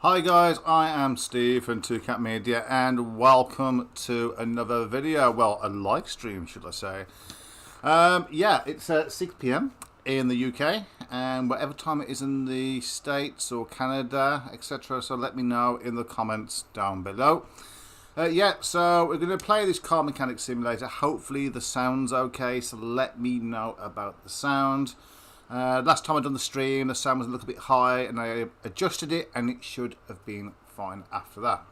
Hi guys, I am Steve from 2Cat Media and welcome to another video, well a live stream should I say. Yeah, it's 6 PM in the UK and whatever time it is in the States or Canada, etc. So let me know in the comments down below. Yeah, so we're going to play this car mechanic simulator. Hopefully the sound's okay, so let me know about the sound. Last time I done the stream, the sound was a little bit high and I adjusted it and it should have been fine after that.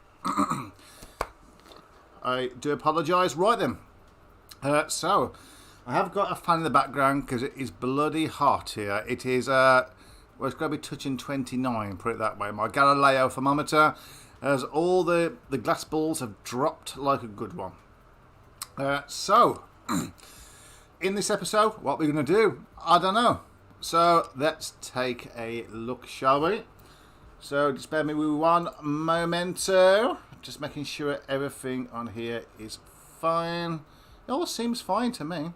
I do apologise. Right then. So, I have got a fan in the background because it is bloody hot here. It is, well, it's going to be touching 29, put it that way. My Galileo thermometer, as all the glass balls have dropped like a good one. So, in this episode, what we're going to do, I don't know. So let's take a look, shall we? So just bear me with one momento. Just making sure everything on here is fine. It all seems fine to me.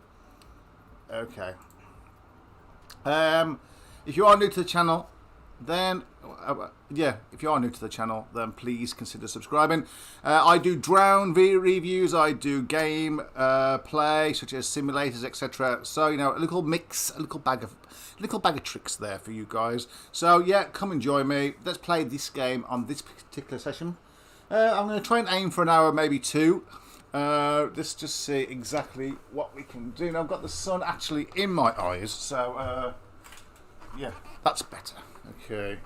Okay. If you are new to the channel, then if you are new to the channel, then please consider subscribing. I do drone reviews, I do game play such as simulators, etc. So you know, a little mix, a little bag of tricks there for you guys. So yeah, come and join me. Let's play this game on this particular session. I'm going to try and aim for an hour, maybe two. Let's just see exactly what we can do. Now I've got the sun actually in my eyes, so yeah, that's better. Okay.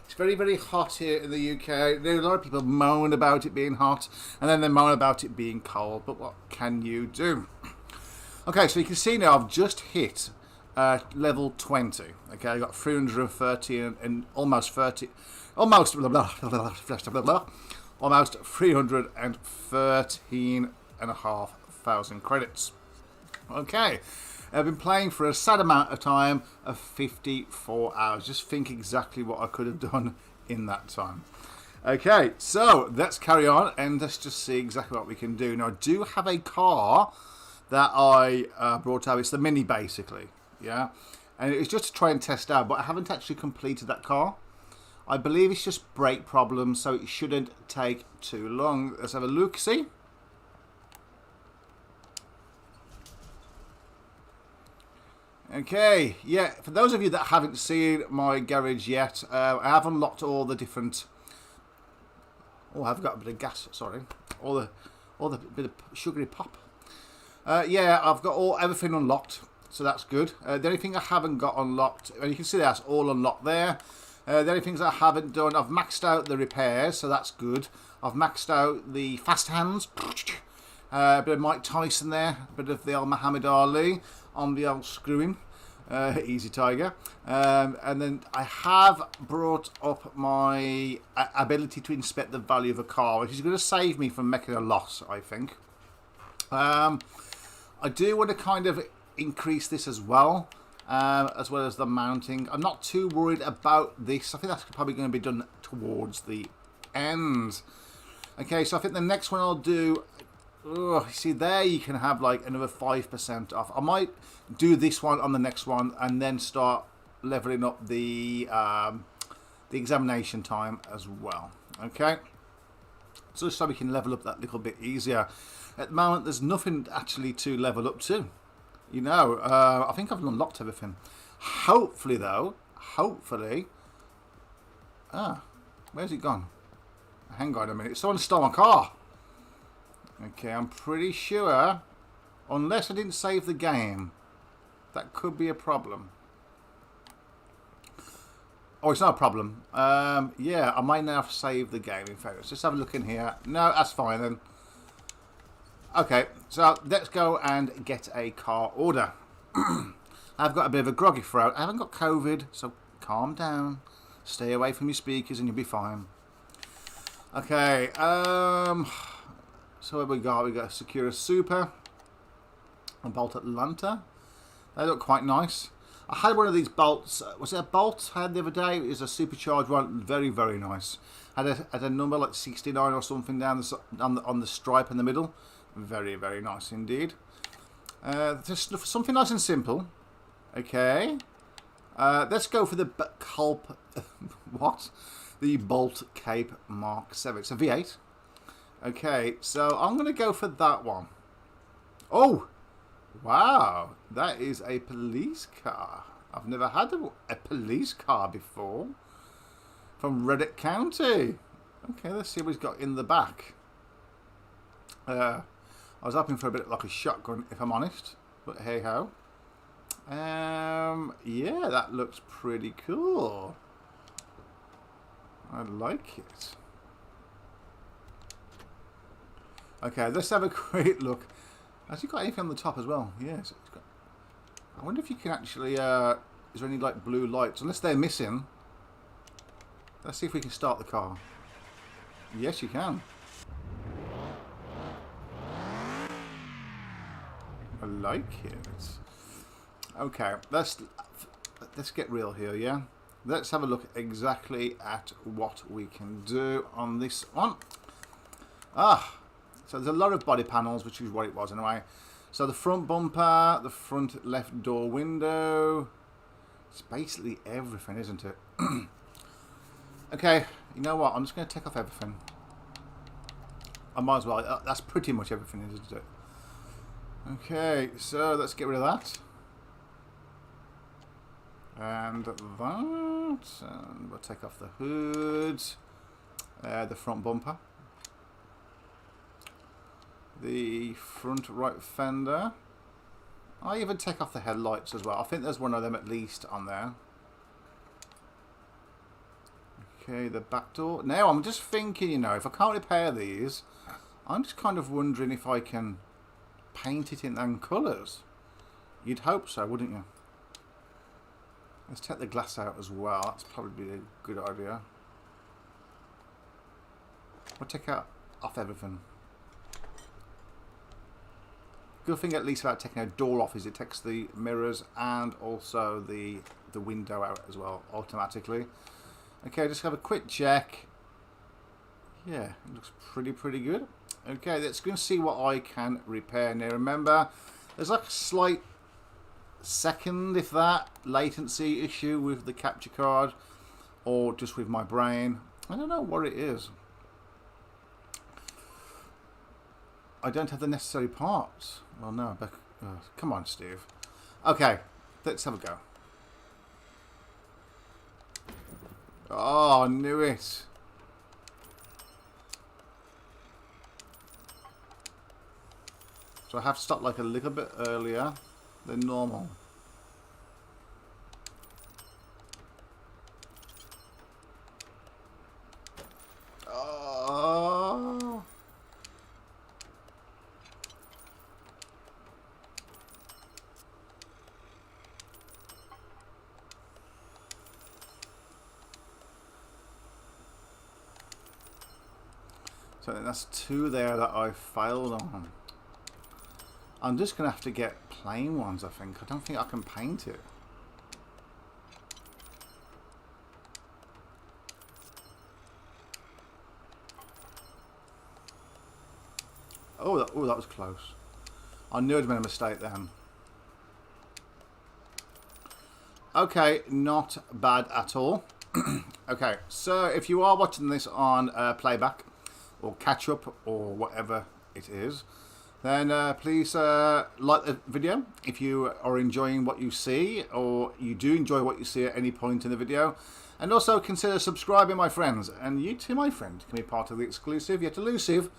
It's very, very hot here in the UK. There are a lot of people moan about it being hot, and then they moan about it being cold, but what can you do? Okay, so you can see now I've just hit level 20. Okay, I got 330 and almost 30, almost 313,500 credits. Okay. I've been playing for a sad amount of time of 54 hours. Just think exactly what I could have done in that time. Okay, so let's carry on and let's just see exactly what we can do. Now, I do have a car that I brought out. It's the Mini, basically. Yeah, and it was just to try and test out, but I haven't actually completed that car. I believe it's just brake problems, so it shouldn't take too long. Let's have a look, see? Okay, yeah, for those of you that haven't seen my garage yet, I have unlocked all the different... Oh, I've got a bit of gas, sorry. All the bit of sugary pop. Yeah, I've got everything unlocked, so that's good. The only thing I haven't got unlocked, and you can see that's all unlocked there. The only things I haven't done, I've maxed out the repairs, so that's good. I've maxed out the fast hands. A bit of Mike Tyson there, a bit of the old Muhammad Ali on the old screwing. Easy tiger. And then I have brought up my ability to inspect the value of a car, which is going to save me from making a loss, I think. I do want to kind of increase this as well as the mounting. I'm not too worried about this. I think that's probably going to be done towards the end. Okay, so I think the next one I'll do... Oh, see there you can have like another 5% off. I might do this one on the next one and then start leveling up the examination time as well. Okay, so we can level up that little bit easier. At the moment there's nothing actually to level up to. You know, I think I've unlocked everything. Hopefully though, where's it gone? Hang on a minute, someone stole my car. Okay, I'm pretty sure, unless I didn't save the game, that could be a problem. Oh, it's not a problem. Yeah, I might now have saved the game. In fact, let's just have a look in here. No, that's fine then. Okay, so let's go and get a car order. I've got a bit of a groggy throat. I haven't got COVID, so calm down. Stay away from your speakers and you'll be fine. Okay, so what we got? We got a Secura Super, a Bolt Atlanta. They look quite nice. I had one of these bolts. Was it a Bolt I had the other day? It was a supercharged one. Very, very nice. Had a number like 69 or something down on the stripe in the middle. Very, very nice indeed. Just something nice and simple. Okay. Let's go for the what? The Bolt Cape Mark 7. It's a V8. Okay, so I'm going to go for that one. Oh, wow. That is a police car. I've never had a police car before. From Reddick County. Okay, let's see what he's got in the back. I was hoping for a bit like a shotgun, if I'm honest. But hey ho. Yeah, that looks pretty cool. I like it. Okay, let's have a quick look. Has he got anything on the top as well? Yes. It's got... I wonder if you can actually... is there any like blue lights? Unless they're missing. Let's see if we can start the car. Yes, you can. I like it. Okay, let's get real here, yeah? Let's have a look exactly at what we can do on this one. So there's a lot of body panels, which is what it was anyway. So the front bumper, the front left door window. It's basically everything, isn't it? Okay, you know what? I'm just going to take off everything. I might as well. That's pretty much everything, isn't it? Okay, so let's get rid of that. And that. And we'll take off the hood. The front bumper. The front right fender. I even take off the headlights as well. I think there's one of them at least on there. Okay, the back door. Now, I'm just thinking, you know, if I can't repair these, I'm just kind of wondering if I can paint it in them colours. You'd hope so, wouldn't you? Let's take the glass out as well. That's probably a good idea. We'll take off everything. Good thing at least about taking a door off is it takes the mirrors and also the window out as well automatically. Okay, just have a quick check. Yeah, it looks pretty good. Okay, let's go and see what I can repair. Now remember, there's like a slight second, if that, latency issue with the capture card or just with my brain. I don't know what it is. I don't have the necessary parts. Well, no, but come on, Steve. Okay, let's have a go. Oh, I knew it. So I have to start like a little bit earlier than normal. Oh. So that's two there that I failed on. I'm just going to have to get plain ones, I think. I don't think I can paint it. Oh, that was close. I knew I'd made a mistake then. Okay, not bad at all. Okay, so if you are watching this on playback or catch up or whatever it is, then please like the video if you are enjoying what you see, or you do enjoy what you see at any point in the video. And also consider subscribing, my friends. And you too, my friend, can be part of the exclusive yet elusive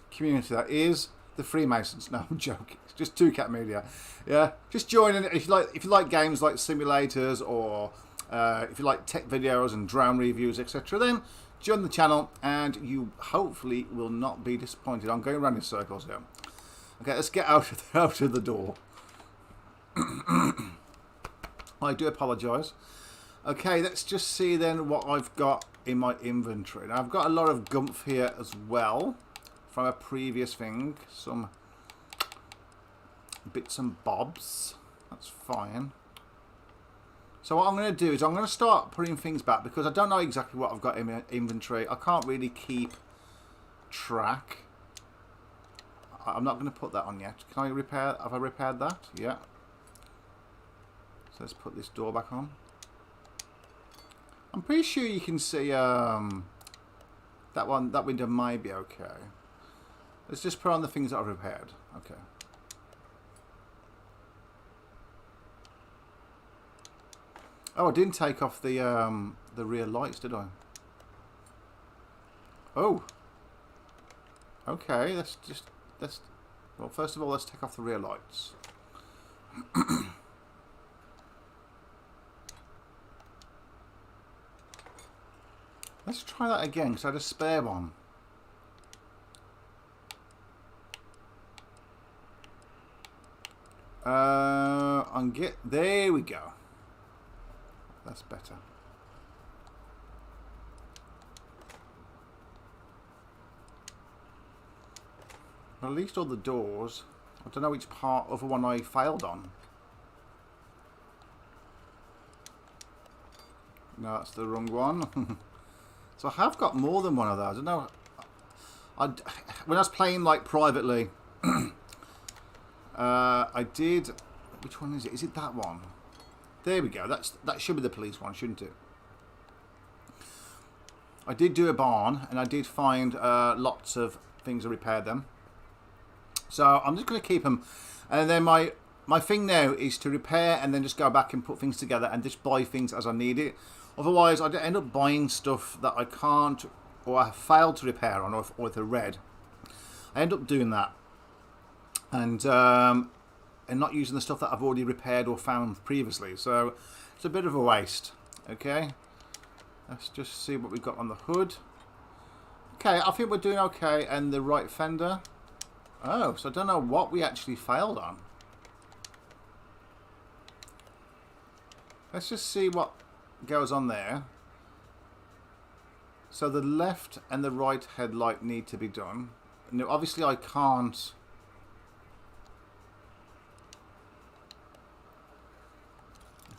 community that is the Freemasons. No, I'm joking. It's just 2Cat Media. Yeah, just join in if you like games like simulators, or if you like tech videos and drone reviews, etc. Then join the channel, and you hopefully will not be disappointed. I'm going around in circles here. Okay, let's get out of the door. I do apologise. Okay, let's just see then what I've got in my inventory. Now, I've got a lot of gumph here as well from a previous thing. Some bits and bobs. That's fine. So what I'm going to do is I'm going to start putting things back, because I don't know exactly what I've got in my inventory. I can't really keep track. I'm not going to put that on yet. Can I repair? Have I repaired that? Yeah. So let's put this door back on. I'm pretty sure you can see that window might be okay. Let's just put on the things that I've repaired. Okay. Oh, I didn't take off the rear lights, did I? Oh. Okay, well, first of all, let's take off the rear lights. Let's try that again, because I had a spare one. There we go. That's better. Well, at least all the doors. I don't know which other one I failed on. No, that's the wrong one. So I have got more than one of those. I don't know. When I was playing like privately, I did. Which one is it? Is it that one? There we go. That should be the police one, shouldn't it? I did do a barn, and I did find lots of things to repair them. So I'm just going to keep them, and then my thing now is to repair and then just go back and put things together and just buy things as I need it. Otherwise, I end up buying stuff that I can't, or I have failed to repair on, or with a red. I end up doing that, and not using the stuff that I've already repaired or found previously. So it's a bit of a waste. Okay, let's just see what we've got on the hood. Okay, I think we're doing okay. And the right fender. Oh, so I don't know what we actually failed on. Let's just see what goes on there. So the left and the right headlight need to be done. Now, obviously I can't.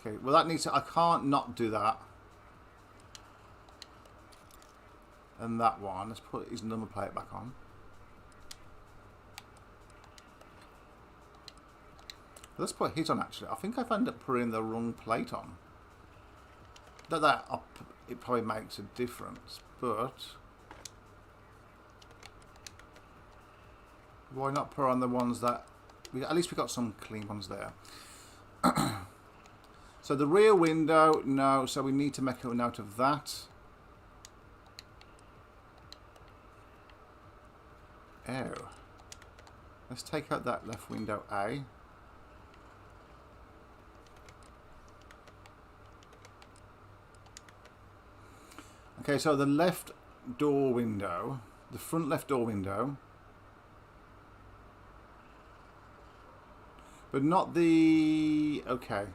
Okay, well that needs to, I can't not do that. And that one, let's put his number plate back on. Let's put his on actually. I think I've ended up putting the wrong plate on. It probably makes a difference, but why not put on the ones that at least we got some clean ones there. So the rear window, no, so we need to make a note of that. Oh, let's take out that left window A. Okay, so the left door window, the front left door window, but not the, okay.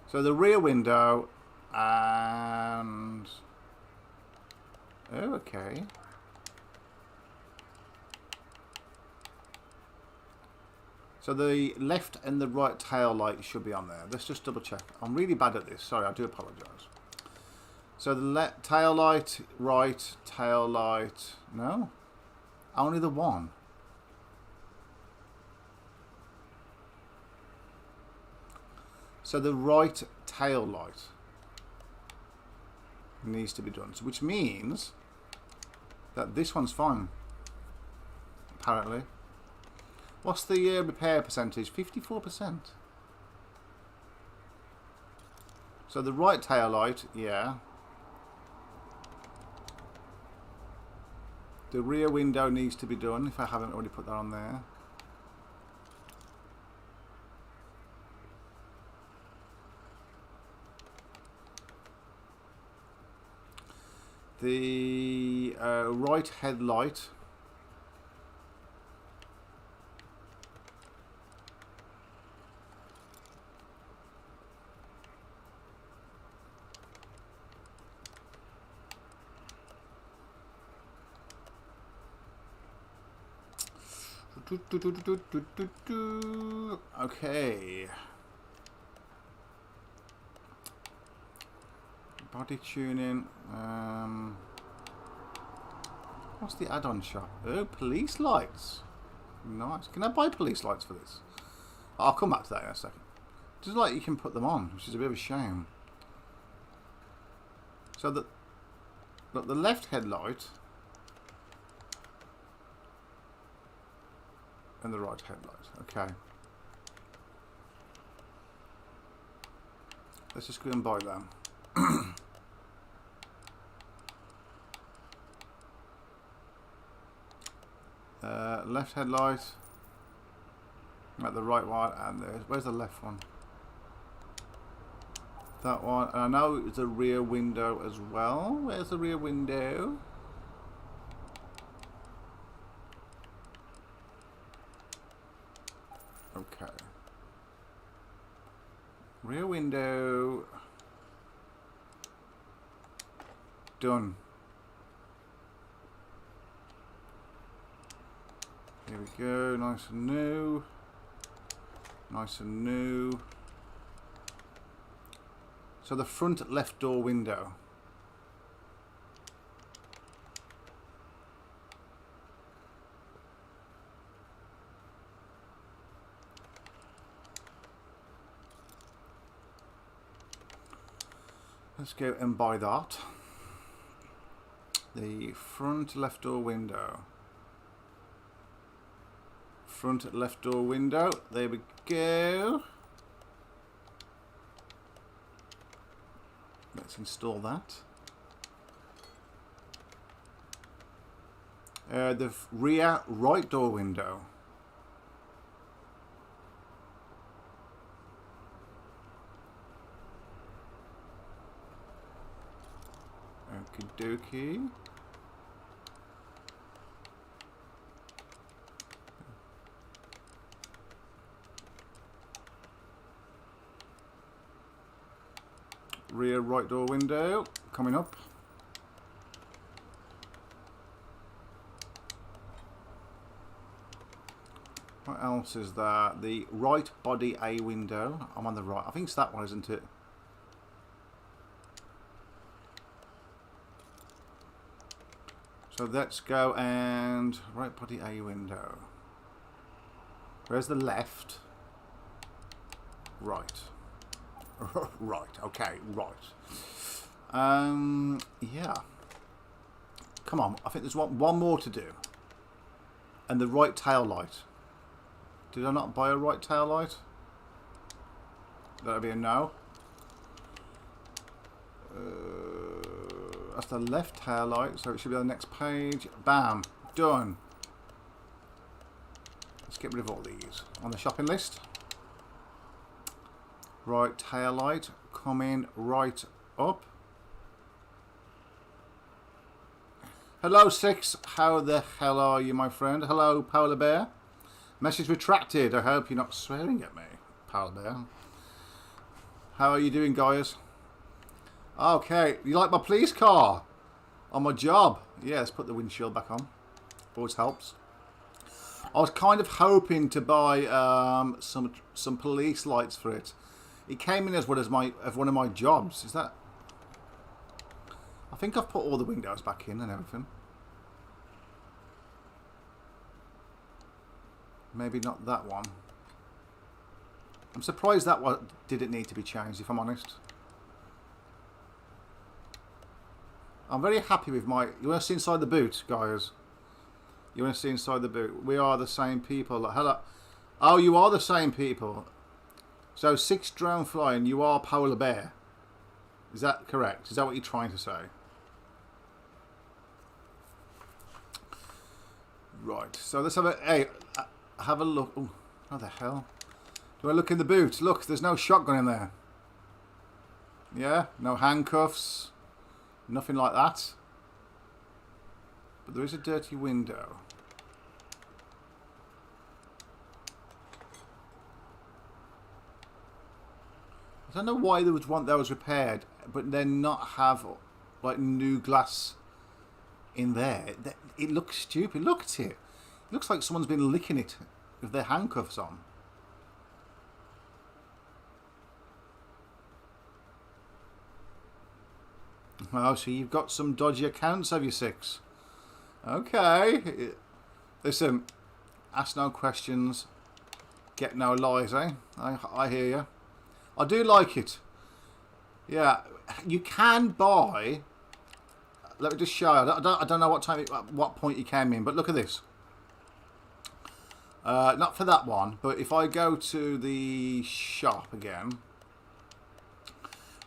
So the rear window and, oh, okay. So the left and the right tail light should be on there. Let's just double check. I'm really bad at this. Sorry, I do apologise. So the tail light, right, tail light, no, only the one. So the right tail light needs to be done, so which means that this one's fine, apparently. What's the repair percentage? 54%. So the right tail light, yeah. The rear window needs to be done, if I haven't already put that on there. The right headlight. Okay. Body tuning. What's the add-on shop? Oh, police lights. Nice. Can I buy police lights for this? I'll come back to that in a second. Just like you can put them on, which is a bit of a shame. So the look, the left headlight and the right headlight. Okay. Let's just go and buy them. Left headlight. At the right one, and where's the left one? That one. And I know it's a rear window as well. Where's the rear window? Okay. Rear window. Done. Here we go. Nice and new. Nice and new. So the front left door window. Let's go and buy that. The front left door window. Front left door window. There we go. Let's install that. The rear right door window. Okie dokie. Rear right door window coming up. What else is there? The right body A window. I'm on the right. I think it's that one, isn't it? So let's go and right body A window. Where's the left? Right. Right, okay, right. Yeah. Come on, I think there's one more to do. And the right tail light. Did I not buy a right tail light? That'll be a no. That's the left tail light, so it should be on the next page. Bam, done. Let's get rid of all these on the shopping list. Right tail light coming right up. Hello, Six. How the hell are you, my friend? Hello, Polar Bear. Message retracted. I hope you're not swearing at me, Polar Bear. How are you doing, guys? Okay, you like my police car on my job? Yeah, let's put the windshield back on. Always helps. I was kind of hoping to buy some police lights for it. It came in as one of my jobs. Is that? I think I've put all the windows back in and everything. Maybe not that one. I'm surprised that one didn't need to be changed, if I'm honest. I'm very happy with my... You want to see inside the boot, guys? You want to see inside the boot? We are the same people. Hello. Oh, you are the same people. So, 6 drone flying, you are Polar Bear. Is that correct? Is that what you're trying to say? Right. So, let's have a... Hey, have a look. Oh, how the hell? Do I look in the boot? Look, there's no shotgun in there. Yeah? No handcuffs. Nothing like that. But there is a dirty window. I don't know why they would want those repaired, but then not have like new glass in there. It looks stupid. Look at it. It looks like someone's been licking it with their handcuffs on. Oh, so you've got some dodgy accounts, have you, Six? Okay. Listen, ask no questions, get no lies, eh? I hear you. I do like it. Yeah, you can buy let me just show you. I don't know what time, at what point he came in, but look at this. Not for that one, but if I go to the shop again,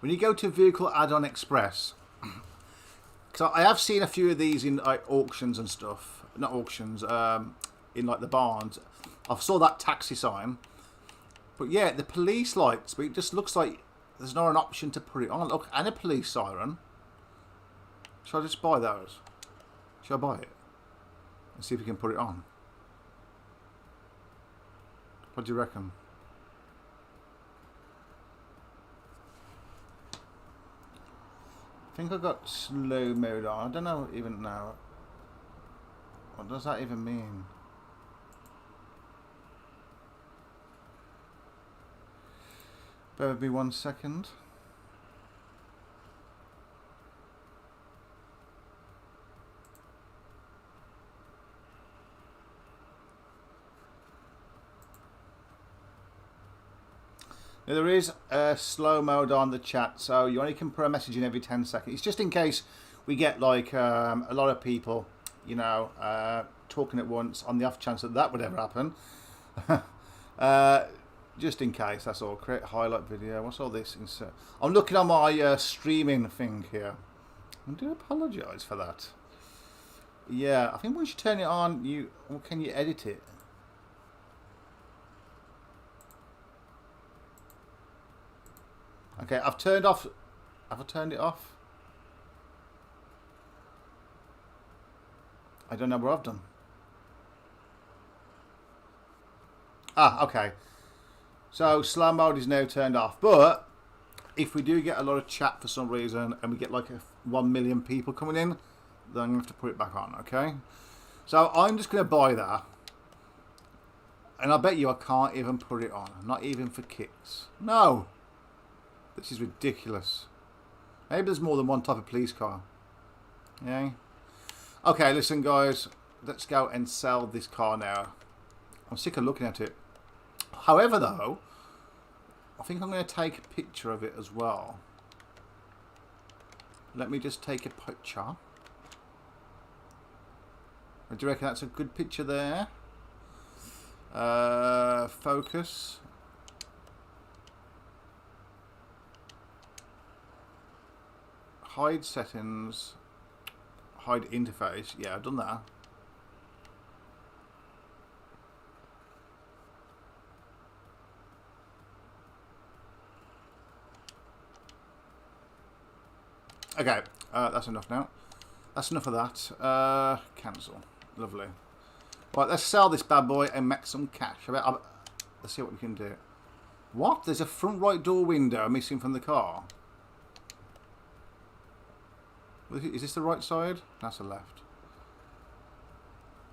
when you go to Vehicle Add-on Express, because I have seen a few of these in like auctions and stuff, not auctions, in like the barns. I saw that taxi sign, but yeah, the police lights, but it just looks like there's not an option to put it on. Look, and a police siren. Should I just buy those? Should I buy it and see if we can put it on? What do you reckon? I think I got slow mode on. I don't know even now. What does that even mean? Bear with me 1 second. Now there is a slow mode on the chat, so you only can put a message in every 10 seconds. It's just in case we get like a lot of people, you know, talking at once, on the off chance that that would ever happen. Just in case, that's all. Create highlight video. What's all this? Insert. I'm looking on my streaming thing here. I do apologise for that. Yeah, I think once you turn it on, can you edit it? Okay, I've turned off. Have I turned it off? I don't know what I've done. Ah, okay. So slow mode is now turned off. But if we do get a lot of chat for some reason and we get like 1 million people coming in, then I'm going to have to put it back on, okay? So I'm just going to buy that. And I bet you I can't even put it on. Not even for kicks. No. This is ridiculous. Maybe there's more than one type of police car. Yeah. Okay, listen guys. Let's go and sell this car now. I'm sick of looking at it. However though, I think I'm going to take a picture of it as well. Let me just take a picture. Do you reckon that's a good picture there? Focus. Hide settings. Hide interface. Yeah, I've done that. Okay, that's enough now. That's enough of that. Cancel. Lovely. Right, let's sell this bad boy and make some cash. Let's see what we can do. What? There's a front right door window missing from the car. Is this the right side? That's the left.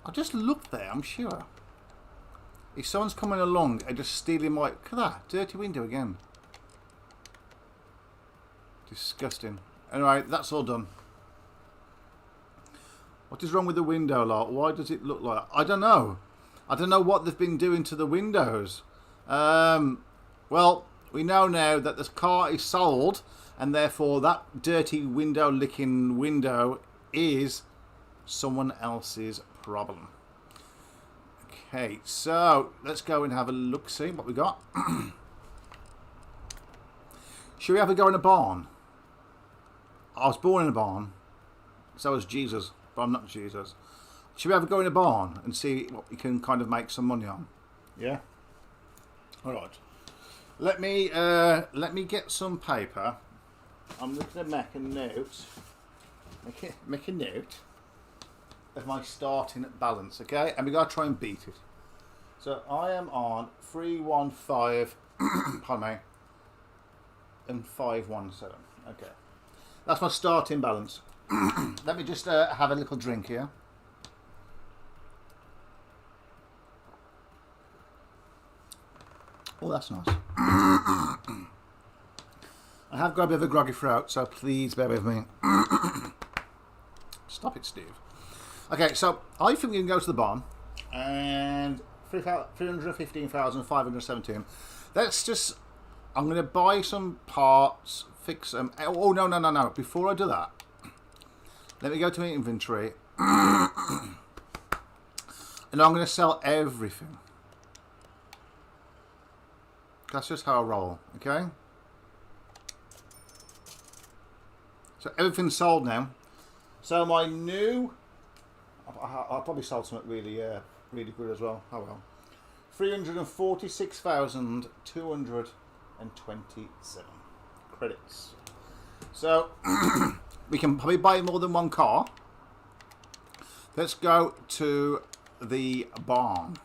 I just looked there, I'm sure. If someone's coming along and just stealing my... Look at that, dirty window again. Disgusting. Anyway, that's all done. What is wrong with the window, lot? Why does it look like... I don't know. I don't know what they've been doing to the windows. Well, we know now that this car is sold, and therefore that dirty window licking window is someone else's problem. Okay, so let's go and have a look, see what we got. Should we have a go in a barn? I was born in a barn. So was Jesus, but I'm not Jesus. Should we have a go in a barn and see what we can kind of make some money on? Yeah? Alright. Let me get some paper. I'm looking to make a note. Make a note of my starting balance, okay? And we gotta try and beat it. So I am on 315 pardon me, and 517. Okay. That's my starting balance. Let me just have a little drink here. Oh, that's nice. I have got a bit of a groggy throat, so please bear with me. Stop it, Steve. Okay, so I think we can go to the barn. And 315,517. Let's just... I'm going to buy some parts, fix them. Oh, no. Before I do that, Let me go to my inventory. And I'm going to sell everything. That's just how I roll, okay? So everything's sold now. So my new... I'll probably sell something really, really good as well. Oh well. 346,227 credits. So we can probably buy more than one car. Let's go to the barn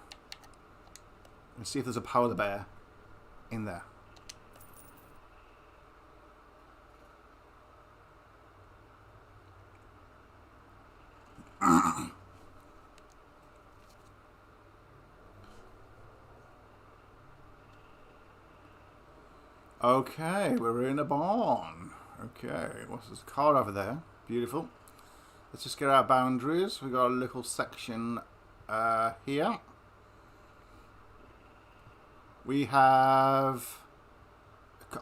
and see if there's a polar bear in there. Okay, we're in a barn. Okay, what's this car over there? Beautiful. Let's just get our boundaries. We've got a little section here. We have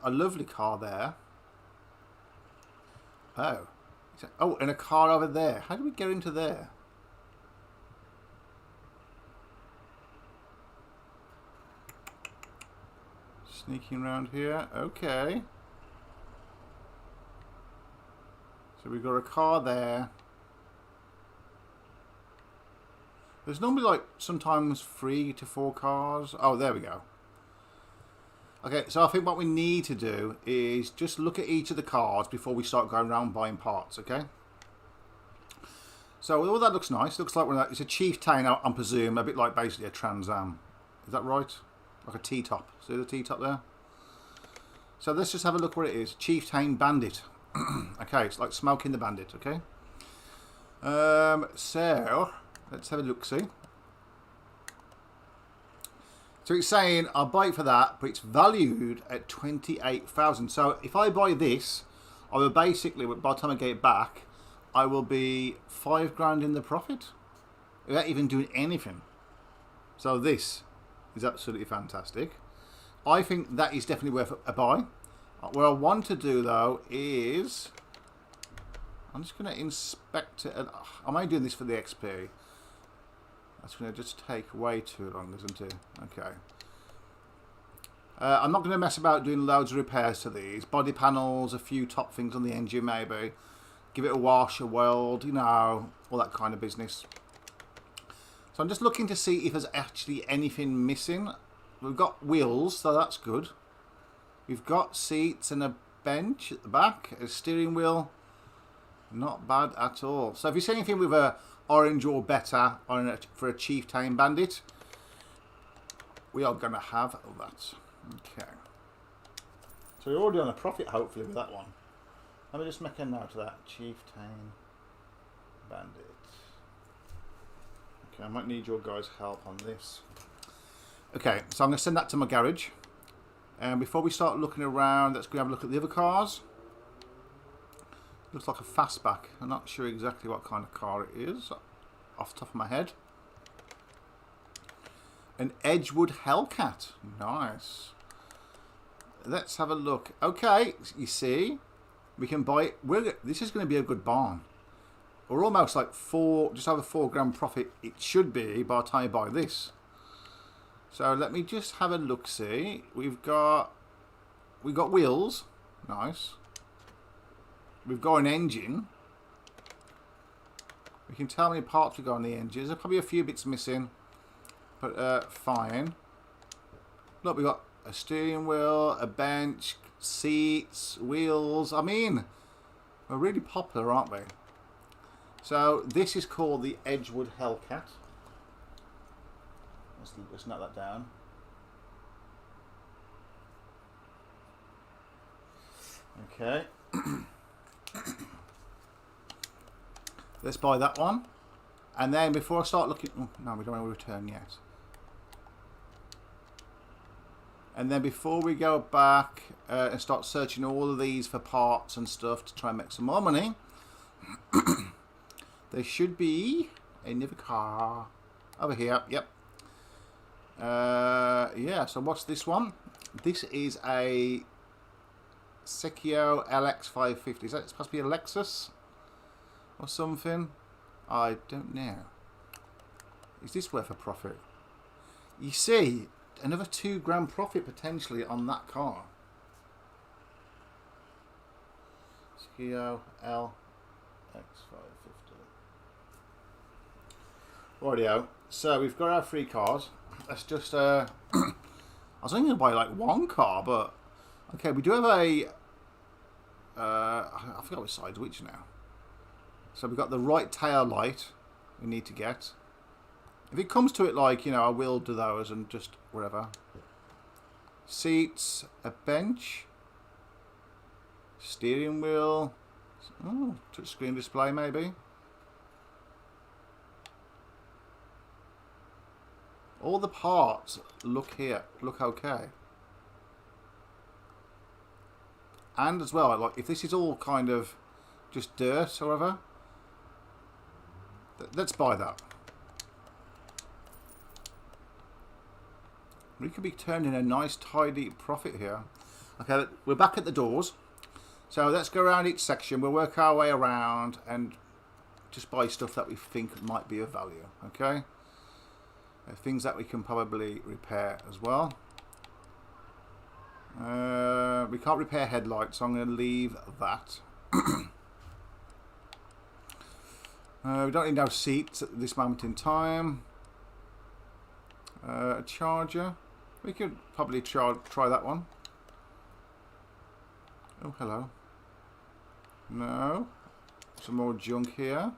a lovely car there. Oh, and a car over there. How do we get into there? Sneaking around here. Okay. So we've got a car there. There's normally like sometimes 3 to 4 cars. Oh, there we go. Okay, so I think what we need to do is just look at each of the cars before we start going around buying parts, okay? So all that looks nice. Looks like it's a Chieftain, I presume, a bit like basically a Trans Am. Is that right? Like a T-top. See the T-top there? So let's just have a look what it is. Chieftain Bandit. Okay, it's like Smoking the Bandit, okay? So let's have a look-see. So it's saying I'll buy it for that, but it's valued at 28,000. So if I buy this, I will basically, by the time I get it back, I will be 5 grand in the profit without even doing anything. So this is absolutely fantastic. I think that is definitely worth a buy. What I want to do though is I'm just going to inspect it. I'm only doing this for the XP. That's going to just take way too long, isn't it? Okay. I'm not going to mess about doing loads of repairs to these. Body panels, a few top things on the engine maybe. Give it a wash, a weld, you know, all that kind of business. So I'm just looking to see if there's actually anything missing. We've got wheels, so that's good. We've got seats and a bench at the back. A steering wheel. Not bad at all. So if you see anything with a orange or better for a Chieftain Bandit, we are going to have that. Okay. So we're already on a profit, hopefully, with that one. Let me just make a note of that. Chieftain Bandit. Okay, I might need your guys' help on this. Okay, so I'm going to send that to my garage. And before we start looking around, let's go have a look at the other cars. Looks like a fastback. I'm not sure exactly what kind of car it is off the top of my head. An Edgewood Hellcat. Nice. Let's have a look. Okay, you see, we can buy it. This is going to be a good barn. We're almost like just over 4 grand profit. It should be by the time you buy this. So let me just have a look. See, we've got wheels. Nice. We've got an engine. We can tell how many parts we got on the engine. There's probably a few bits missing, but fine. Look, we got a steering wheel, a bench, seats, wheels. I mean, we're really popular, aren't we? So this is called the Edgewood Hellcat. Let's note that down. Okay. Let's buy that one. And then before I start looking... Oh, no, we don't want to return yet. And then before we go back and start searching all of these for parts and stuff to try and make some more money, there should be another car over here. Yep. Yeah, so what's this one? This is a Sequio LX550. Is that supposed to be a Lexus? or something. I don't know. Is this worth a profit? You see, another £2 profit potentially on that car. Skio L X550. Rightio. So we've got our 3 cars. Let's just I was only going to buy like 1 car, but okay, we do have a I forgot which side's which now. So we've got the right tail light we need to get. If it comes to it, like, you know, I will do those and just whatever. Seats, a bench, steering wheel, oh, touchscreen display maybe. All the parts look here, look okay. And as well, like, if this is all kind of just dirt, however, let's buy that. We could be turning a nice tidy profit here. Okay, we're back at the doors. So let's go around each section. We'll work our way around and just buy stuff that we think might be of value. Okay, things that we can probably repair as well. We can't repair headlights, so I'm going to leave that. We don't need no seats at this moment in time. A charger. We could probably try that one. Oh, hello. No. Some more junk here.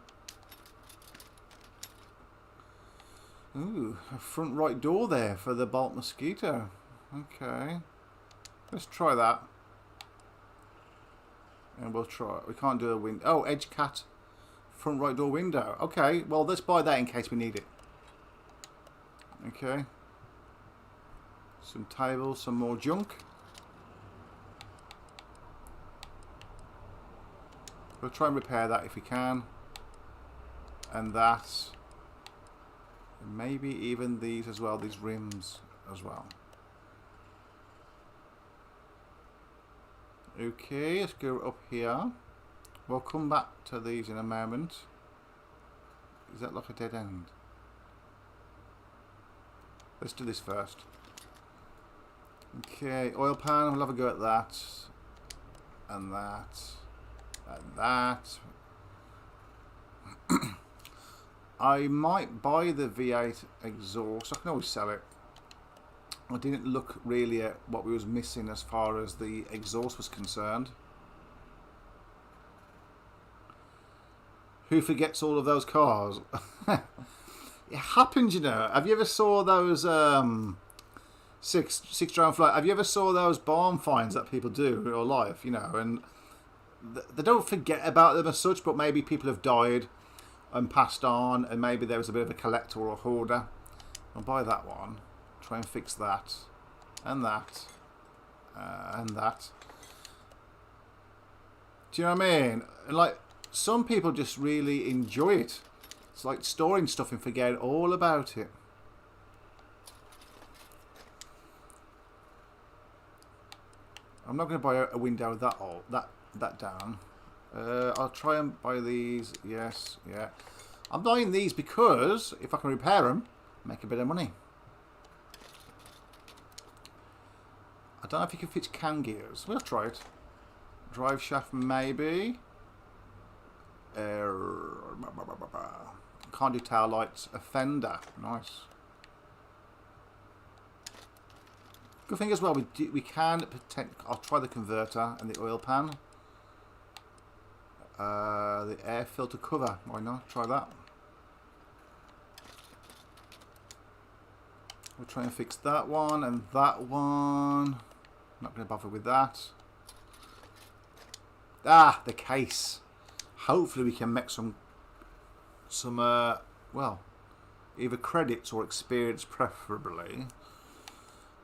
Ooh, a front right door there for the Bolt Mosquito. Okay. Let's try that. And we'll try. We can't do a window. Oh, Edge Cat front right door window. Okay, well, let's buy that in case we need it. Okay. Some tables, some more junk. We'll try and repair that if we can. And that. And maybe even these as well, these rims as well. Okay, let's go up here. We'll come back to these in a moment. Is that like a dead end? Let's do this first. Okay, oil pan, we'll have a go at that. And that. And that. I might buy the V8 exhaust. I can always sell it. I didn't look really at what we was missing as far as the exhaust was concerned. Who forgets all of those cars? It happens, you know. Have you ever saw those six drone flight? Have you ever saw those barn finds that people do in real life? You know, and they don't forget about them as such, but maybe people have died and passed on, and maybe there was a bit of a collector or a hoarder. I'll buy that one. Try and fix that, and that, and that. Do you know what I mean? Like, some people just really enjoy it. It's like storing stuff and forgetting all about it. I'm not going to buy a window that old, that down. I'll try and buy these. Yes, yeah. I'm buying these because if I can repair them, make a bit of money. I don't know if you can fix cam gears. We'll try it. Drive shaft, maybe. Can't do tail lights. A fender. Nice. Good thing as well, we can I'll try the converter and the oil pan. The air filter cover. Why not? Try that. We'll try and fix that one and that one. Not going to bother with that. Ah, the case. Hopefully we can make some well, either credits or experience preferably.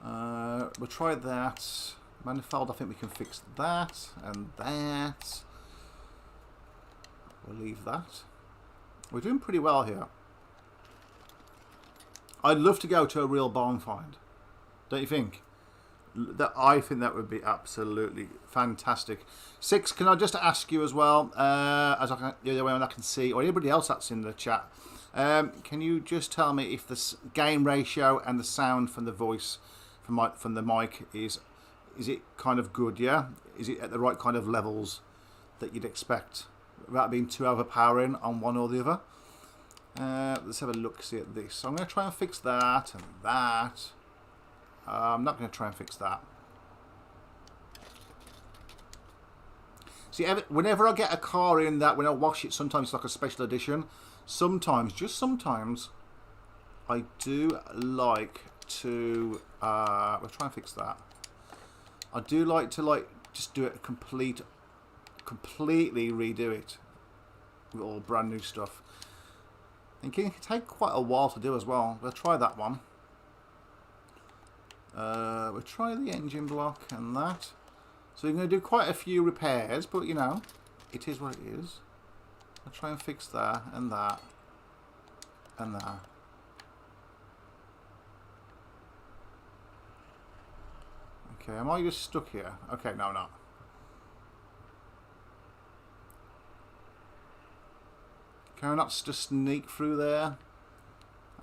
We'll try that. Manifold, I think we can fix that and that. We'll leave that. We're doing pretty well here. I'd love to go to a real barn find. Don't you think? That I think that would be absolutely fantastic. Six, can I just ask you as well, as I can, the other way I can see, or anybody else that's in the chat, can you just tell me if the gain ratio and the sound from the voice from the mic is it kind of good? Yeah, is it at the right kind of levels that you'd expect without being too overpowering on one or the other? Let's have a look, see at this. So I'm going to try and fix that and that. I'm not going to try and fix that. See, whenever I get a car in that, when I wash it, sometimes it's like a special edition. Sometimes, just sometimes, I do like to... we'll try and fix that. I do like to just do it completely redo it with all brand new stuff. And it can take quite a while to do as well. We'll try that one. We'll try the engine block and that. So we're going to do quite a few repairs, but you know, it is what it is. I'll try and fix that and that and that. Okay, am I just stuck here? Okay, no, I'm not. Can I not just sneak through there?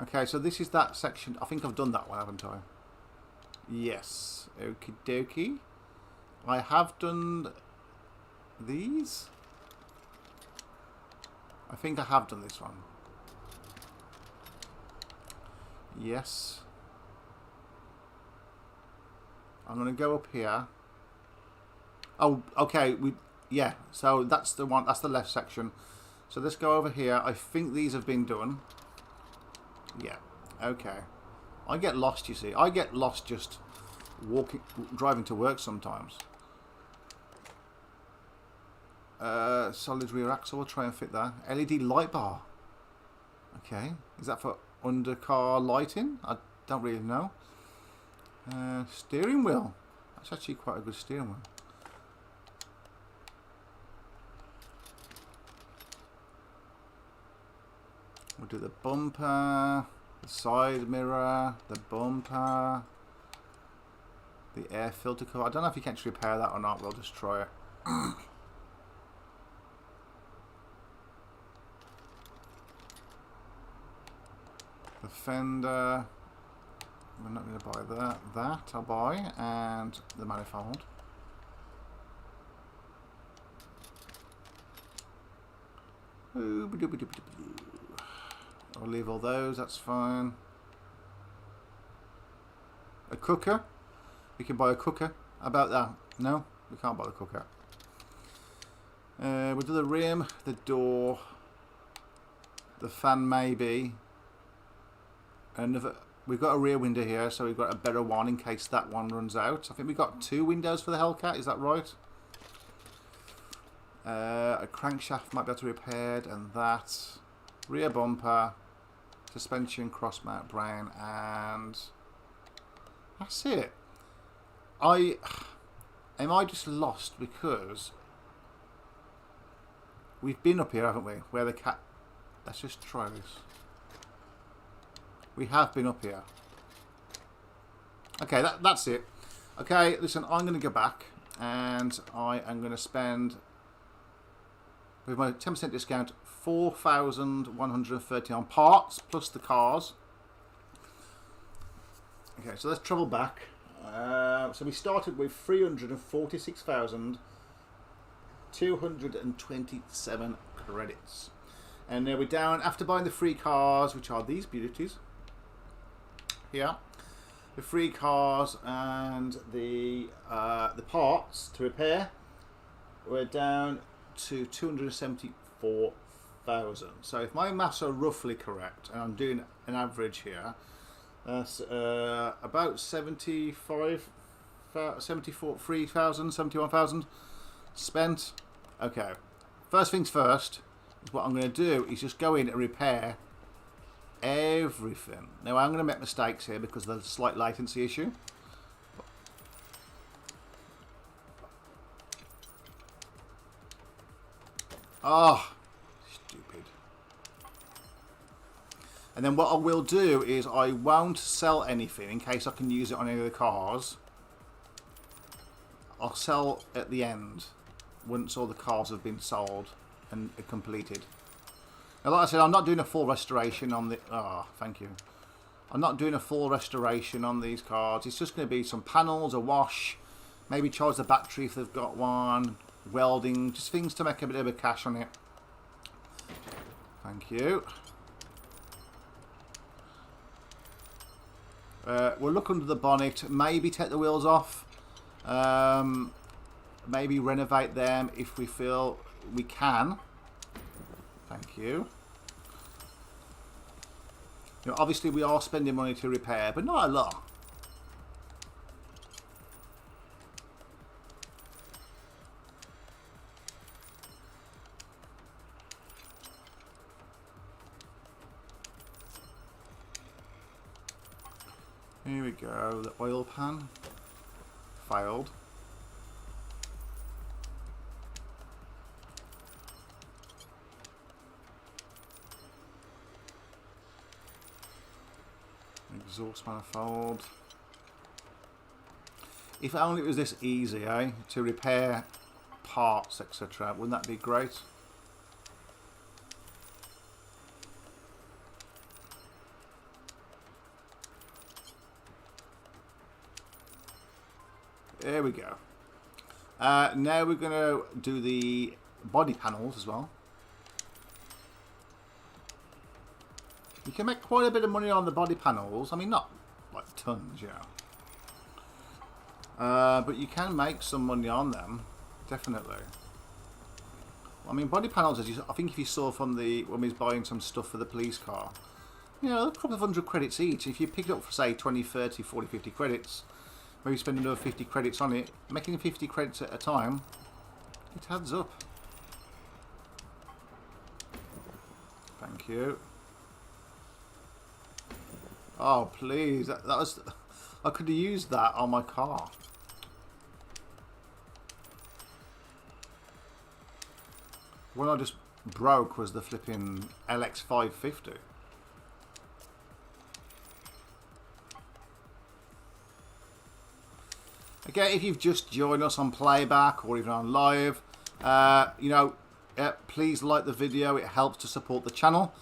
Okay, so this is that section. I think I've done that one, haven't I? Yes. Okie dokie. I have done these. I think I have done this one. Yes. I'm going to go up here. Oh, okay. Yeah, so that's the one. That's the left section. So let's go over here. I think these have been done. Yeah. Okay. I get lost, you see. I get lost just driving to work sometimes. Solid rear axle. We'll try and fit that. LED light bar. Okay. Is that for undercar lighting? I don't really know. Steering wheel. That's actually quite a good steering wheel. We'll do the bumper, the side mirror, the bumper, the air filter cover. I don't know if you can actually repair that or not. We'll just try it. The fender. We're not going to buy that. That I'll buy. And the manifold. I'll leave all those, that's fine. A cooker? We can buy a cooker. How about that? No? We can't buy the cooker. We'll do the rim, the door, the fan maybe. Another, we've got a rear window here, so we've got a better one in case that one runs out. I think we've got 2 windows for the Hellcat, is that right? A crankshaft might be able to be repaired, and that. Rear bumper, suspension, cross mount, brown, and that's it. Am I just lost because we've been up here, haven't we? Where the cat. Let's just try this. We have been up here. Okay, that's it. Okay, listen, I'm going to go back and I am going to spend, with my 10% discount, 4,130 on parts plus the cars. Okay, so let's travel back. So we started with 346,227 credits, and now we're down after buying the free cars, which are these beauties here. The free cars and the parts to repair. We're down to 274,000. So if my maths are roughly correct, and I'm doing an average here, that's about 71,000 spent. Okay. First things first, is what I'm going to do is just go in and repair everything. Now I'm going to make mistakes here because of the slight latency issue. Oh, stupid. And then what I will do is I won't sell anything in case I can use it on any of the cars. I'll sell at the end once all the cars have been sold and completed. Now, like I said, I'm not doing a full restoration on the... Oh, thank you. I'm not doing a full restoration on these cars. It's just going to be some panels, a wash, maybe charge the battery if they've got one, welding, just things to make a bit of a cash on it. Thank you. We'll look under the bonnet, maybe take the wheels off, maybe renovate them if we feel we can. Thank you. You know, obviously we are spending money to repair, but not a lot. Here we go, the oil pan failed. Exhaust manifold. If only it was this easy, eh? To repair parts, etc. Wouldn't that be great? There we go. Now we're going to do the body panels as well. You can make quite a bit of money on the body panels. I mean, not like tons, yeah. But you can make some money on them, definitely. I mean, body panels, as I think if you saw from the when we was buying some stuff for the police car, you know, a couple of 100 credits each. If you pick it up for, say, 20, 30, 40, 50 credits, maybe spend another 50 credits on it, making 50 credits at a time, it adds up. Thank you. Oh, please. That was... I could have used that on my car. What I just broke was the flipping LX550. Again, if you've just joined us on playback or even on live, you know, please like the video. It helps to support the channel.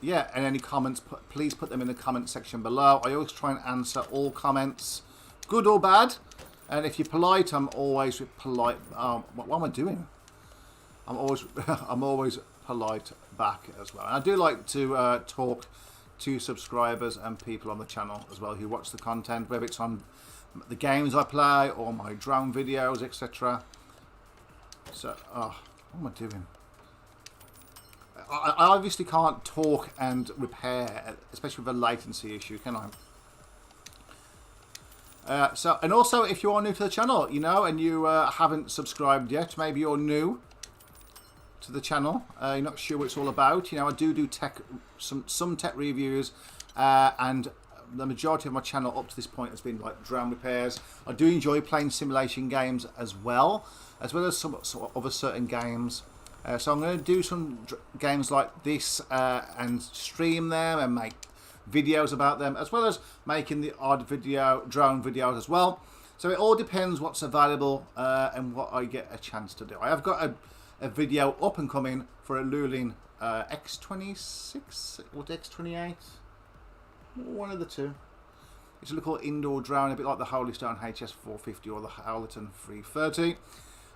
Yeah, and any comments, please put them in the comment section below. I always try and answer all comments, good or bad. And if you're polite, I'm always polite. What am I doing? I'm always polite back as well. And I do like to talk to subscribers and people on the channel as well who watch the content, whether it's on the games I play or my drone videos, etc. So, what am I doing? I obviously can't talk and repair, especially with a latency issue, can I? And also, if you are new to the channel, you know, and you haven't subscribed yet, maybe you're new to the channel, you're not sure what it's all about. You know, I do tech, some tech reviews, and the majority of my channel up to this point has been like drone repairs. I do enjoy playing simulation games as well as some other certain games. So I'm going to do some games like this and stream them and make videos about them, as well as making the odd drone videos as well. So it all depends what's available and what I get a chance to do. I have got a video up and coming for a Lulin X26 or X28, one of the two. It's a little indoor drone, a bit like the Holy Stone HS450 or the Howlerton 330.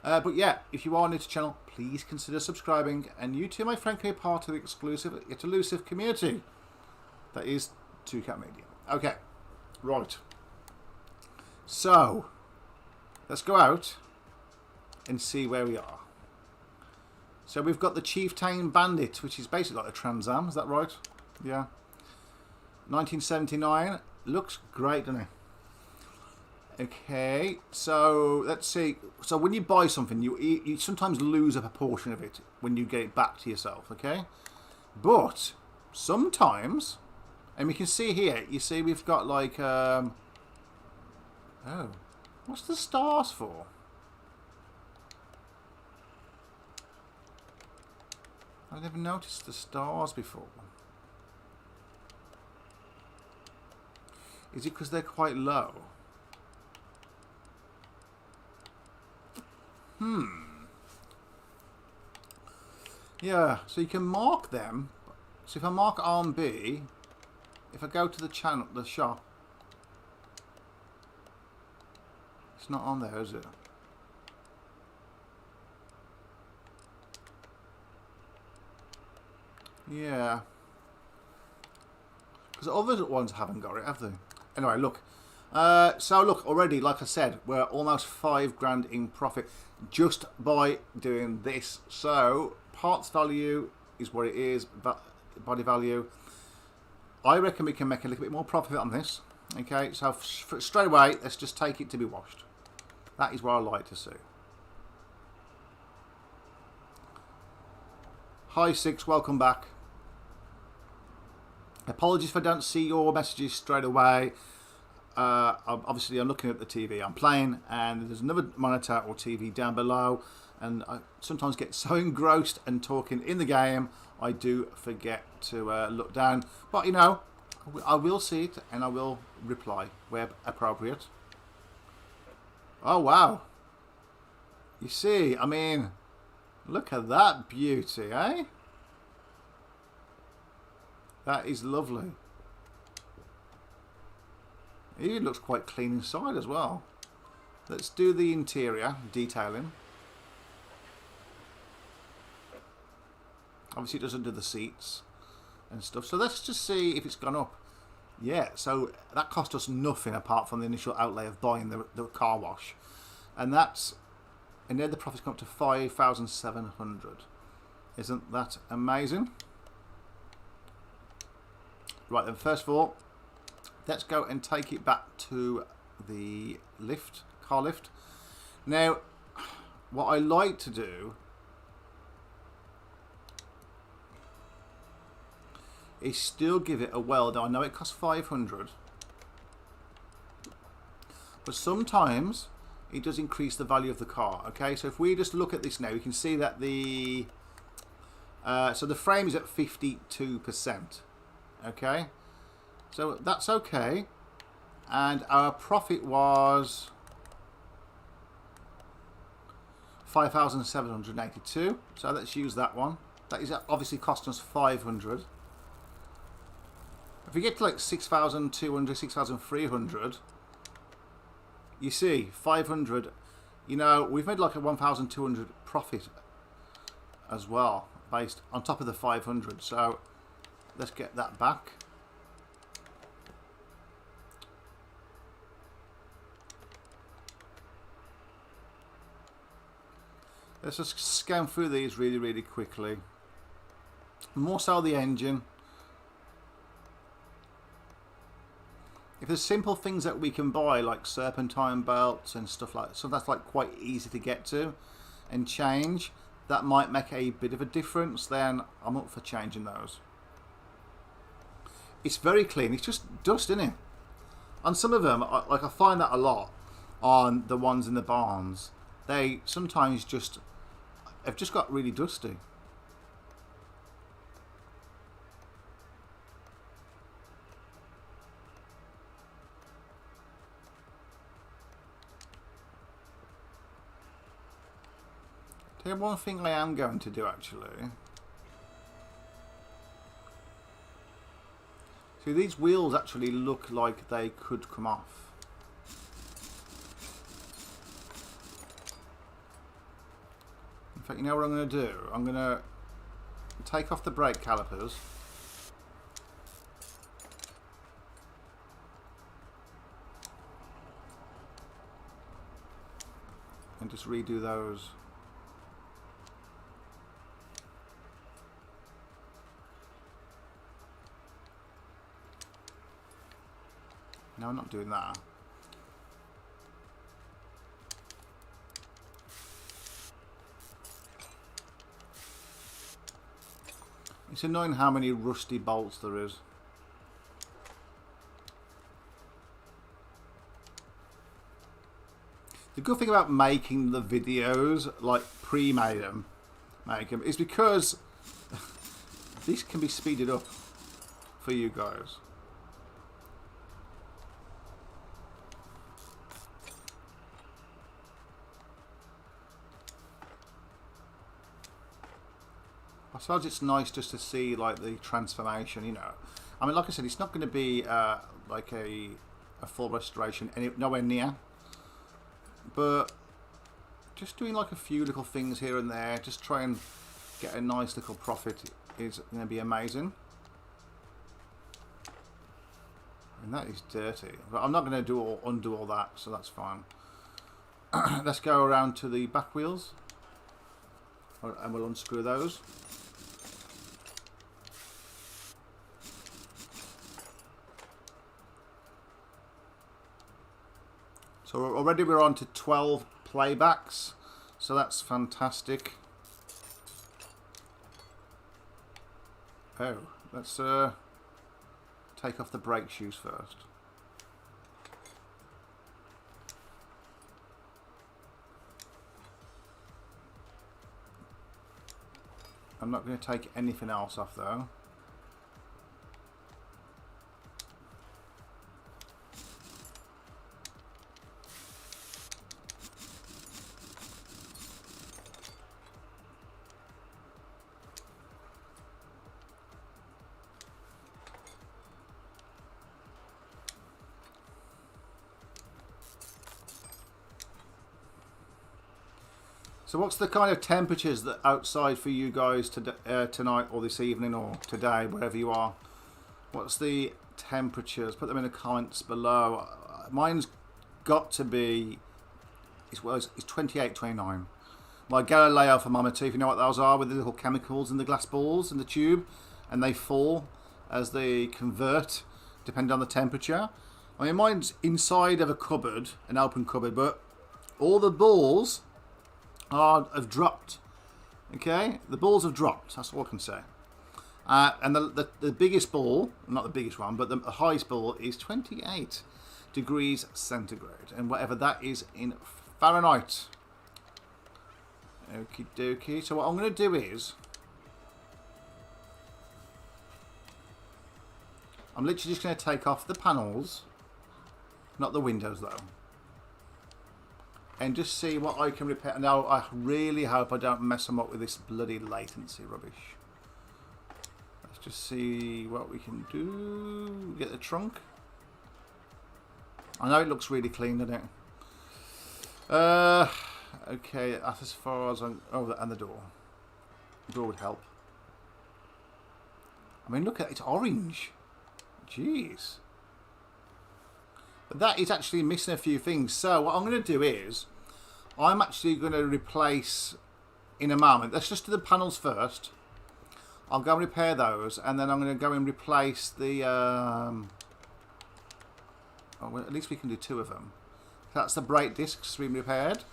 But yeah, if you are new to the channel, please consider subscribing. And you too, my friend, can be part of the exclusive yet elusive community that is 2Cat Media. Okay, right. So, let's go out and see where we are. So we've got the Chieftain Bandit, which is basically like a Trans Am, is that right? Yeah. 1979. Looks great, doesn't it? Okay, so let's see. So when you buy something, you sometimes lose a proportion of it when you get it back to yourself, okay? But sometimes, and we can see here, you see we've got like, oh, what's the stars for? I've never noticed the stars before. Is it because they're quite low? Yeah, so you can mark them. So if I mark arm B, if I go to the channel, the shop, it's not on there, is it? Yeah. Because other ones haven't got it, have they? Anyway, look. So look, already, like I said, we're almost £5 in profit just by doing this. So parts value is what it is, body value. I reckon we can make a little bit more profit on this. Okay, so straight away, let's just take it to be washed. That is what I like to see. Hi Six, welcome back. Apologies if I don't see your messages straight away. Obviously, I'm looking at the TV I'm playing, and there's another monitor or TV down below, and I sometimes get so engrossed and talking in the game, I do forget to look down. But, you know, I will see it, and I will reply where appropriate. Oh, wow. You see, I mean, look at that beauty, eh? That is lovely. It looks quite clean inside as well. Let's do the interior detailing. Obviously it doesn't do the seats and stuff. So let's just see if it's gone up. Yeah, so that cost us nothing apart from the initial outlay of buying the car wash. And that's, and then the profit's come up to 5,700. Isn't that amazing? Right then, first of all, let's go and take it back to the lift, car lift. Now, what I like to do is still give it a weld. Now, I know it costs 500, but sometimes it does increase the value of the car. Okay, so if we just look at this now, you can see that the so the frame is at 52%. Okay, so that's okay, and our profit was 5,782. So let's use that one. That is obviously costing us 500. If we get to like 6,200, 6,300, you see 500. You know, we've made like a 1,200 profit as well, based on top of the 500. So let's get that back. Let's just scan through these really, really quickly. More so the engine. If there's simple things that we can buy, like serpentine belts and stuff like that, so that's like quite easy to get to and change, that might make a bit of a difference, then I'm up for changing those. It's very clean. It's just dust, isn't it? On some of them, like I find that a lot on the ones in the barns. They sometimes just have just got really dusty. Tell you one thing I am going to do actually. See, these wheels actually look like they could come off. In fact, you know what I'm going to do? I'm going to take off the brake calipers. And just redo those. No, I'm not doing that. It's annoying how many rusty bolts there is. The good thing about making the videos, like pre-made them, is because this can be speeded up for you guys. I suppose it's nice just to see like the transformation, you know. I mean, like I said, it's not going to be like a full restoration, nowhere near. But just doing like a few little things here and there, just try and get a nice little profit is going to be amazing. And that is dirty, but I'm not going to undo all that, so that's fine. Let's go around to the back wheels, and we'll unscrew those. So already we're on to 12 playbacks, so that's fantastic. Oh, let's take off the brake shoes first. I'm not going to take anything else off though. So what's the kind of temperatures that outside for you guys tonight or this evening or today, wherever you are? What's the temperatures? Put them in the comments below. Mine's got to be, it's 28, 29. My Galileo thermometer, if you know what those are, with the little chemicals in the glass balls in the tube, and they fall as they convert, depending on the temperature. I mean, mine's inside of a cupboard, an open cupboard, but all the balls have dropped. Okay, the balls have dropped. That's all I can say. And the biggest ball, not the biggest one, but the highest ball is 28 degrees centigrade, and whatever that is in Fahrenheit. Okie dokie. So what I'm going to do is, I'm literally just going to take off the panels, not the windows though, and just see what I can repair. Now, I really hope I don't mess them up with this bloody latency rubbish. Let's just see what we can do. Get the trunk. I know it looks really clean, doesn't it? Okay, that's as far as I'm... Oh, and the door. The door would help. I mean, look at it. It's orange. Jeez. But that is actually missing a few things. So what I'm going to do is, I'm actually going to replace, in a moment, let's just do the panels first. I'll go and repair those, and then I'm going to go and replace the... oh, well, at least we can do two of them. That's the brake discs being repaired.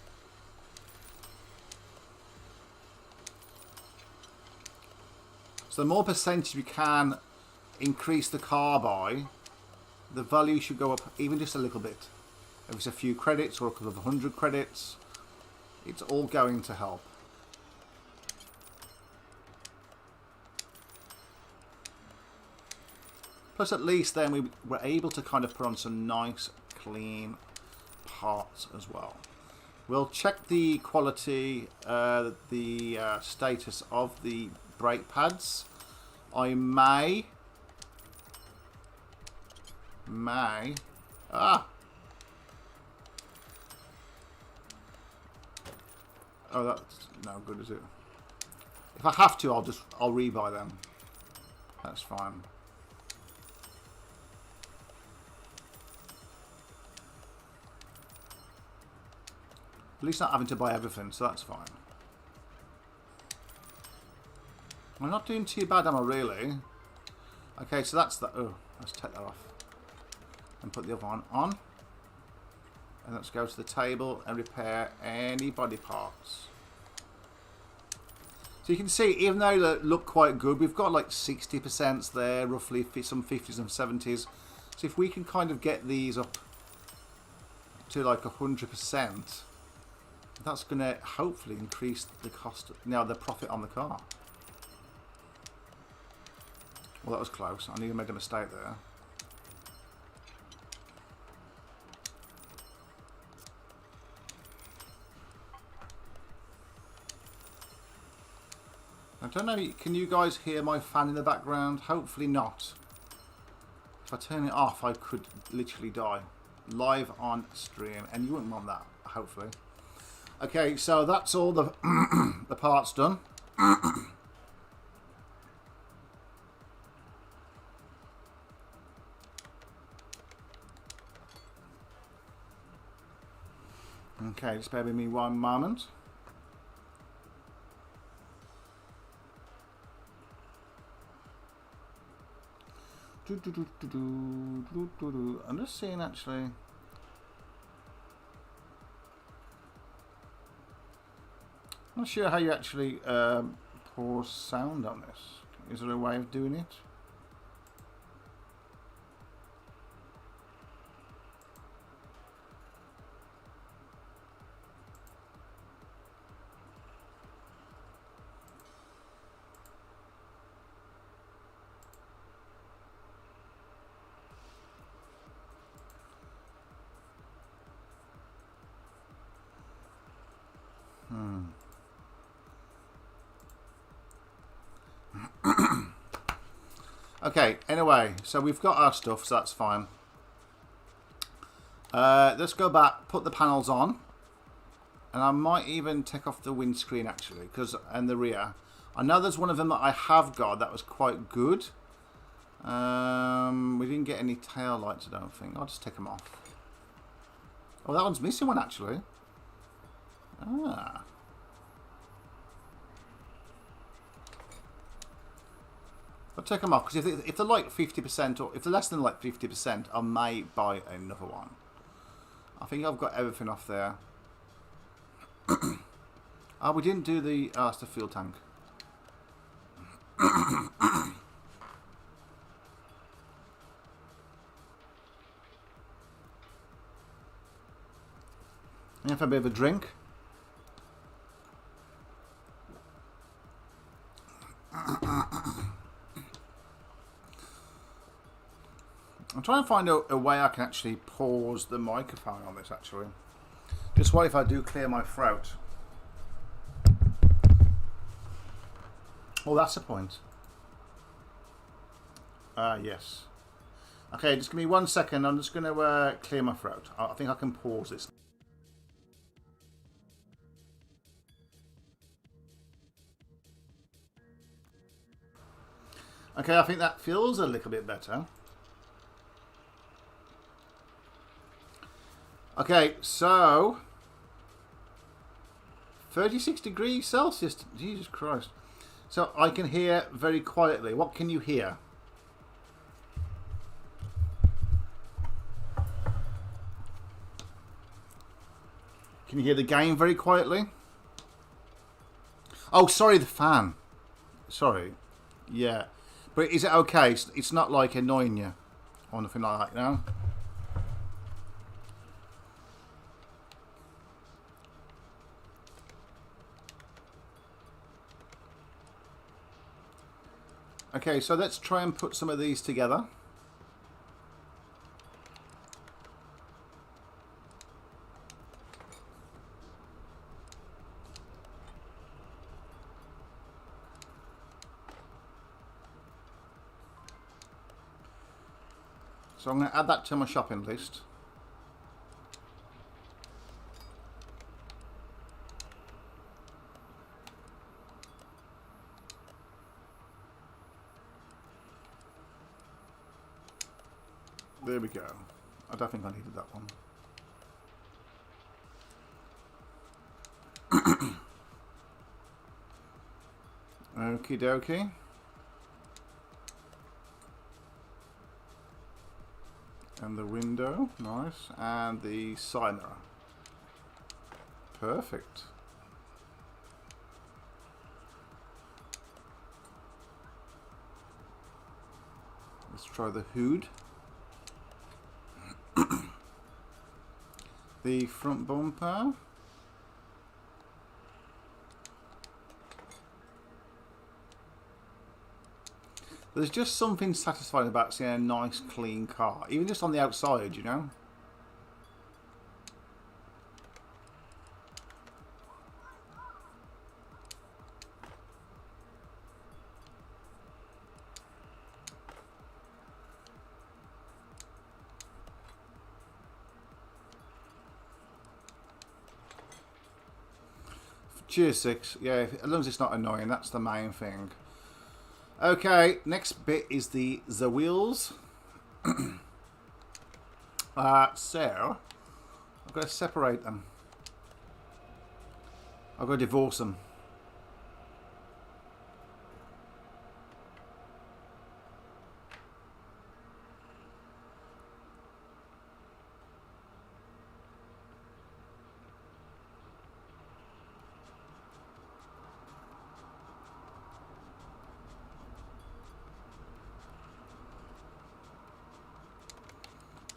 So the more percentage we can increase the car by, the value should go up even just a little bit. If it's a few credits or a couple of 100 credits, it's all going to help. Plus, at least then we were able to kind of put on some nice, clean parts as well. We'll check the quality, the status of the brake pads. I may... Oh, that's no good, is it? If I have to, I'll rebuy them. That's fine. At least not having to buy everything, so that's fine. I'm not doing too bad, am I, really? Okay, so that's the... Oh, let's take that off. And put the other one on. And let's go to the table and repair any body parts. So you can see, even though they look quite good, we've got like 60% there, roughly, some 50s and 70s. So if we can kind of get these up to like 100%, that's going to hopefully increase the cost, the profit on the car. Well, that was close. I nearly made a mistake there. I don't know, can you guys hear my fan in the background? Hopefully not. If I turn it off, I could literally die. Live on stream, and you wouldn't want that, hopefully. Okay, so that's all the, the parts done. Okay, just bear with me one moment. I'm just seeing actually. I'm not sure how you actually pause sound on this. Is there a way of doing it? Okay, anyway, so we've got our stuff, so that's fine. Let's go back, put the panels on. And I might even take off the windscreen actually, and the rear. I know there's one of them that I have got that was quite good. We didn't get any tail lights, I don't think. I'll just take them off. Oh, that one's missing one actually. Ah. I'll take them off because if they're like 50% or if they're less than like 50%, I may buy another one. I think I've got everything off there. Oh, we didn't do the it's the fuel tank. I have a bit of a drink. I'm trying to find a way I can actually pause the microphone on this actually. Just what if I do clear my throat? Oh, that's the point. Yes. Okay, just give me 1 second. I'm just going to clear my throat. I think I can pause this. Okay, I think that feels a little bit better. Okay, so 36 degrees Celsius. Jesus Christ. So I can hear very quietly. What can you hear? Can you hear the game very quietly? Oh, sorry, the fan. Sorry. Yeah. But is it okay? It's not like annoying you or nothing like that, you know? Okay, so let's try and put some of these together. So I'm going to add that to my shopping list. There we go. I don't think I needed that one. Okie dokie. And the window, nice. And the side mirror. Perfect. Let's try the hood. The front bumper. There's just something satisfying about seeing a nice clean car, even just on the outside, you know. Cheers, 6. Yeah, as long as it's not annoying, that's the main thing. Okay, next bit is the wheels. So, I've got to separate them. I've got to divorce them.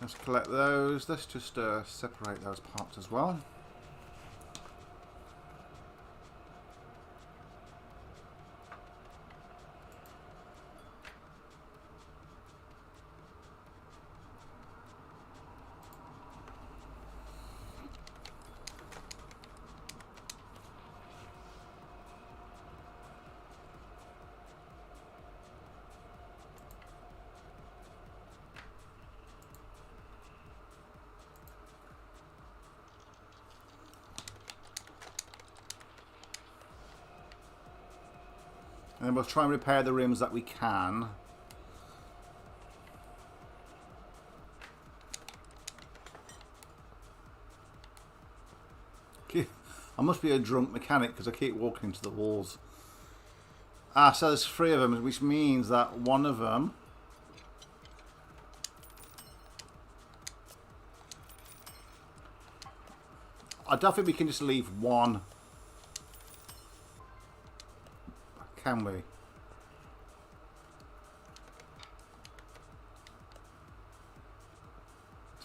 Let's collect those. Let's just separate those parts as well. And then we'll try and repair the rims that we can. I must be a drunk mechanic because I keep walking into the walls. Ah, so there's 3 of them, which means that one of them... I don't think we can just leave one. Can we?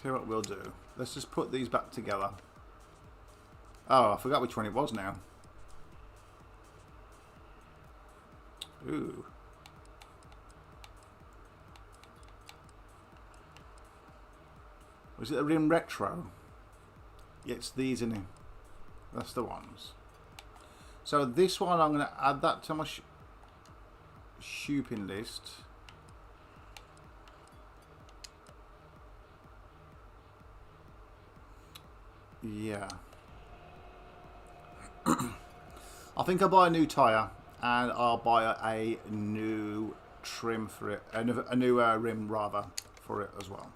Tell you what we'll do. Let's just put these back together. Oh, I forgot which one it was now. Ooh. Was it the rim retro? Yeah, it's these in it. That's the ones. So this one, I'm going to add that to my shopping list. Yeah. I think I'll buy a new tyre and I'll buy a new trim for it, a new rim rather for it as well.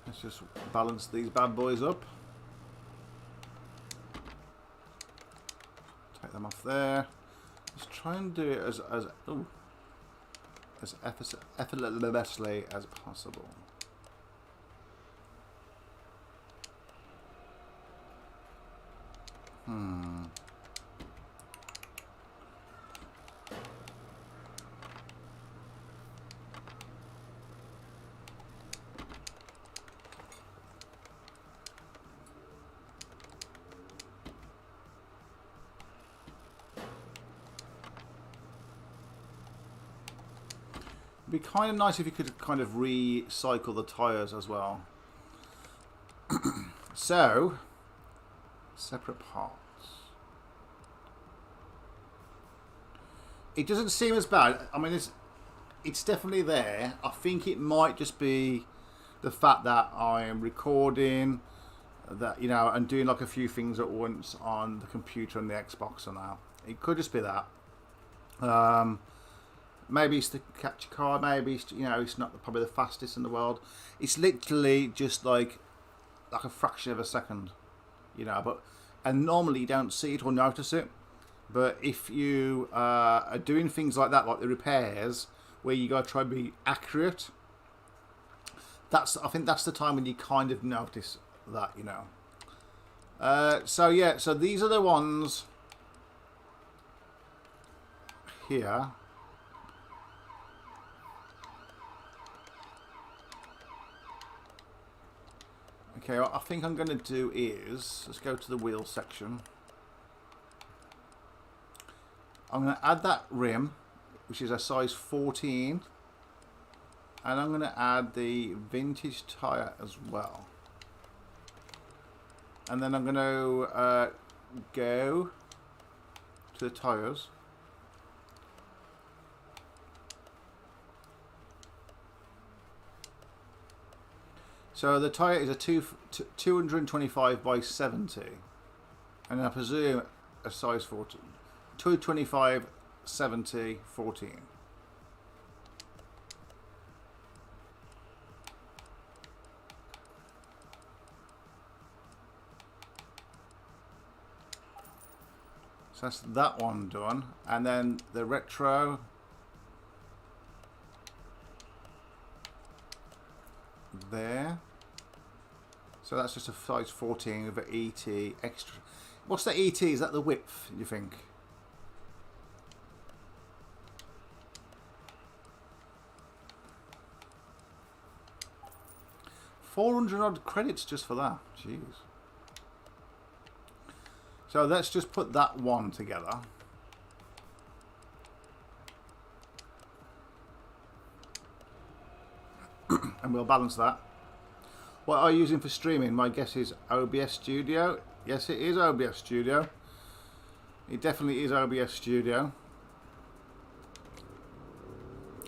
Let's just balance these bad boys up. Take them off there. Let's try and do it as effortlessly as possible. It'd be kind of nice if you could kind of recycle the tyres as well. So, separate parts. It doesn't seem as bad. I mean, it's definitely there. I think it might just be the fact that I am recording, that, you know, and doing like a few things at once on the computer and the Xbox and that. It could just be that. Maybe it's the capture card. Maybe it's, you know, it's not probably the fastest in the world. It's literally just like a fraction of a second, you know. And normally you don't see it or notice it. But if you are doing things like that, like the repairs, where you got to try and be accurate, I think that's the time when you kind of notice that, you know. So yeah, so these are the ones here. Okay, what I think I'm going to do is, let's go to the wheel section. I'm going to add that rim, which is a size 14. And I'm going to add the vintage tyre as well. And then I'm going to go to the tyres. So the tyre is a 225 by 70, and I presume a size 14. 225, 70, 14. So that's that one done, and then the retro. There. So that's just a size 14 with an ET extra. What's the ET? Is that the width, you think? $400 odd credits just for that. Jeez. So let's just put that one together. And we'll balance that. What are you using for streaming? My guess is OBS Studio. Yes, it is OBS Studio. It definitely is OBS Studio.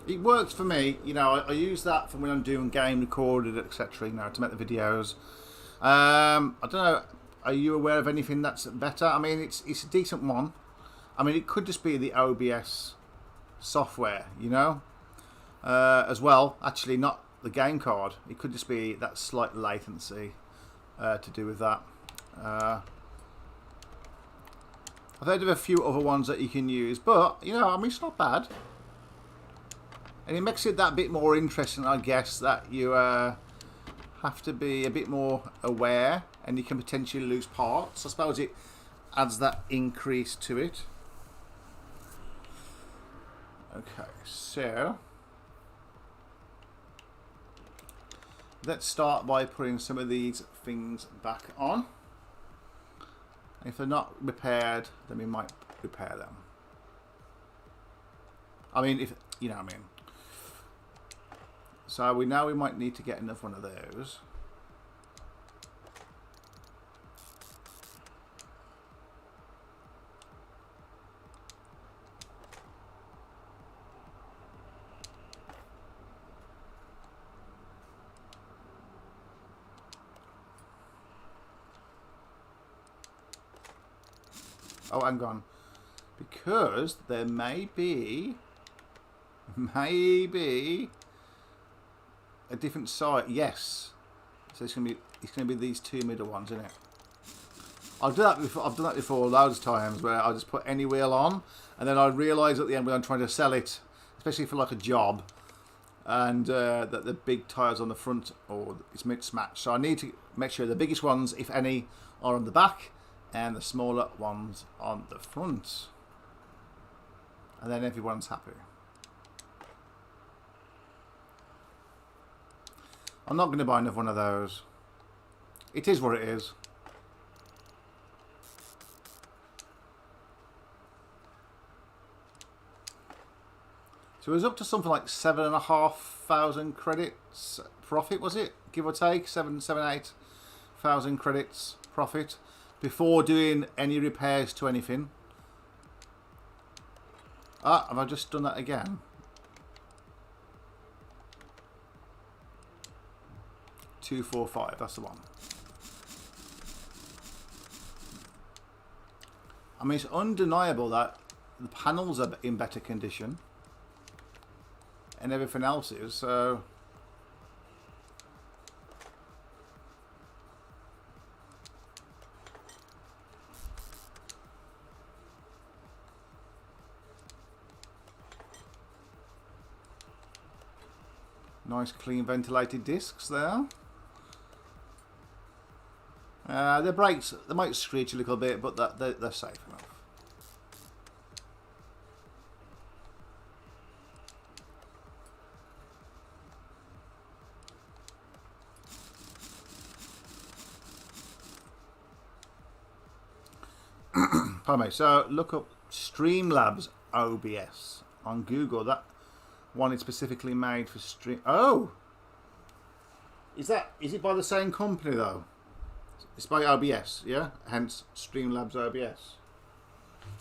It works for me. You know, I use that for when I'm doing game recorded, etc. You know, to make the videos. I don't know. Are you aware of anything that's better? I mean, it's a decent one. I mean, it could just be the OBS software, you know, as well. Actually, not the game card. It could just be that slight latency to do with that. I've heard of a few other ones that you can use, but you know, I mean, it's not bad, and it makes it that bit more interesting, I guess, that you have to be a bit more aware, and you can potentially lose parts. I suppose it adds that increase to it. Okay, so let's start by putting some of these things back on. If they're not repaired, then we might repair them. I mean, if you know what I mean. So we might need to get another one of those. Oh, hang on. Because there may be a different side. Yes. So it's gonna be these two middle ones, isn't it? I've done that before. I've done that before loads of times where I just put any wheel on, and then I realise at the end when I'm trying to sell it, especially for like a job, and that the big tyres on the front or it's mismatched. So I need to make sure the biggest ones, if any, are on the back, and the smaller ones on the front, and then everyone's happy. I'm not going to buy another one of those. It is what it is. So it was up to something like 7,500 credits profit, was it? Give or take 8,000 credits profit before doing any repairs to anything. Ah, have I just done that again? 245, that's the one. I mean, it's undeniable that the panels are in better condition and everything else is, so nice clean ventilated discs there. The brakes, they might screech a little bit, but they're safe enough. Pardon me. So look up Streamlabs OBS on Google. That one is specifically made for stream. Oh, is it by the same company though? It's by OBS, yeah? Hence Streamlabs OBS.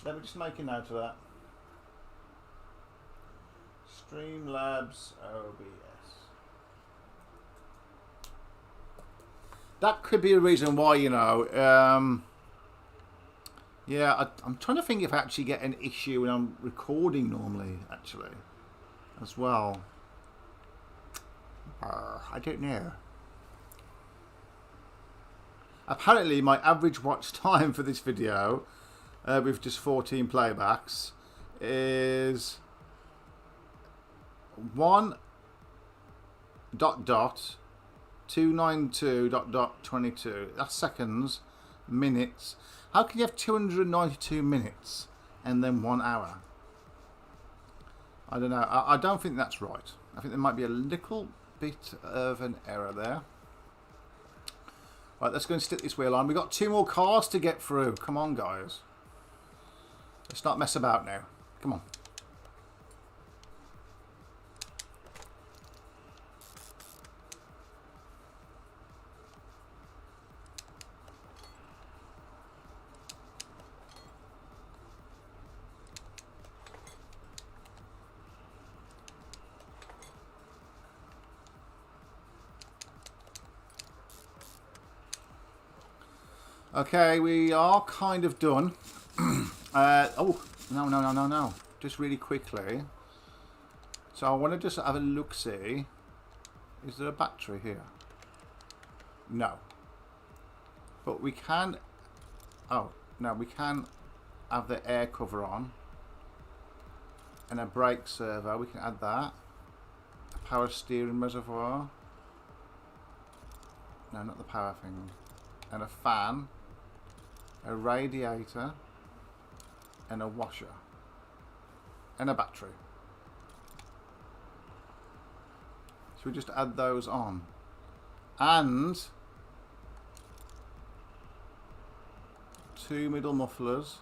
Let me just make a note of that. Streamlabs OBS. that could be a reason why, you know. Yeah, I'm trying to think if I actually get an issue when I'm recording normally, actually, as well. I don't know. Apparently, my average watch time for this video, with just 14 playbacks, is 1.292.22. That's seconds, minutes. How can you have 292 minutes and then 1 hour? I don't know. I don't think that's right. I think there might be a little bit of an error there. Right, let's go and stick this wheel on. We've got 2 more cars to get through. Come on, guys. Let's not mess about now. Come on. Okay, we are kind of done. Oh, no. Just really quickly. So I want to just have a look-see. Is there a battery here? No. But we can... Oh, no, we can have the air cover on. And a brake servo, we can add that. A power steering reservoir. No, not the power thing. And a fan. A radiator. And a washer. And a battery. Should we just add those on? And 2 middle mufflers.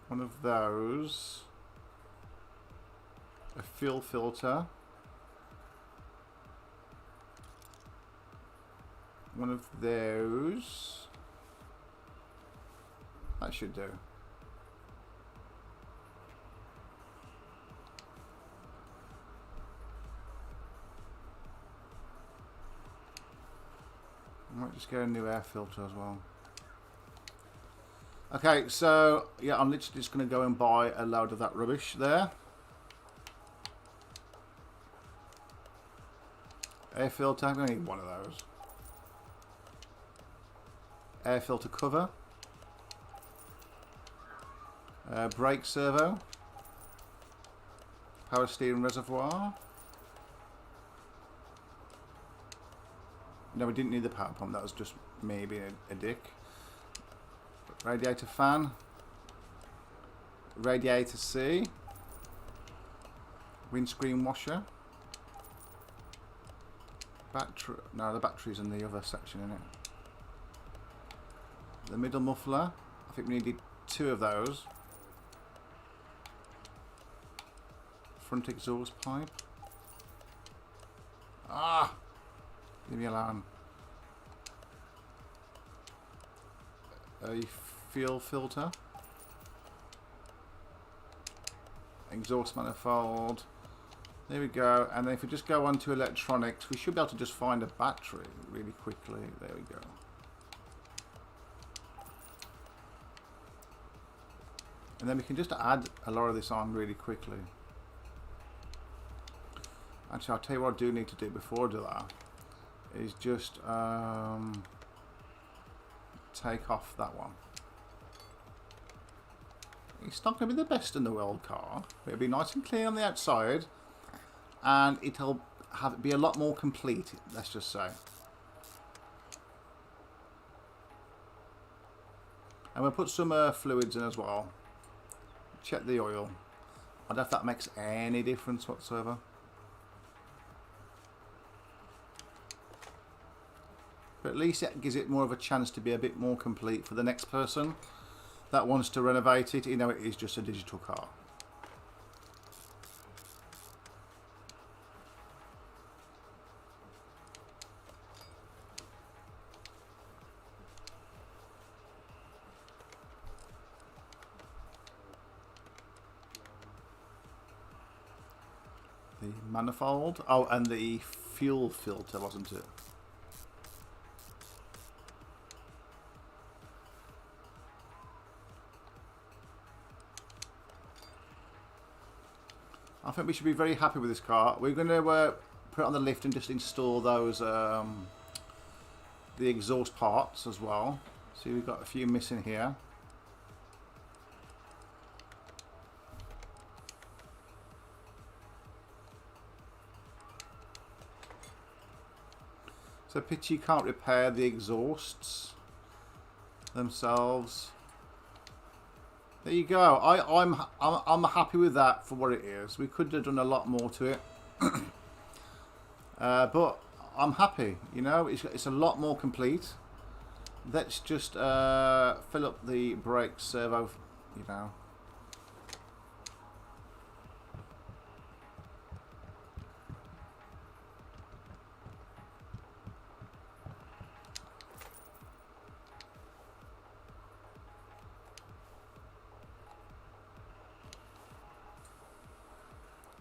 One of those. A fuel filter. One of those. That should do. I might just get a new air filter as well. Okay, so yeah, I'm literally just going to go and buy a load of that rubbish there. Air filter, I'm going to need one of those. Air filter cover. Brake servo. Power steering reservoir. No, we didn't need the power pump, that was just me being a dick. Radiator fan. Radiator C. Windscreen washer. Battery. No, the battery's in the other section, isn't it? The middle muffler. I think we needed 2 of those. Front exhaust pipe. Ah! Leave me alone. A fuel filter. Exhaust manifold. There we go. And then if we just go on to electronics, we should be able to just find a battery really quickly. There we go. And then we can just add a lot of this on really quickly. Actually, I'll tell you what I do need to do before I do that. Is just take off that one. It's not going to be the best in the world car. It'll be nice and clean on the outside. And it'll be a lot more complete, let's just say. And we'll put some fluids in as well. Check the oil. I don't know if that makes any difference whatsoever. But at least it gives it more of a chance to be a bit more complete for the next person that wants to renovate it. You know, it is just a digital car. The manifold. Oh, and the fuel filter, wasn't it? I think we should be very happy with this car. We're going to put it on the lift and just install those the exhaust parts as well. See, we've got a few missing here. So pity you can't repair the exhausts themselves. There you go. I'm happy with that for what it is. We could have done a lot more to it, but I'm happy. You know, it's a lot more complete. Let's just fill up the brake servo. You know.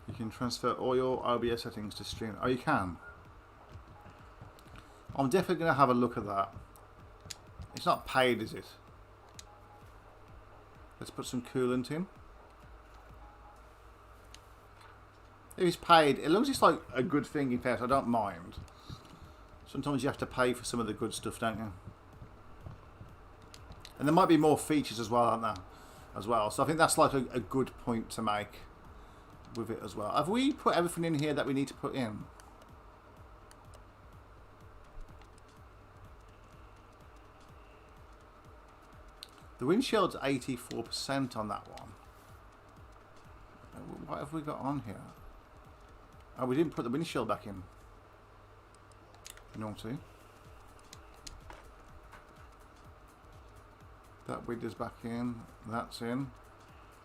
You can transfer all your OBS settings to stream. Oh, you can? I'm definitely going to have a look at that. It's not paid, is it? Let's put some coolant in. If it's paid, as long as it's like a good thing in fact, I don't mind. Sometimes you have to pay for some of the good stuff, don't you? And there might be more features as well, aren't there? As well. So I think that's like a good point to make with it as well. Have we put everything in here that we need to put in? The windshield's 84% on that one. What have we got on here? Oh, we didn't put the windshield back in. Naughty. That window's back in. That's in.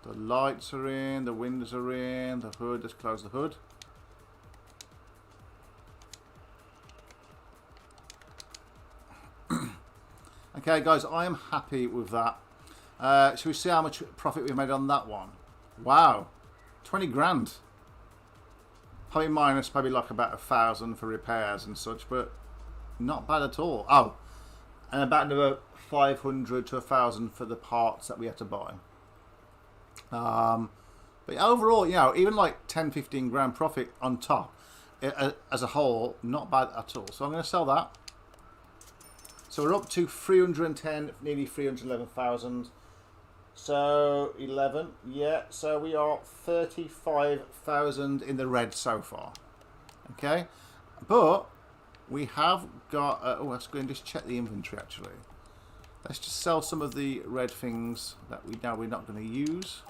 The lights are in, the windows are in, the hood, let's close the hood. Okay guys, I am happy with that. Shall we see how much profit we made on that one? Wow, 20 grand. Probably minus probably like about 1,000 for repairs and such, but not bad at all. Oh, and about another 500 to 1,000 for the parts that we had to buy. But overall, you know, even like 10-15 grand profit on top as a whole, not bad at all. So I'm going to sell that. So we're up to 310, nearly 311,000. So 11, yeah. So we are 35,000 in the red so far. Okay, but we have got. Oh, let's go and just check the inventory. Actually, let's just sell some of the red things that we know we're not going to use.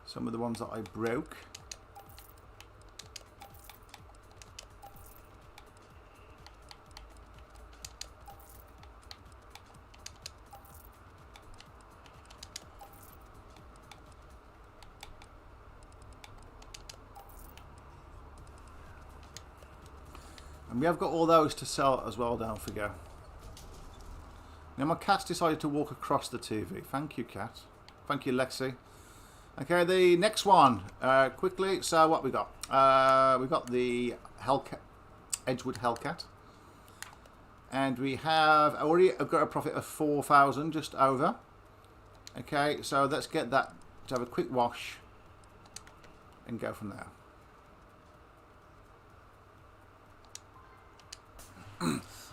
Some of the ones that I broke. And we have got all those to sell as well, don't forget. Now my cat's decided to walk across the TV. Thank you, cat. Thank you, Lexi. Okay, the next one, quickly. So what we got? We got the Hellcat, Edgewood Hellcat, and we have already got a profit of 4,000, just over. Okay, so let's get that to have a quick wash and go from there.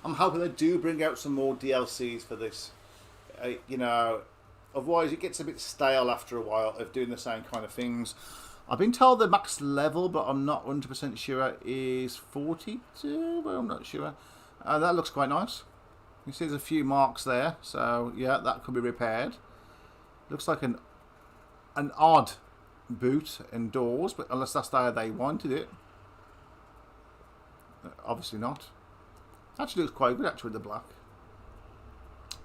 I'm hoping they do bring out some more DLCs for this. You know. Otherwise, it gets a bit stale after a while of doing the same kind of things. I've been told the max level, but I'm not 100% sure, is 42. Well, I'm not sure. That looks quite nice. You see there's a few marks there. So, yeah, that could be repaired. Looks like an odd boot and doors, but unless that's the way they wanted it. Obviously not. Actually looks quite good, actually, with the black.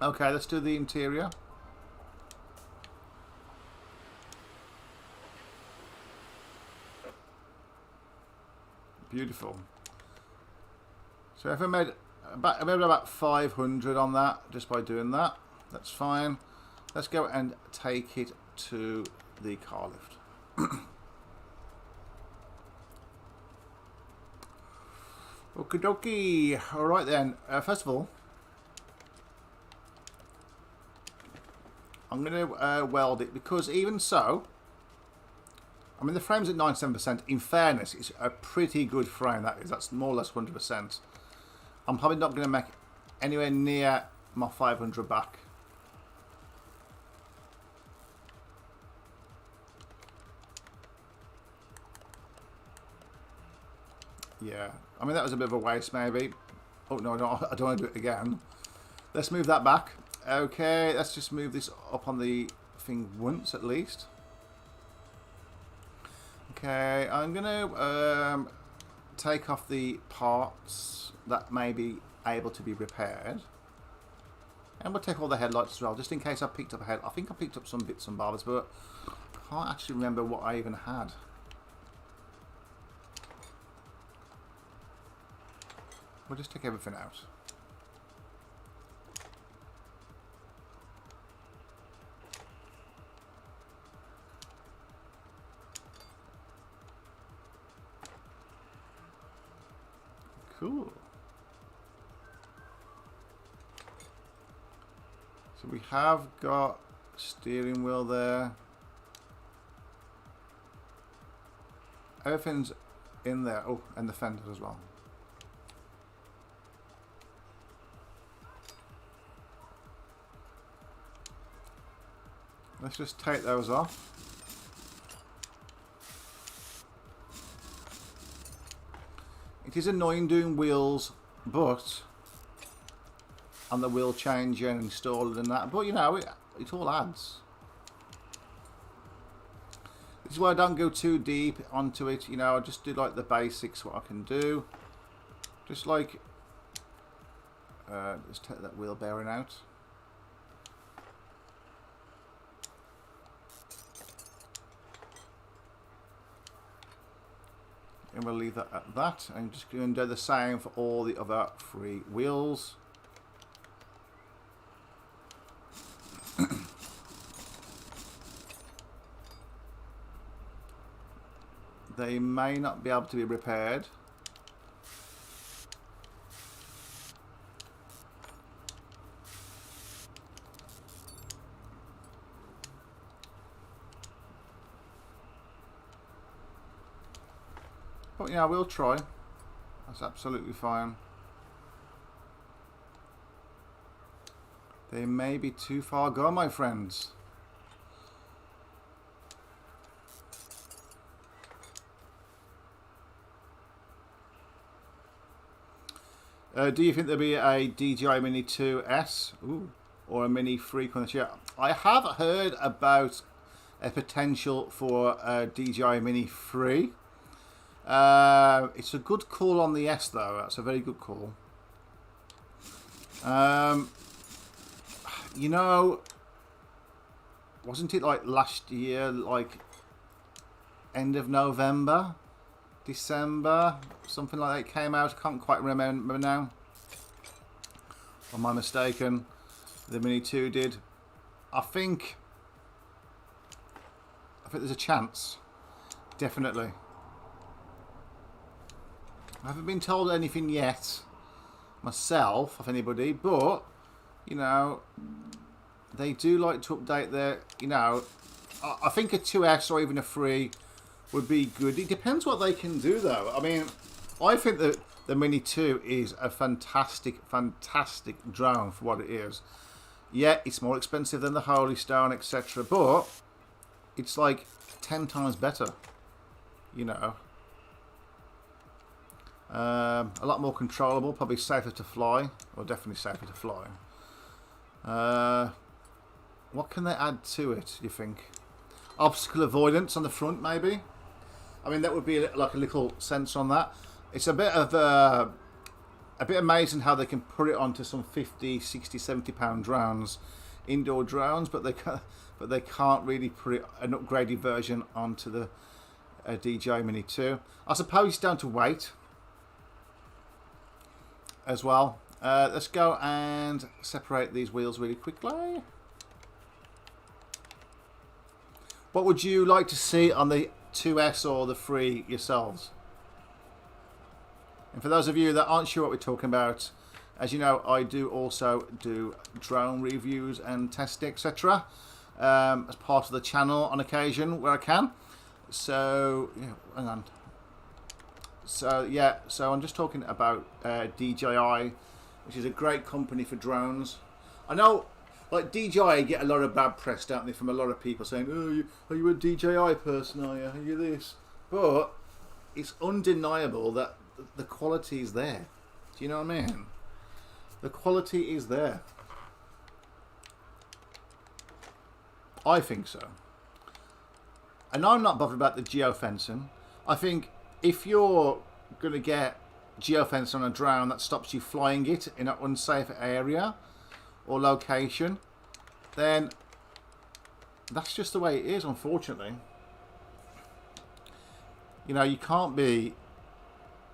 Okay, let's do the interior. Beautiful. So if I made about 500 on that just by doing that, that's fine. Let's go and take it to the car lift. Okie dokie. Alright then. First of all, I'm going to weld it, because even so, I mean, the frame's at 97%. In fairness, it's a pretty good frame, that is. That's more or less 100%. I'm probably not going to make anywhere near my 500 back. Yeah, I mean, that was a bit of a waste, maybe. Oh, no, I don't want to do it again. Let's move that back. Okay, let's just move this up on the thing once, at least. Okay, I'm going to take off the parts that may be able to be repaired. And we'll take all the headlights as well, just in case I picked up a head. I think I picked up some bits and bobs, but I can't actually remember what I even had. We'll just take everything out. Cool. So we have got steering wheel there. Everything's in there. Oh, and the fenders as well. Let's just take those off. It is annoying doing wheels, but on the wheel changer and install it and that, but you know, it all adds. This is why I don't go too deep onto it, you know, I just do like the basics, what I can do. Just like, just take that wheel bearing out. And we'll leave that at that. I'm just going to do the same for all the other 3 wheels. They may not be able to be repaired. But yeah, we'll try. That's absolutely fine. They may be too far gone, my friends. Do you think there'll be a DJI Mini 2S or a Mini 3 coming this year? I have heard about a potential for a DJI Mini 3. It's a good call on the S though. That's a very good call. You know, wasn't it like last year, like end of November, December, something like that, it came out? I can't quite remember now. Or am I mistaken? The Mini 2 did. I think there's a chance. Definitely. I haven't been told anything yet myself of anybody, but you know, they do like to update their, you know, I think a 2S or even a 3 would be good. It depends what they can do though. I mean, I think that the Mini 2 is a fantastic drone for what it is. Yeah, it's more expensive than the Holy Stone, etc., but it's like 10 times better, you know. A lot more controllable, probably safer to fly, or definitely safer to fly. What can they add to it, do you think? Obstacle avoidance on the front, maybe? I mean, that would be like a little sensor on that. It's a bit amazing how they can put it onto some 50, 60, 70 pound drones, indoor drones, but they can't really put an upgraded version onto the DJI Mini 2. I suppose it's down to weight as well. Let's go and separate these wheels really quickly. What would you like to see on the 2S or the 3 yourselves? And for those of you that aren't sure what we're talking about, as you know, I do also do drone reviews and testing, etc. As part of the channel on occasion where I can. So, yeah, hang on. So, yeah, so I'm just talking about DJI, which is a great company for drones. I know, like, DJI get a lot of bad press, don't they, from a lot of people saying, oh, are you a DJI person, are you? Are you this? But it's undeniable that the quality is there. Do you know what I mean? The quality is there. I think so. And I'm not bothered about the geofencing. I think if you're going to get geofencing on a drone that stops you flying it in an unsafe area or location, then that's just the way it is, unfortunately. You know, you can't be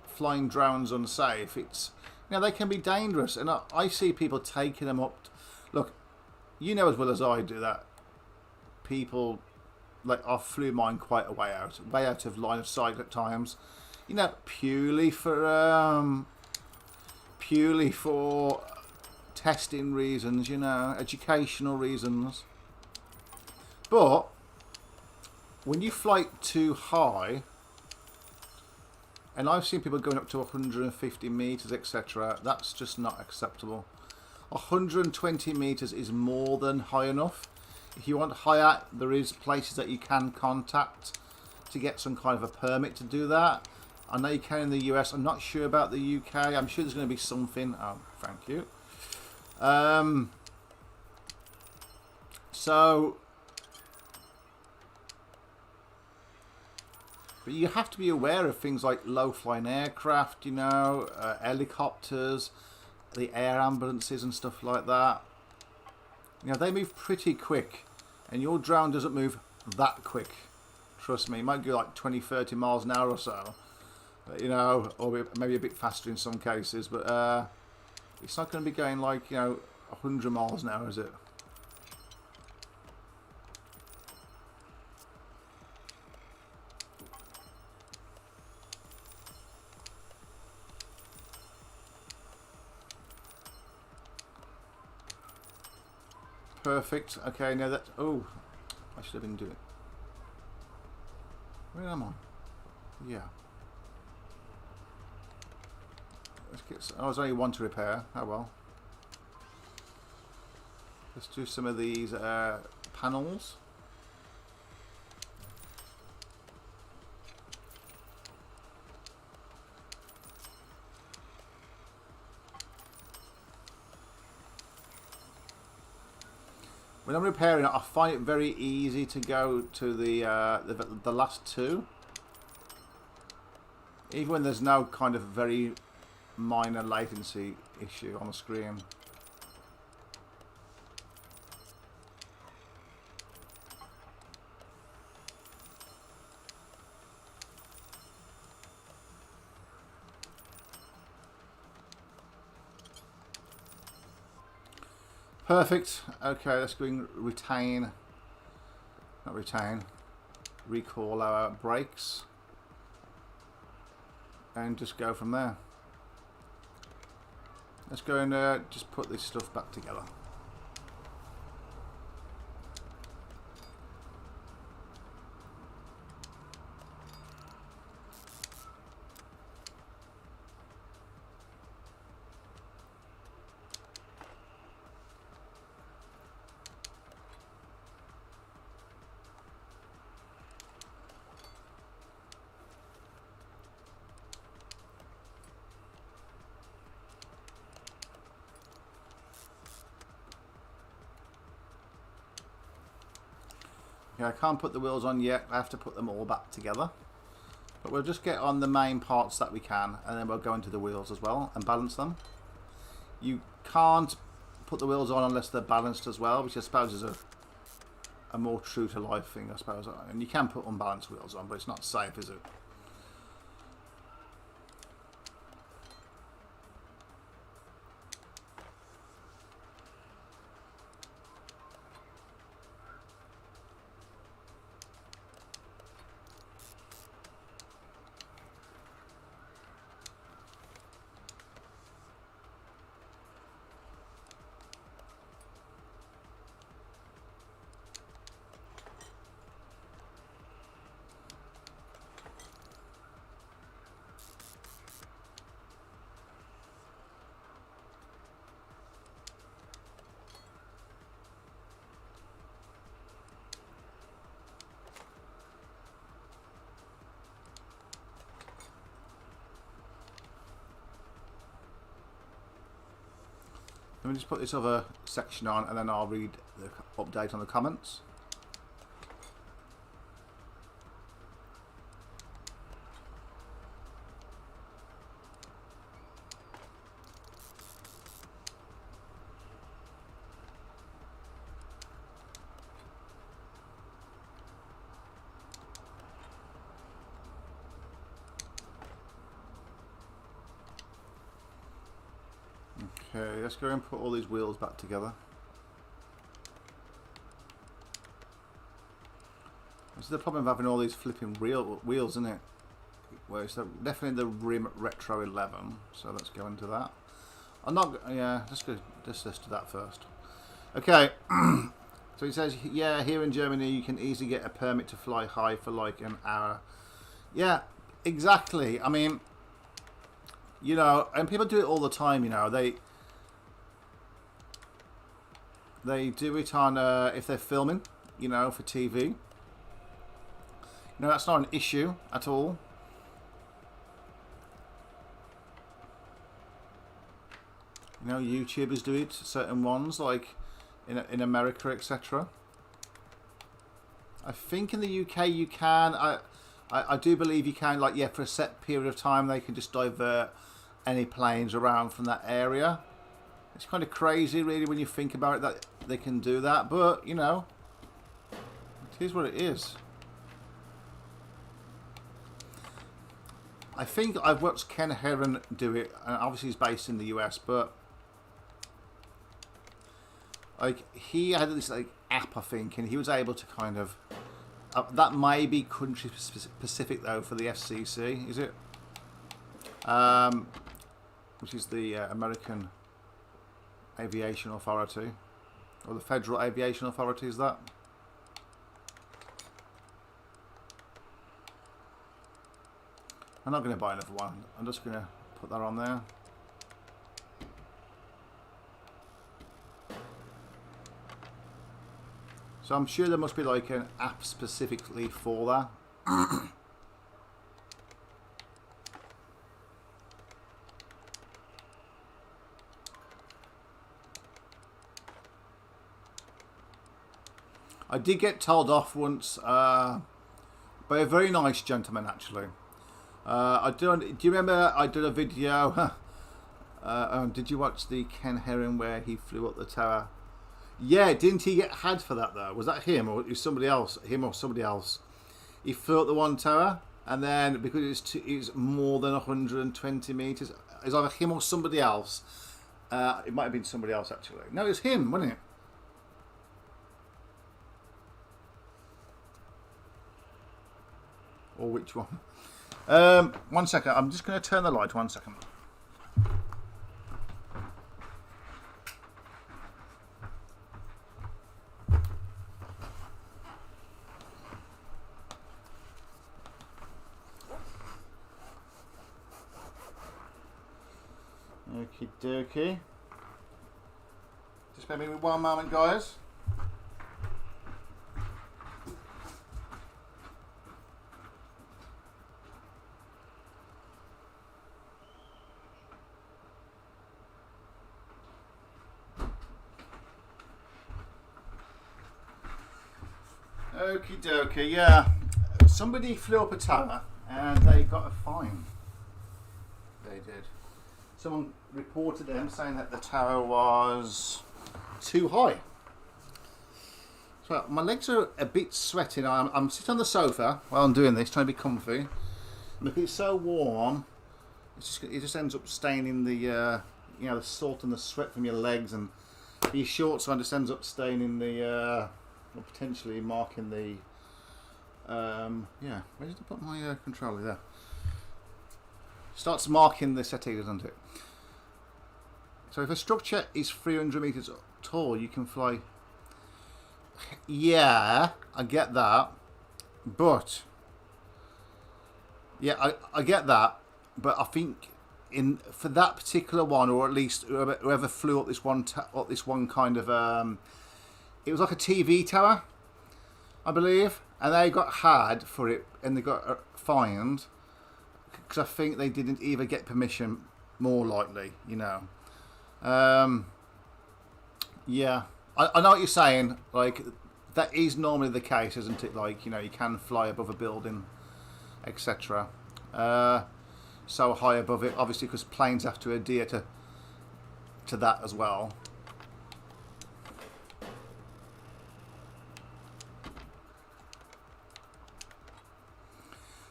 flying drones unsafe. It's, you know, they can be dangerous, and I see people taking them up. Look, you know as well as I do that people, like, I flew mine quite a way out of line of sight at times. You know, purely for testing reasons, you know, educational reasons. But when you fly too high, and I've seen people going up to 150 meters, etc., that's just not acceptable. 120 meters is more than high enough. If you want higher, there is places that you can contact to get some kind of a permit to do that. I know you can in the US. I'm not sure about the UK. I'm sure there's going to be something. Oh, thank you. But you have to be aware of things like low-flying aircraft, you know, helicopters, the air ambulances and stuff like that. You know, they move pretty quick, and your drone doesn't move that quick. Trust me, it might go like 20, 30 miles an hour or so, you know, or maybe a bit faster in some cases, but it's not going to be going like, you know, 100 miles an hour, is it? Perfect. Okay, now that... Oh, I should have been doing... Where am I? Yeah. Let's get... Oh, there's only one to repair. Oh, well. Let's do some of these panels. When I'm repairing it, I find it very easy to go to the last two, even when there's no kind of very minor latency issue on the screen. Perfect. Okay, let's go and recall our brakes and just go from there. Let's go and just put this stuff back together. Yeah, I can't put the wheels on yet. I have to put them all back together. But we'll just get on the main parts that we can, and then we'll go into the wheels as well and balance them. You can't put the wheels on unless they're balanced as well, which I suppose is a more true to life thing, I suppose. And you can put unbalanced wheels on, but it's not safe, is it? Let me just put this other section on and then I'll read the update on the comments. Okay, let's go and put all these wheels back together. This is the problem of having all these flipping wheels, isn't it? Well, it's definitely the Rim Retro 11, so let's go into that. I'm not, yeah, let's do that first. Okay, so he says, yeah, here in Germany you can easily get a permit to fly high for like an hour. Yeah, exactly. I mean, you know, and people do it all the time, you know, they do it on, if they're filming, you know, for TV. No, that's not an issue at all. You know, YouTubers do it, certain ones, like in America, etc. I think in the UK you can. I do believe you can, like, yeah, for a set period of time they can just divert any planes around from that area. It's kind of crazy, really, when you think about it, that they can do that. But, you know, it is what it is. I think I've watched Ken Heron do it, and obviously he's based in the US, but like he had this like app, I think, and he was able to kind of that may be country specific though for the FCC, is it? Which is the American Aviation Authority, or the Federal Aviation Authority, is that? I'm not going to buy another one. I'm just going to put that on there. So I'm sure there must be like an app specifically for that. I did get told off once by a very nice gentleman, actually. Do you remember I did a video? Did you watch the Ken Heron where he flew up the tower? Yeah, didn't he get had for that though? Was that him or was somebody else? Him or somebody else? He flew up the one tower, and then because it's more than 120 meters, it's either him or somebody else. It might have been somebody else actually. No, it was him, wasn't it? Or which one? 1 second, I'm just going to turn the light, 1 second. Okie dokie. Just bear with me 1 moment, guys. Okie dokie, yeah. Somebody flew up a tower and they got a fine. They did. Someone reported them saying that the tower was too high. So my legs are a bit sweaty now. I'm sitting on the sofa while I'm doing this, trying to be comfy. And if it's so warm, it just ends up staining the you know, the salt and the sweat from your legs, and your shorts, so it just ends up staining the or potentially marking the yeah, where did I put my controller? There. Starts marking the settee, doesn't it? So if a structure is 300 meters tall, you can fly. Yeah, I get that, but yeah, I get that, but I think for that particular one, or at least whoever flew up this one kind of it was like a TV tower, I believe, and they got had for it, and they got fined because I think they didn't even get permission. More likely, you know. Yeah, I know what you're saying. Like, that is normally the case, isn't it? Like, you know, you can fly above a building, etc. So high above it, obviously, because planes have to adhere to that as well.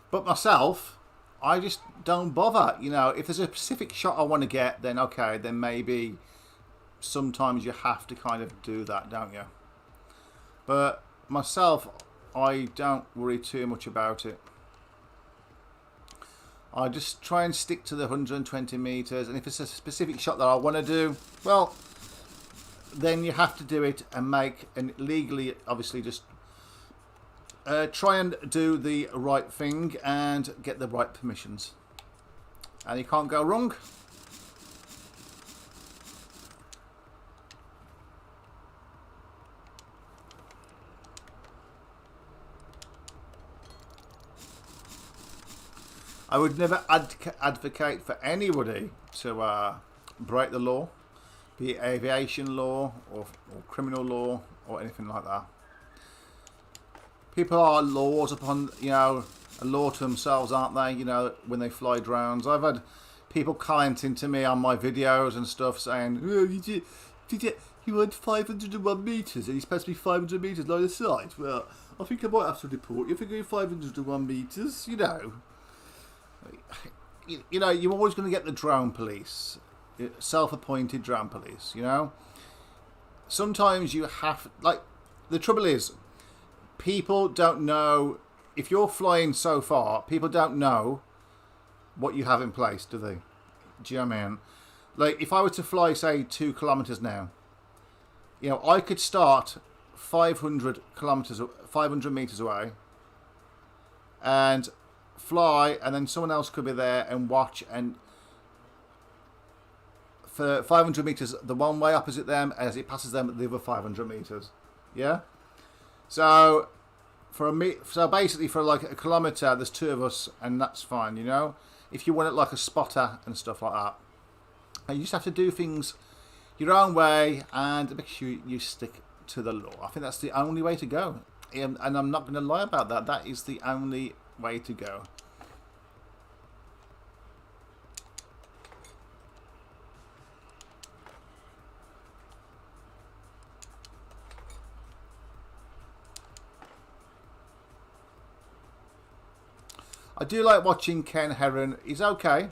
But myself, I just don't bother. You know, if there's a specific shot I want to get, then okay, then maybe sometimes you have to kind of do that, don't you? But myself, I don't worry too much about it. I just try and stick to the 120 meters, and if it's a specific shot that I want to do, well, then you have to do it and make, and legally, obviously, just try and do the right thing and get the right permissions, and you can't go wrong. I would never advocate for anybody to break the law, be it aviation law or criminal law or anything like that. People are laws upon, you know, a law to themselves, aren't they? You know, when they fly drones. I've had people commenting to me on my videos and stuff saying, oh, you went 501 metres and you're supposed to be 500 metres line of sight. Well, I think I might have to report you for going 501 metres, you know. You know, you're always going to get the drone police, self-appointed drone police, you know. Sometimes you have, like, the trouble is, people don't know, if you're flying so far, people don't know what you have in place, do they? Do you know what I mean? Like, if I were to fly, say, 2 kilometres now, you know, I could start 500 metres away and fly, and then someone else could be there and watch, and for 500 metres the one way opposite them, as it passes them the other 500 metres. Yeah. So so basically for like a kilometre, there's 2 of us, and that's fine. You know, if you want it like a spotter and stuff like that, and you just have to do things your own way and make sure you stick to the law. I think that's the only way to go, and I'm not going to lie about that. That is the only way to go. I do like watching Ken Heron. He's okay.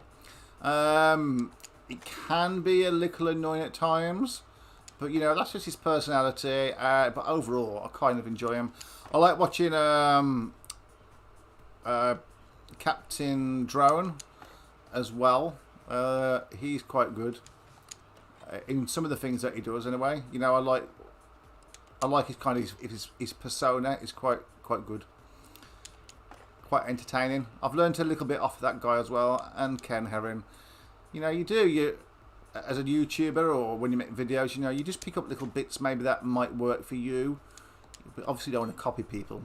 It can be a little annoying at times, but you know, that's just his personality. But overall, I kind of enjoy him. I like watching Captain Drone as well. He's quite good in some of the things that he does. Anyway, you know, I like his kind of his persona is quite good. Quite entertaining. I've learned a little bit off that guy as well, and Ken Heron. You know, you as a YouTuber or when you make videos, you know, you just pick up little bits maybe that might work for you, but obviously don't want to copy people.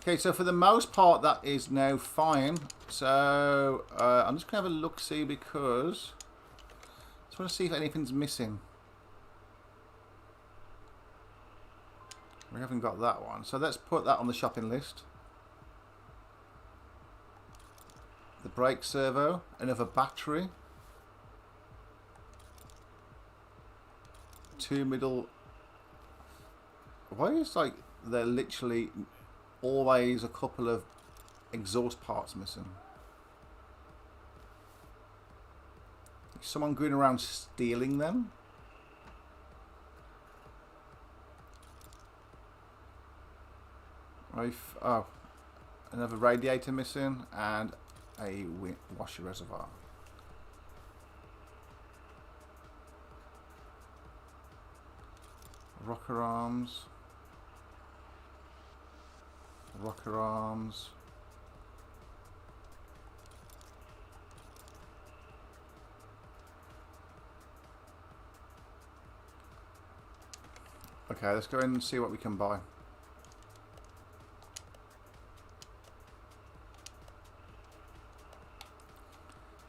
Okay, so for the most part, that is now fine. So I'm just going to have a look-see because I just want to see if anything's missing. We haven't got that one. So let's put that on the shopping list. The brake servo, another battery. 2 middle. Why is like they're literally always a couple of exhaust parts missing? Is someone going around stealing them? Oh, another radiator missing and a washer reservoir. Rocker arms. Rocker arms. Okay, let's go in and see what we can buy.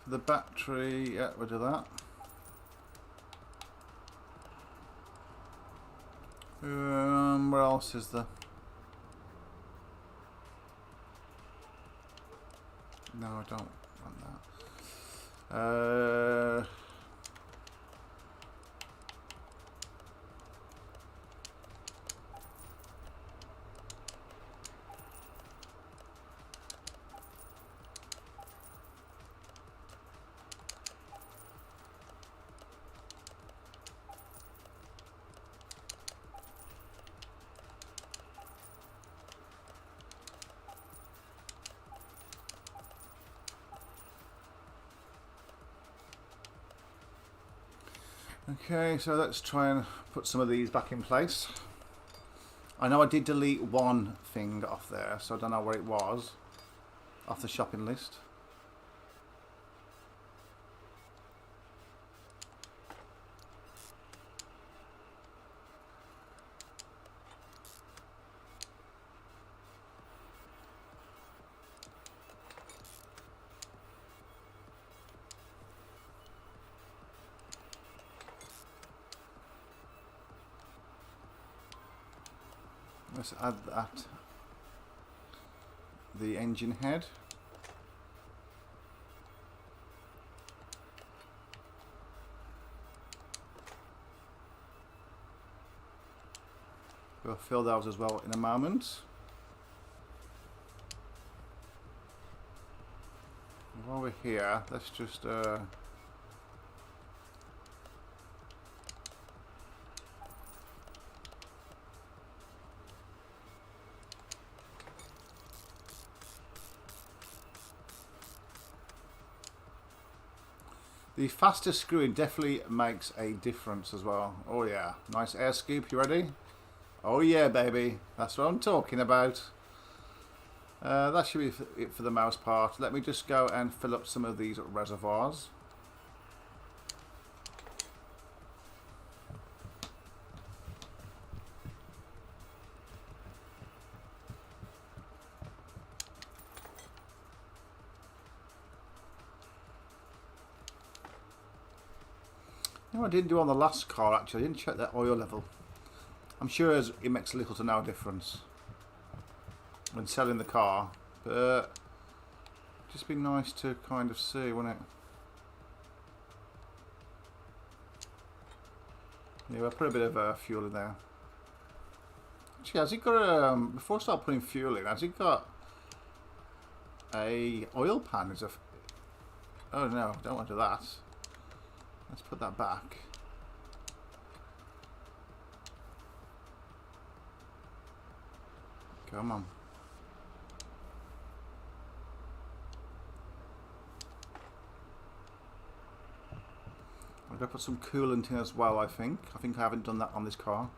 For the battery, yeah, we'll do that. Where else is there? No, I don't want that. Okay, so let's try and put some of these back in place. I know I did delete one thing off there, so I don't know where it was off the shopping list. Let's add that. The engine head. We'll fill those as well in a moment. While we're here, let's just the faster screwing definitely makes a difference as well. Oh yeah, nice air scoop, you ready? Oh yeah, baby, that's what I'm talking about. That should be it for the mouse part. Let me just go and fill up some of these reservoirs. You know, I didn't do on the last car actually. I didn't check that oil level. I'm sure it makes little to no difference when selling the car, but just be nice to kind of see, wouldn't it? Yeah, we'll put a bit of fuel in there. Actually, has it got before I start putting fuel in, has it got a oil pan? Oh no, don't want to do that. Let's put that back. Come on. I'm going to put some coolant in as well, I think. I think I haven't done that on this car.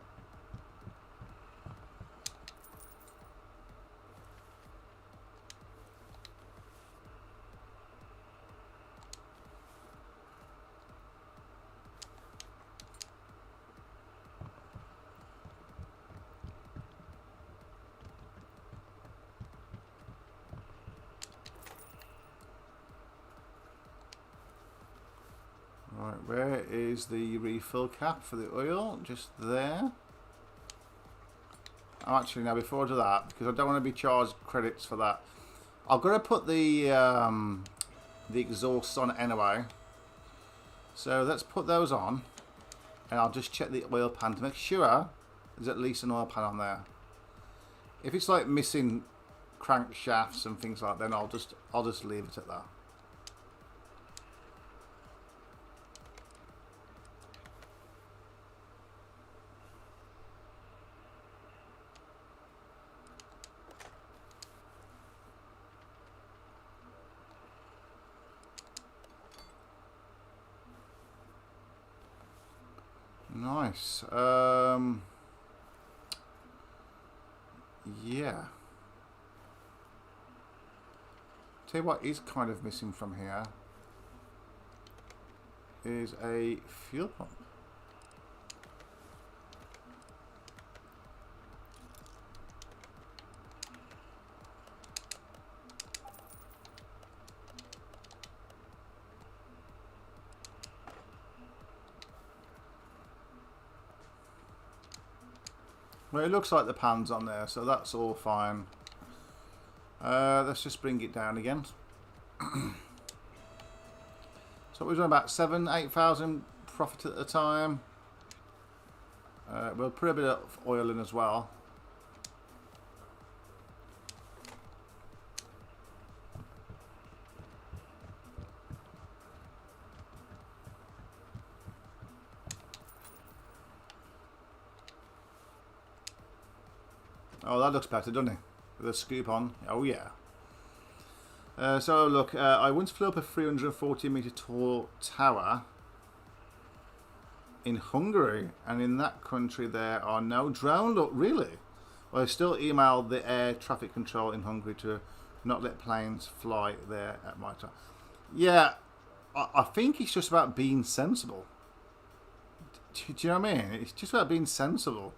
Right, where is the refill cap for the oil? Just there. Oh, actually, now before I do that, because I don't want to be charged credits for that, I've got to put the exhausts on anyway. So let's put those on, and I'll just check the oil pan to make sure there's at least an oil pan on there. If it's like missing crankshafts and things like that, then I'll just leave it at that. Nice. Yeah. Tell you what is kind of missing from here is a fuel pump. Well, it looks like the pan's on there, so that's all fine. Let's just bring it down again. So we're doing about 7,000–8,000 profit at the time. We'll put a bit of oil in as well. Oh, that looks better, doesn't it? With a scoop on. Oh, yeah. So, look, I once flew up a 340-metre tall tower in Hungary, and in that country there are no drone. Look, really? Well, I still emailed the air traffic control in Hungary to not let planes fly there at my time. Yeah, I think it's just about being sensible. Do you know what I mean? It's just about being sensible.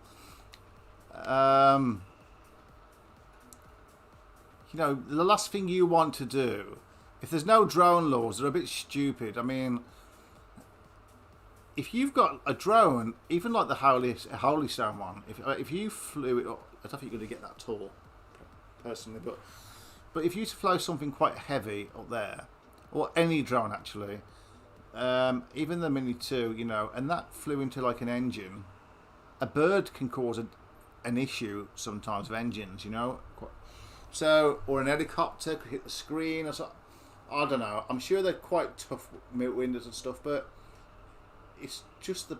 You know, the last thing you want to do, if there's no drone laws, they're a bit stupid. I mean, if you've got a drone, even like the Holy Stone one, if you flew it up, I don't think you're going to get that tall, personally, but if you fly something quite heavy up there, or any drone actually, even the Mini 2, you know, and that flew into like an engine, a bird can cause an issue sometimes of engines, you know. So, or an helicopter could hit the screen or so. I don't know. I'm sure they're quite tough windows and stuff, but it's just the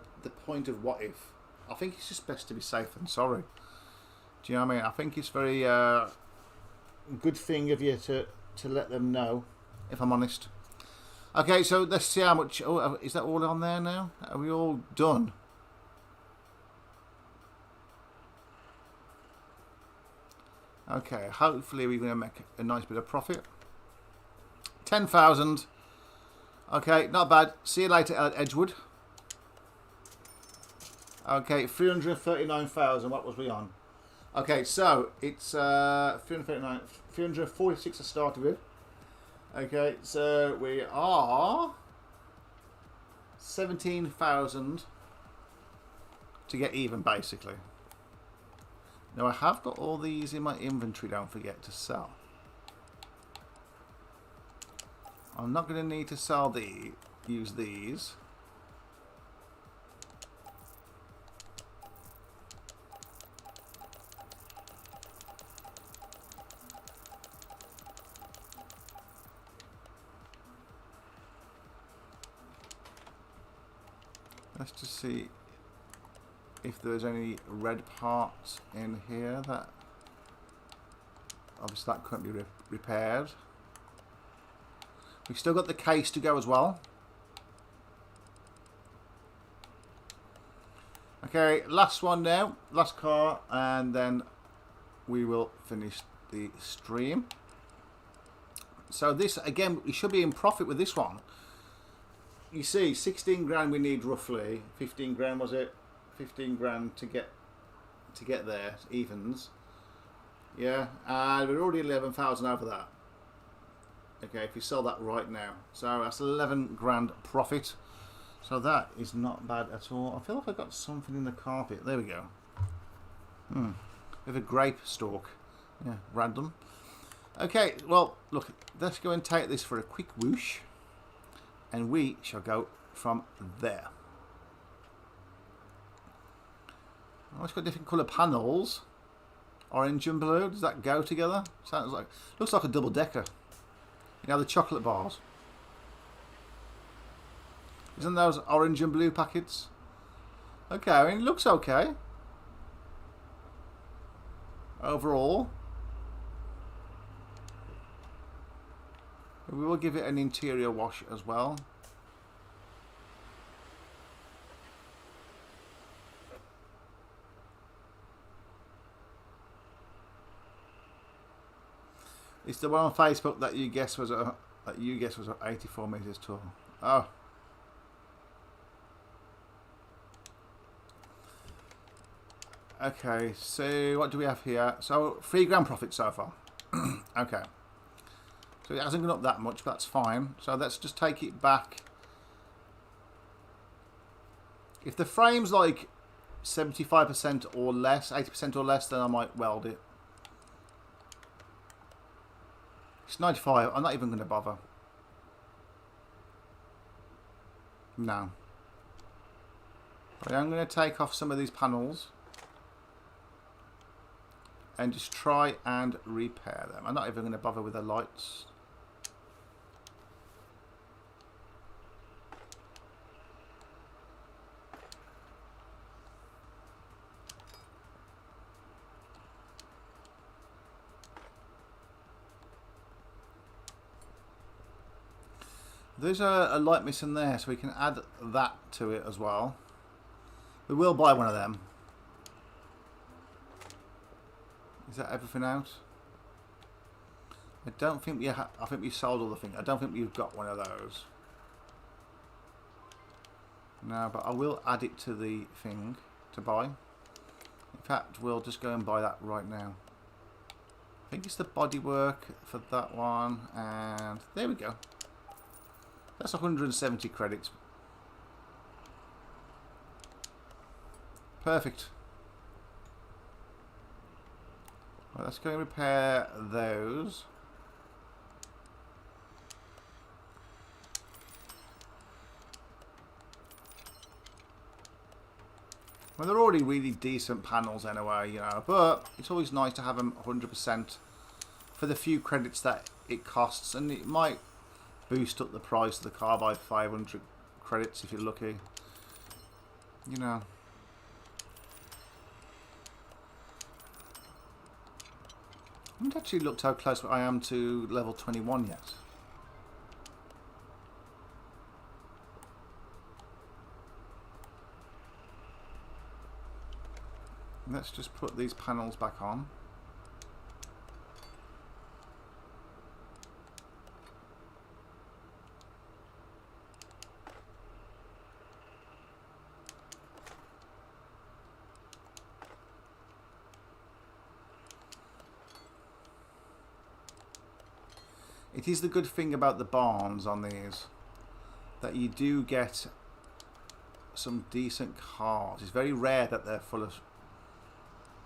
point of what if. I think it's just best to be safe than sorry. Do you know what I mean? I think it's very good thing of you to let them know, if I'm honest. Okay, so let's see how much. Oh, is that all on there now? Are we all done? Okay, hopefully we're going to make a nice bit of profit. 10,000. Okay, not bad. See you later, Edgewood. Okay, 339,000. What was we on? Okay, so it's 339, 346 I started with. Okay, so we are 17,000 to get even, basically. Now I have got all these in my inventory, don't forget to sell. I'm not going to need to sell use these. Let's just see if there's any red parts in here that obviously that couldn't be repaired. We've still got the case to go as well. Okay, last one now, last car, and then we will finish the stream. So this, again, we should be in profit with this one. You see, 16 grand we need roughly. 15 grand was it? 15 grand to get there, evens. Yeah, and we're already 11,000 over that. Okay, if we sell that right now. So that's 11 grand profit. So that is not bad at all. I feel like I got something in the carpet. There we go. With a grape stalk. Yeah, random. Okay, well, look, let's go and take this for a quick whoosh. And we shall go from there. Oh, it's got different colour panels. Orange and blue. Does that go together? Sounds like, looks like a double decker. You know, the chocolate bars. Isn't those orange and blue packets? Okay, I mean, it looks okay. Overall. We will give it an interior wash as well. It's the one on Facebook that you guessed was 84 meters tall. Oh. Okay, so what do we have here? So 3 grand profit so far. Okay. So it hasn't gone up that much, but that's fine. So let's just take it back. If the frame's like 75% or less, 80% or less, then I might weld it. It's 95. I'm not even going to bother. No. But I'm going to take off some of these panels and just try and repair them. I'm not even going to bother with the lights. There's a light missing there, so we can add that to it as well. We will buy one of them. Is that everything out? I don't think I think we sold all the things. I don't think we've got one of those. No, but I will add it to the thing to buy. In fact, we'll just go and buy that right now. I think it's the bodywork for that one, and there we go. That's 170 credits. Perfect. Right, let's go and repair those. Well, they're already really decent panels anyway, you know, but it's always nice to have them 100% for the few credits that it costs, and it might boost up the price of the car by 500 credits if you're lucky, you know. I haven't actually looked how close I am to level 21 yet. Let's just put these panels back on. It is the good thing about the barns on these, that you do get some decent cars. It's very rare that they're full of...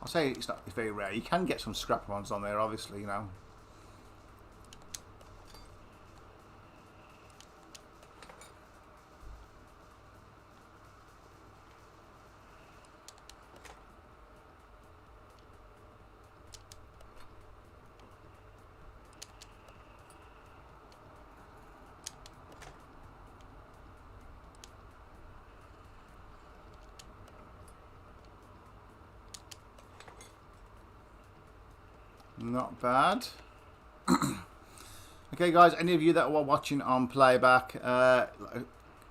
I'll say it's very rare. You can get some scrap ones on there, obviously, you know. Not bad. Okay, guys, any of you that were watching on playback,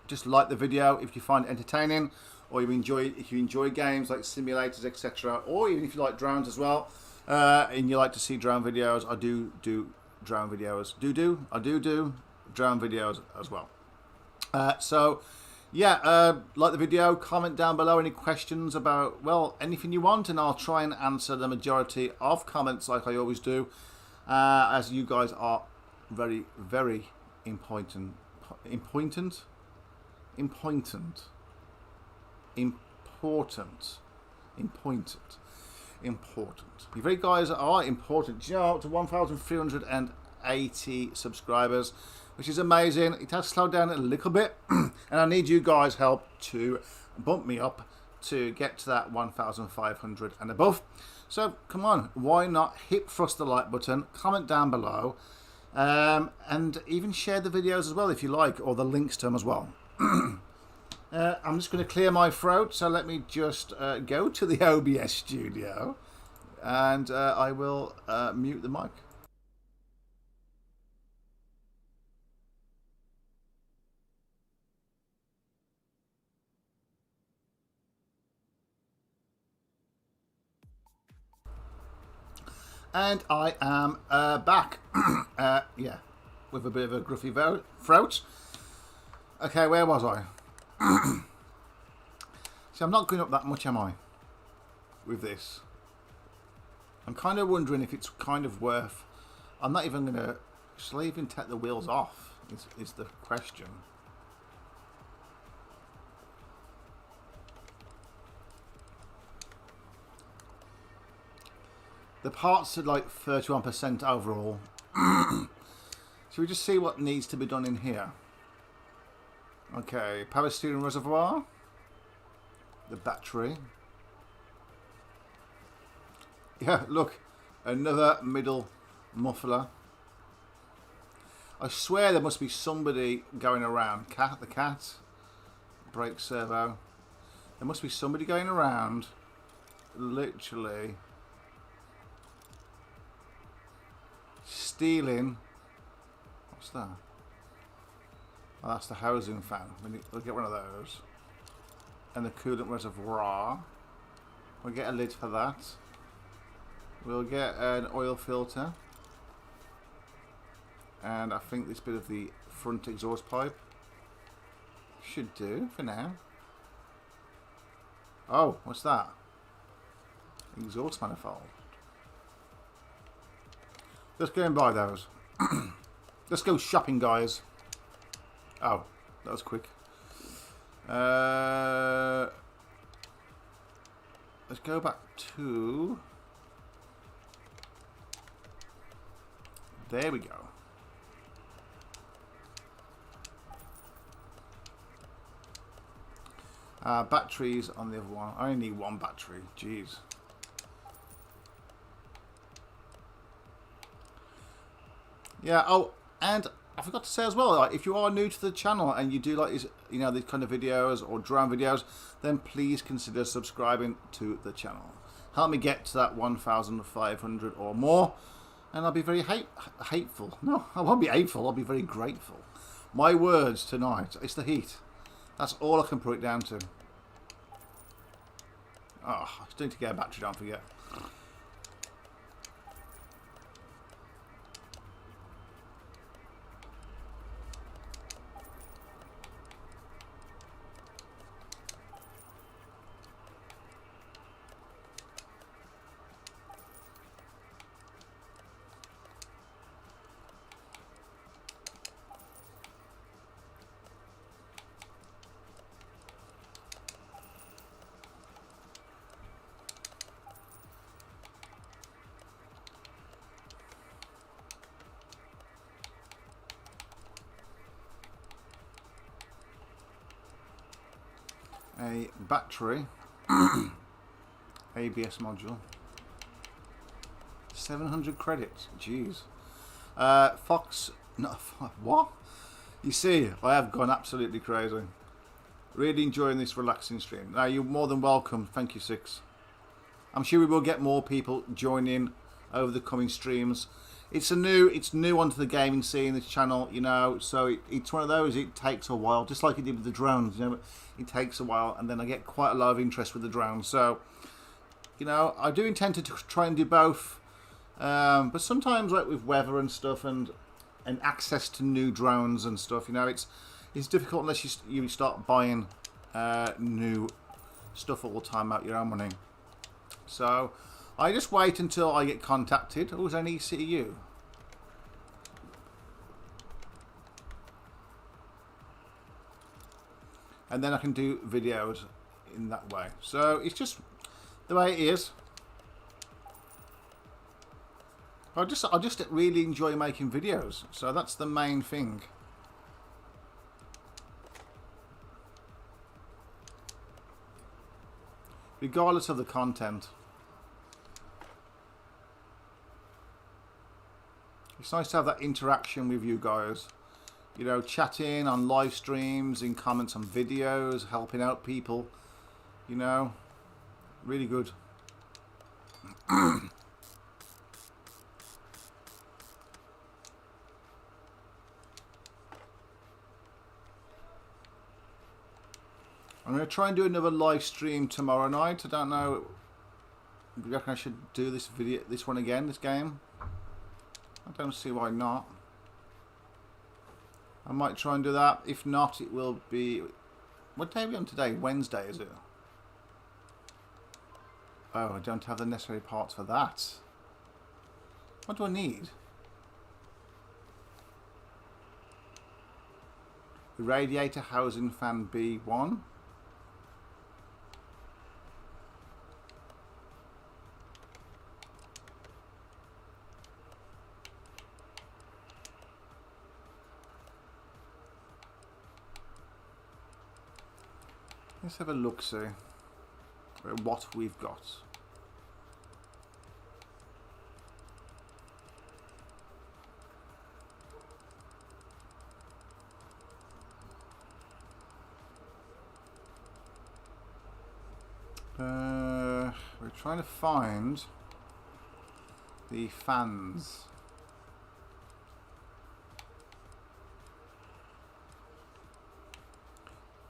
just like the video if you find it entertaining, or if you enjoy games like simulators, etc., or even if you like drones as well, and you like to see drone videos. I do drone videos. I do drone videos as well. So yeah, like the video, comment down below any questions about, well, anything you want, and I'll try and answer the majority of comments like I always do, as you guys are very, very important. You very guys are important. You know, to 1,380 subscribers, which is amazing. It has slowed down a little bit, and I need you guys' help to bump me up to get to that 1,500 and above. So come on, why not thrust the like button, comment down below, and even share the videos as well if you like, or the links to them as well. I'm just going to clear my throat, so let me just go to the OBS studio, and I will mute the mic. And I am back, yeah, with a bit of a gruffy throat. Okay, where was I? See, I'm not going up that much, am I, with this? I'm kind of wondering if it's kind of worth... I'm not even going to... Shall I even take the wheels off, is the question. The parts are like 31% overall. Should we just see what needs to be done in here? Okay, power steering reservoir. The battery. Yeah, look. Another middle muffler. I swear there must be somebody going around. The cat. Brake servo. There must be somebody going around. Literally. Stealing. What's that? Oh, that's the housing fan. We'll get one of those. And the coolant reservoir. We'll get a lid for that. We'll get an oil filter. And I think this bit of the front exhaust pipe should do for now. Oh, what's that? Exhaust manifold. Let's go and buy those. Let's go shopping, guys. Oh, that was quick. Let's go back to... There we go. Batteries on the other one. I only need one battery. Jeez. Yeah. Oh, and I forgot to say as well. Like, if you are new to the channel and you do like these, you know, these kind of videos or drone videos, then please consider subscribing to the channel. Help me get to that 1,500 or more, and I'll be very hateful. No, I won't be hateful. I'll be very grateful. My words tonight. It's the heat. That's all I can put it down to. Oh, I still need to get a battery, don't forget. A battery, ABS module, 700 credits, jeez. Fox, not what? You see, I have gone absolutely crazy. Really enjoying this relaxing stream. Now, you're more than welcome. Thank you, Six. I'm sure we will get more people joining over the coming streams. It's new onto the gaming scene, this channel, you know, so it's one of those, it takes a while, just like it did with the drones, you know, it takes a while, and then I get quite a lot of interest with the drones, so, you know, I do intend to try and do both, but sometimes, like with weather and stuff, and access to new drones and stuff, you know, it's difficult unless you start buying new stuff all the time out your own money. So I just wait until I get contacted. Oh, is there an ECU? And then I can do videos in that way. So it's just the way it is. I just really enjoy making videos. So that's the main thing. Regardless of the content. It's nice to have that interaction with you guys. You know, chatting on live streams, in comments on videos, helping out people. You know, really good. I'm going to try and do another live stream tomorrow night. I don't know. Do you reckon I should do this one again, this game? I don't see why not. I might try and do that. If not, it will be... What day are we on today? Wednesday, is it? Oh, I don't have the necessary parts for that. What do I need? The radiator housing fan B1. Let's have a look, see at what we've got. We're trying to find the fans.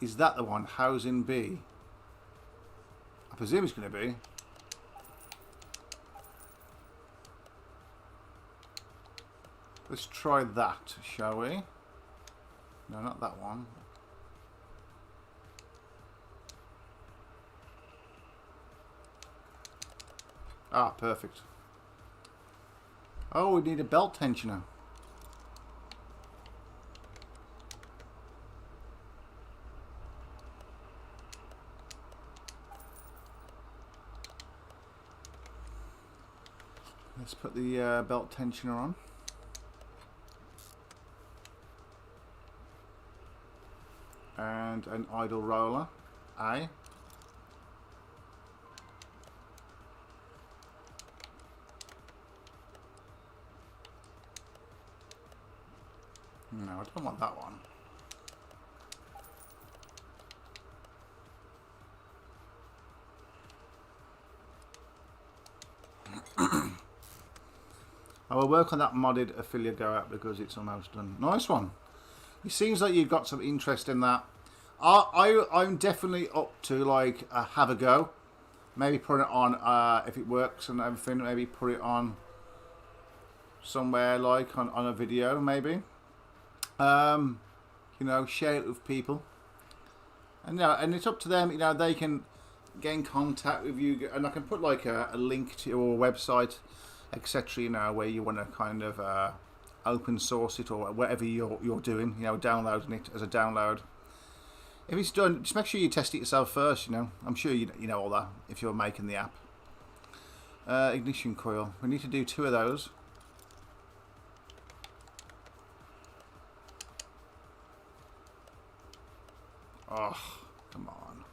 Is that the one? Housing B? I presume it's going to be. Let's try that, shall we? No, not that one. Ah, perfect. Oh, we need a belt tensioner. Let's put the belt tensioner on. And an idle roller. A. No, I don't want that one. I will work on that modded affiliate go out because it's almost done. Nice one. It seems like you've got some interest in that. I'm definitely up to like have a go. Maybe put it on if it works and everything. Maybe put it on somewhere like on a video maybe. You know, share it with people. And and it's up to them. You know, they can get in contact with you, and I can put like a link to your website, etc. You know, where you want to kind of open source it or whatever you're doing. You know, downloading it as a download. If it's done, just make sure you test it yourself first. You know, I'm sure you know all that if you're making the app. Ignition coil. We need to do 2 of those. Oh, come on.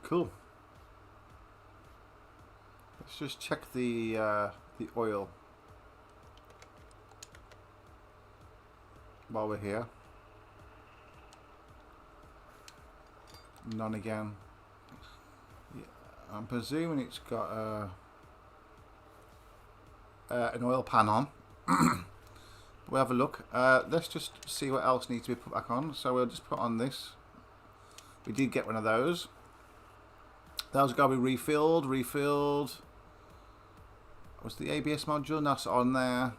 Cool. Let's just check the oil while we're here. None again. Yeah, I'm presuming it's got an oil pan on. We'll have a look. Let's just see what else needs to be put back on. So we'll just put on this. We did get one of those. Those got to be refilled. Was the ABS module not on there?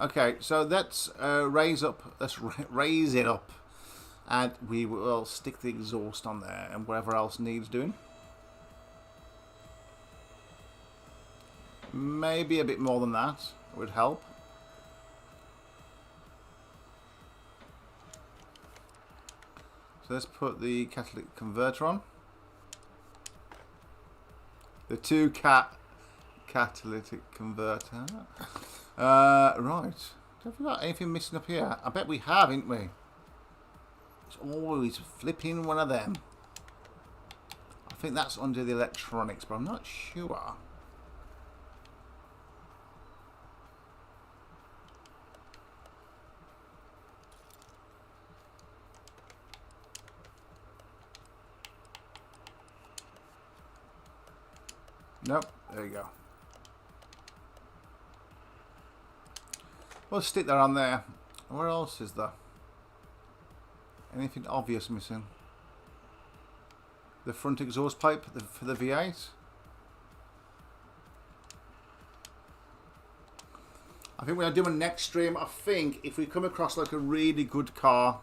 Okay, so let's raise up. Let's raise it up, and we will stick the exhaust on there and whatever else needs doing. Maybe a bit more than that would help. So let's put the catalytic converter on. The 2 catalytic converter. Right. Have we got anything missing up here? I bet we have, ain't we? It's always flipping one of them. I think that's under the electronics, but I'm not sure. Nope. There you go. We'll stick that on there. Where else is there? Anything obvious missing? The front exhaust pipe for the V8. I think when I do my next stream, I think if we come across like a really good car,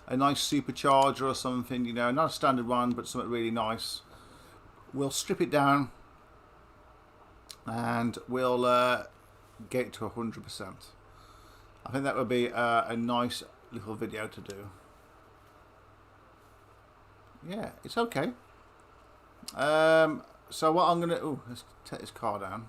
a nice supercharger or something, you know, not a standard one, but something really nice, we'll strip it down and we'll get it to 100%. I think that would be a nice little video to do. Yeah, it's okay. So what I'm gonna, let's take this car down.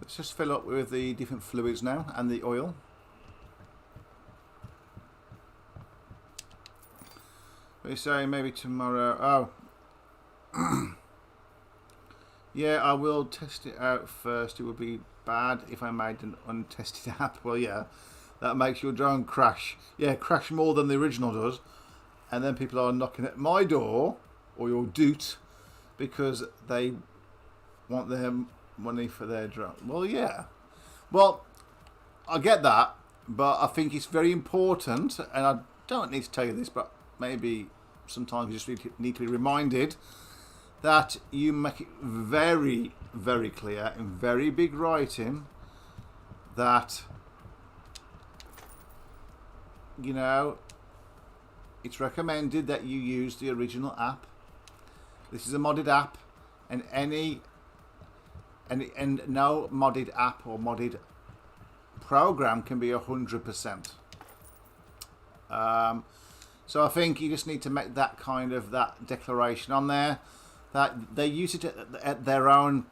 Let's just fill up with the different fluids now and the oil. We say maybe tomorrow. Oh. Yeah, I will test it out first. It would be bad if I made an untested app. Well, yeah, that makes your drone crash. Yeah, crash more than the original does. And then people are knocking at my door, or your doot, because they want their money for their drone. Well, yeah. Well, I get that, but I think it's very important, and I don't need to tell you this, but maybe sometimes you just need to be reminded that you make it very, very clear in very big writing that, you know, it's recommended that you use the original app. This is a modded app, and no modded app or modded program can be 100%. So I think you just need to make that kind of declaration on there, that they use it at their own,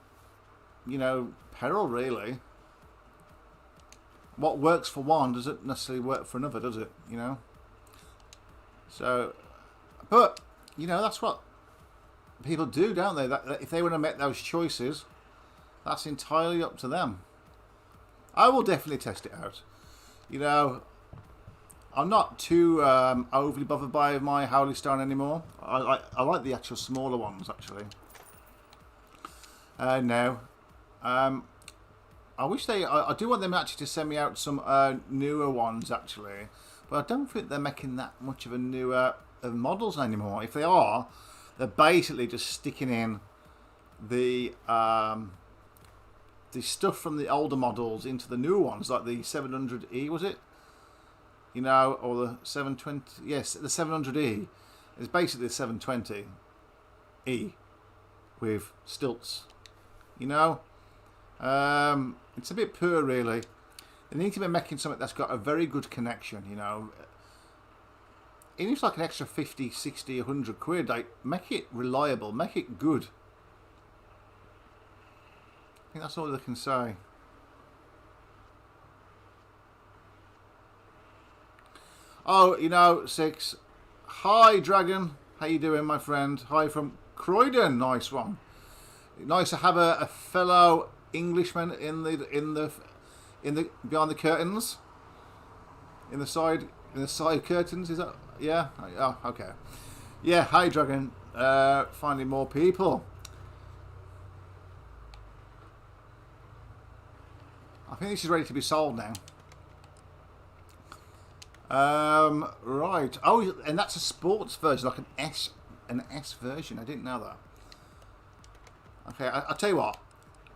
you know, peril, really. What works for one doesn't necessarily work for another, does it? You know. So, but you know, that's what people do, don't they? That if they want to make those choices, that's entirely up to them. I will definitely test it out. You know, I'm not too overly bothered by my Howley Stone anymore. I like the actual smaller ones, actually. Now, I wish I do want them actually to send me out some newer ones, actually. But I don't think they're making that much of a newer models anymore. If they are, they're basically just sticking in the stuff from the older models into the newer ones, like the 700E, was it? You know, or the 720. Yes, the 700E is basically the 720E with stilts. You know, it's a bit poor, really. They need to be making something that's got a very good connection. You know, even if it's like an extra 50, 60, 100 quid, like, make it reliable, make it good. I think that's all they can say. Oh, you know, Six. Hi, Dragon. How you doing, my friend? Hi from Croydon. Nice one. Nice to have a fellow Englishman in the behind the curtains, in the side curtains. Is that? Yeah. Oh, okay. Yeah. Hi, Dragon. Finding more people. I think this is ready to be sold now. Right. Oh, and that's a sports version, like an S version. I didn't know that. Okay, I'll tell you what.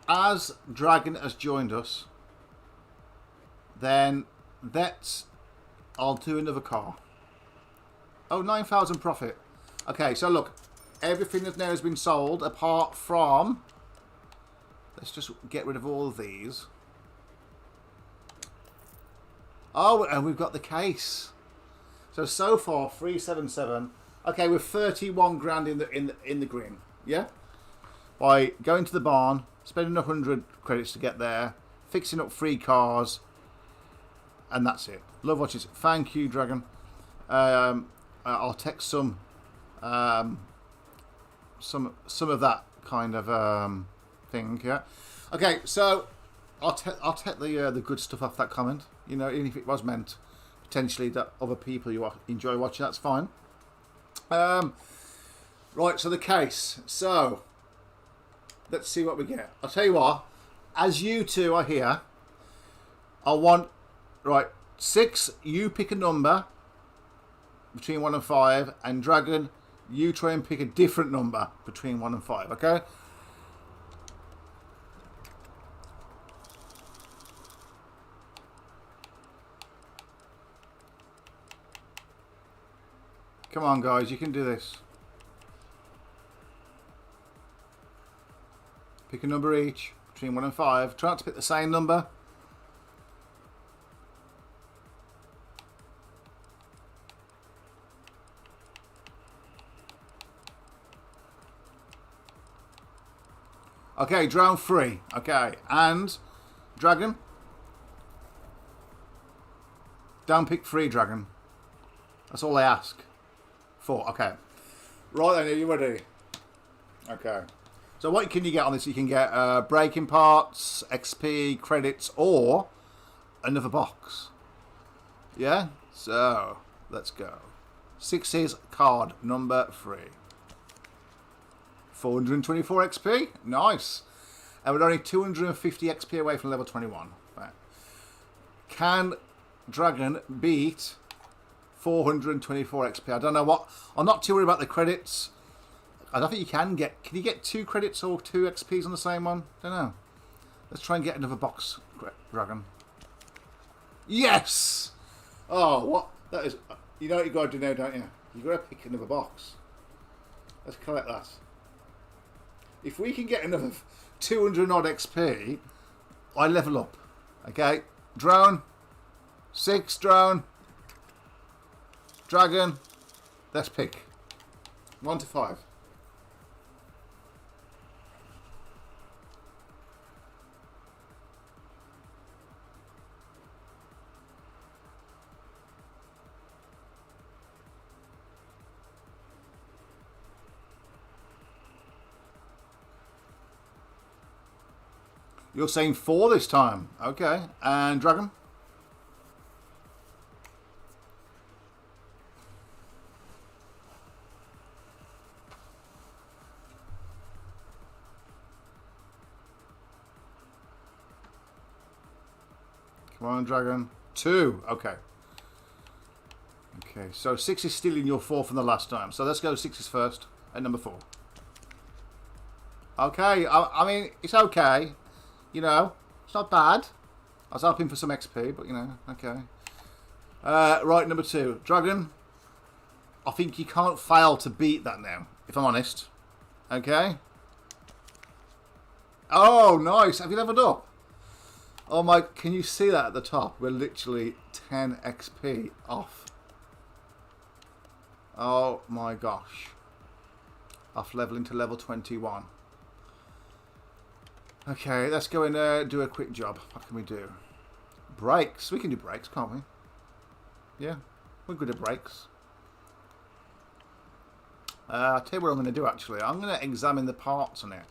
As Dragon has joined us, then I'll do another car. Oh, 9,000 profit. Okay, so look, everything that now has been sold apart from. Let's just get rid of all of these. Oh, and we've got the case. So far 377. Okay, we're 31 grand in the green. Yeah. By going to the barn, spending 100 credits to get there, fixing up 3 cars, and that's it. Love watches. Thank you, Dragon. I'll text some of that kind of thing. Yeah. Okay, so I'll take the good stuff off that comment. You know, even if it was meant potentially that other people you enjoy watching, that's fine. Right, so the case. So let's see what we get. I'll tell you what. As you two are here, I want 6. You pick a number between 1 and 5, and Dragon, you try and pick a different number between 1 and 5. Okay. Come on, guys, you can do this. Pick a number each between 1 and 5. Try not to pick the same number. Okay, drone 3. Okay, and Dragon. Don't pick 3, Dragon. That's all I ask. 4. Okay. Right then, are you ready? Okay. So what can you get on this? You can get braking parts, XP, credits, or another box. Yeah? So, let's go. 6 is card number 3. 424 XP. Nice. And we're only 250 XP away from level 21. Right. Can Dragon beat 424 XP? I don't know what. I'm not too worried about the credits. I don't think you can get. Can you get 2 credits or 2 XPs on the same one? Don't know. Let's try and get another box, Dragon. Yes! Oh, what? That is. You know what you got to do now, don't you? You got to pick another box. Let's collect that. If we can get another 200 odd XP, I level up. Okay, drone. 6 drone. Dragon. Let's pick. 1 to 5. You're saying 4 this time. Okay. And Dragon? Come on, Dragon. 2. Okay. Okay, so 6 is stealing your 4 from the last time. So let's go 6 is first at number 4. Okay, I mean, it's okay. You know, it's not bad. I was hoping for some XP, but you know, okay. Right, number 2. Dragon, I think you can't fail to beat that now, if I'm honest. Okay. Oh, nice. Have you leveled up? Oh my, can you see that at the top? We're literally 10 XP off. Oh my gosh. Off leveling to level 21. Okay, let's go and do a quick job. What can we do? Brakes. We can do brakes, can't we? Yeah, we're good at brakes. I'll tell you what I'm going to do, actually. I'm going to examine the parts on it.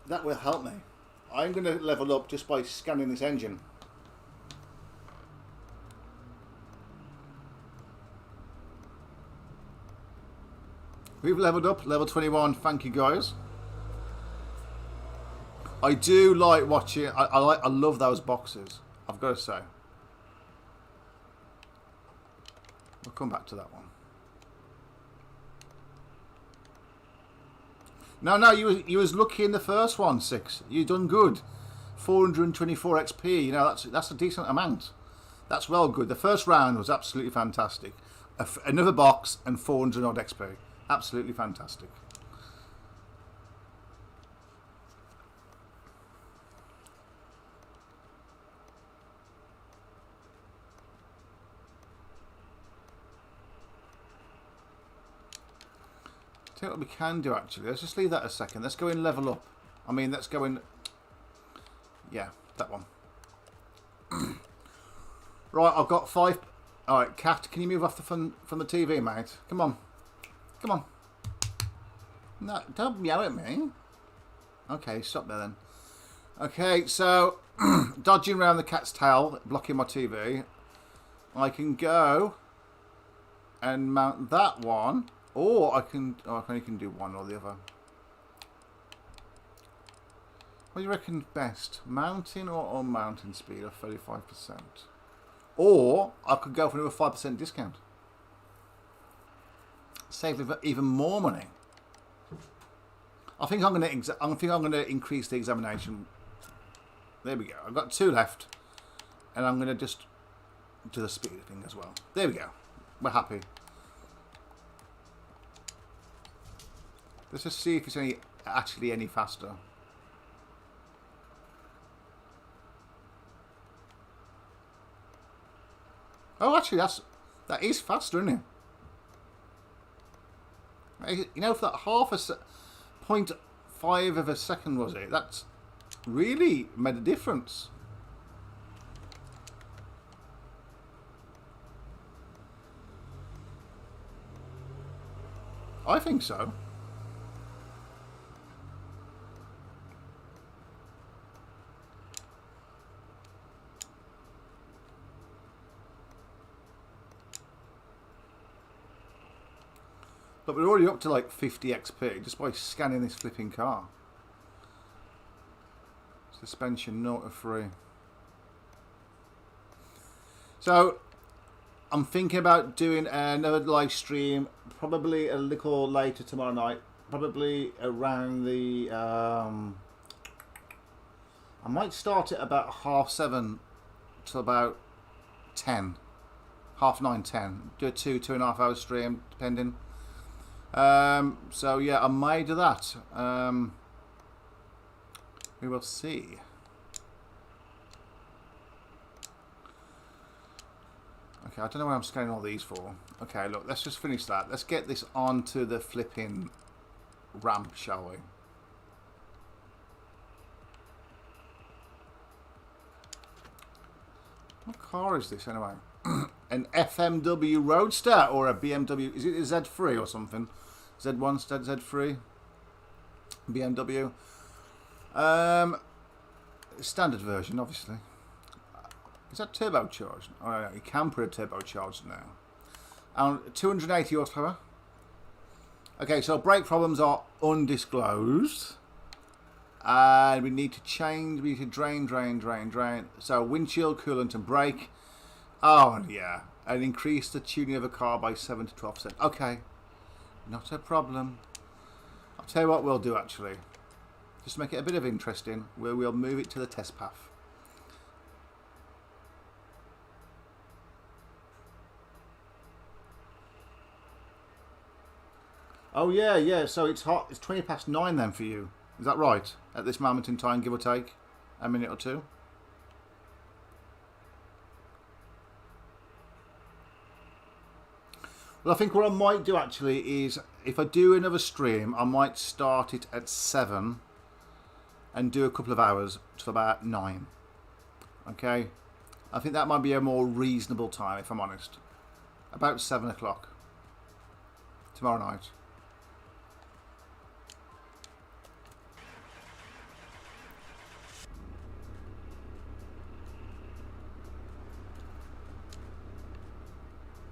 That will help me. I'm going to level up just by scanning this engine. We've leveled up, level 21. Thank you, guys. I do like watching. I love those boxes. I've got to say. We'll come back to that one. No, you was lucky in the first one, 6. You done good. 424 XP. You know that's a decent amount. That's well good. The first round was absolutely fantastic. Another box and 400 odd XP. Absolutely fantastic. Tell you what we can do, actually. Let's just leave that a second. Let's go in level up. I mean, let's go in... Yeah, that one. Right, I've got 5... Alright, Cat, can you move off from the TV, mate? Come on. Come on. No, don't yell at me. Okay, stop there then. Okay, so dodging around the cat's tail, blocking my TV, I can go and mount that one, or I can. Oh, I only can do one or the other. What do you reckon best, mountain or unmountain speed of 35%? Or I could go for another 5% discount, save even more money. I think I'm gonna increase the examination. There we go. I've got 2 left, and I'm gonna just do the speed thing as well. There we go. We're happy. Let's just see if it's actually any faster. Oh, actually, that is faster, isn't it? You know, for that 0.5 of a second, was it? That's really made a difference. I think so. But we're already up to like 50 XP just by scanning this flipping car. Suspension 0 to 3. So I'm thinking about doing another live stream, probably a little later tomorrow night, probably around the I might start at about 7:30 till about 10, 9:30, 10. Do a 2.5 hour stream depending. So yeah, I may do that. We will see. Okay, I don't know what I'm scanning all these for. Okay, look, let's just finish that. Let's get this onto the flipping ramp, shall we? What car is this anyway? An FMW Roadster or a BMW? Is it a Z3 or something? Z1, Z3? BMW? Standard version, obviously. Is that turbocharged? Oh, no, you can put a turbocharged now. 280 horsepower. Okay, so brake problems are undisclosed. And we need to change, we need to drain. So windshield, coolant and brake. Oh, yeah. And increase the tuning of a car by 7 to 12%. Okay. Not a problem. I'll tell you what we'll do, actually. Just to make it a bit of interesting, we'll move it to the test path. Oh, yeah. So it's hot. It's 20 past 9 then for you. Is that right? At this moment in time, give or take a minute or two. Well, I think what I might do actually is, if I do another stream, I might start it at 7 and do a couple of hours till about 9. Okay? I think that might be a more reasonable time, if I'm honest. About 7 o'clock tomorrow night.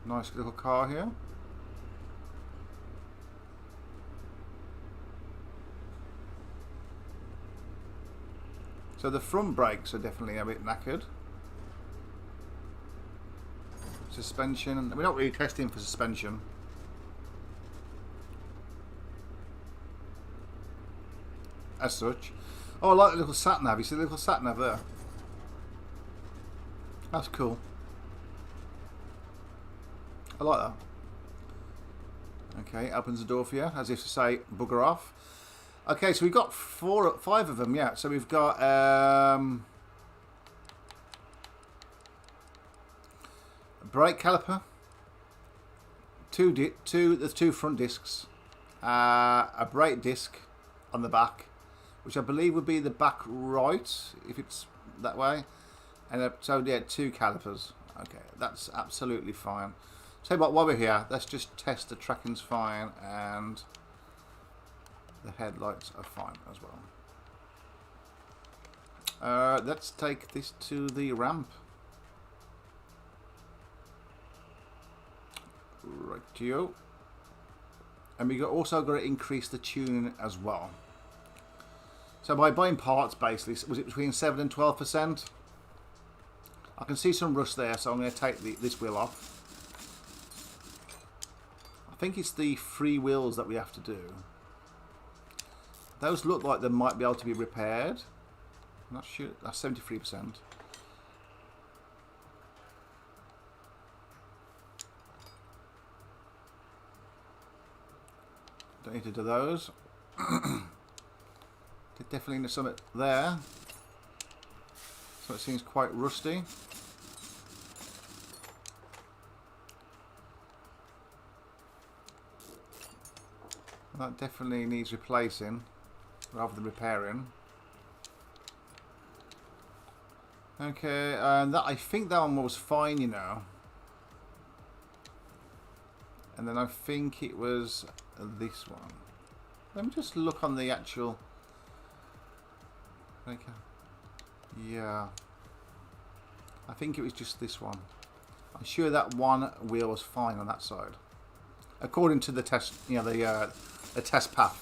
Nice little car here. So the front brakes are definitely a bit knackered. Suspension, we're not really testing for suspension. As such. Oh, I like the little sat nav. You see the little sat nav there? That's cool. I like that. Okay, opens the door for you, as if to say, bugger off. Okay, so we've got 5 of them, yeah. So we've got a brake caliper, there's 2 front discs, a brake disc on the back, which I believe would be the back right, if it's that way, and so yeah, 2 calipers. Okay, that's absolutely fine. Tell you what, while we're here, let's just test the tracking's fine and the headlights are fine as well. Let's take this to the ramp. Rightio. And we also got to increase the tuning as well. So by buying parts, basically, was it between 7 and 12%? I can see some rust there, so I'm going to take this wheel off. I think it's the 3 wheels that we have to do. Those look like they might be able to be repaired. I'm not sure. That's 73%. Don't need to do those. Definitely need something there. So it seems quite rusty. That definitely needs replacing rather than repairing. Okay, and I think that one was fine, you know. And then I think it was this one. Let me just look on the actual. Okay. Yeah. I think it was just this one. I'm sure that one wheel was fine on that side, according to the test. You know, the test path.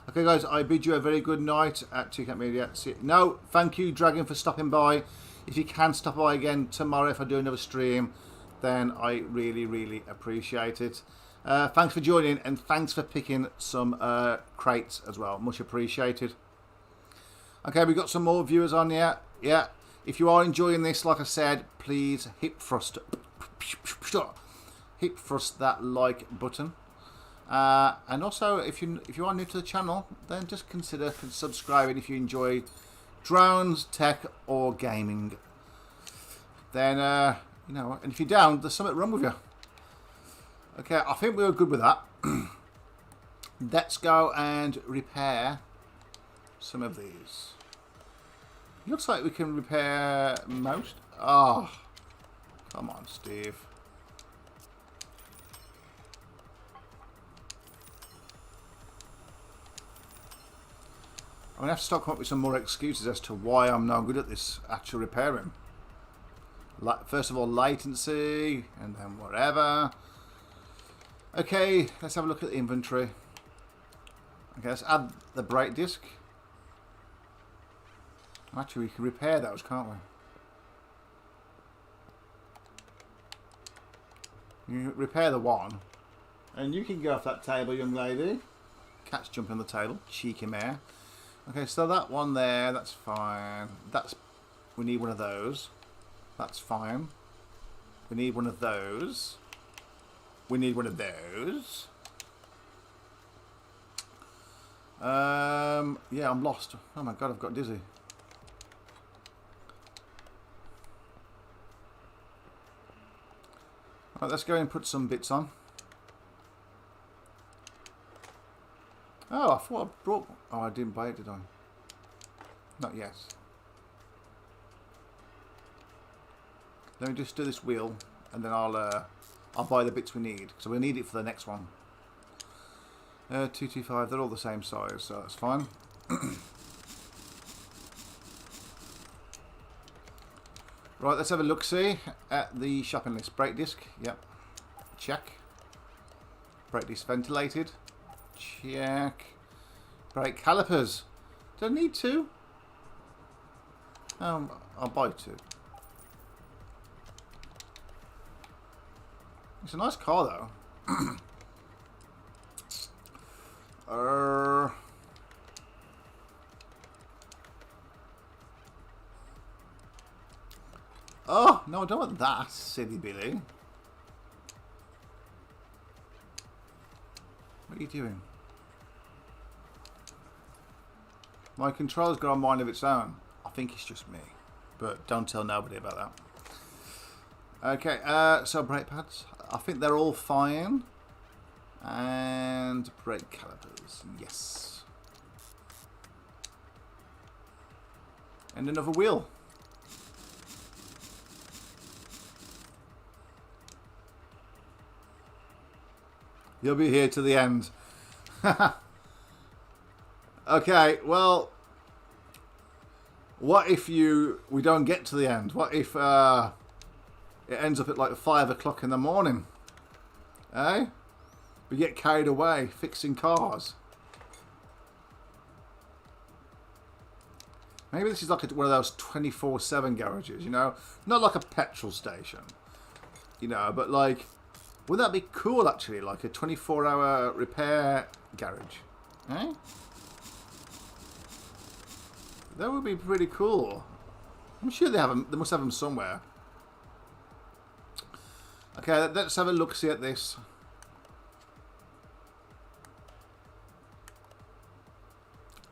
Okay, guys, I bid you a very good night at TCAT Media. No, thank you, Dragon, for stopping by. If you can stop by again tomorrow if I do another stream, then I really, really appreciate it. Thanks for joining, and thanks for picking some crates as well. Much appreciated. Okay, we've got some more viewers on here. Yeah, if you are enjoying this, like I said, please hip thrust that like button. And also, if you are new to the channel, then just consider subscribing if you enjoy drones, tech, or gaming. Then you know, and if you're down, there's something wrong with you. Okay, I think we were good with that. Let's go and repair some of these. Looks like we can repair most. Oh, come on, Steve. I'm going to have to start coming up with some more excuses as to why I'm no good at this actual repairing. First of all, latency, and then whatever. Okay, let's have a look at the inventory. Okay, let's add the brake disc. Actually, we can repair those, can't we? You repair the one. And you can go off that table, young lady. Cat's jumping on the table. Cheeky mare. Okay, so that one there, that's fine. We need one of those. That's fine. We need one of those. We need one of those. Yeah, I'm lost. Oh my god, I've got dizzy. Right, let's go and put some bits on. Oh, I thought I brought. Oh, I didn't buy it, did I? Not yet. Let me just do this wheel, and then I'll buy the bits we need, so we'll need it for the next one. 225. They're all the same size, so that's fine. Right, let's have a look-see at the shopping list. Brake disc, yep. Check. Brake disc ventilated. Check. Brake calipers. Do I need 2? I'll buy 2. It's a nice car, though. Oh, no, I don't want that, silly Billy. What are you doing? My controller's got a mind of its own. I think it's just me. But don't tell nobody about that. Okay, so brake pads. I think they're all fine. And brake calipers. Yes. And another wheel. You'll be here to the end. Okay, well, what if we don't get to the end? What if it ends up at like 5 o'clock in the morning? Eh? We get carried away fixing cars. Maybe this is like one of those 24/7 garages, you know? Not like a petrol station, you know, but like, would that be cool actually? Like a 24-hour repair garage, eh? That would be pretty cool. I'm sure they have them. They must have them somewhere. Okay, let's have a look-see at this.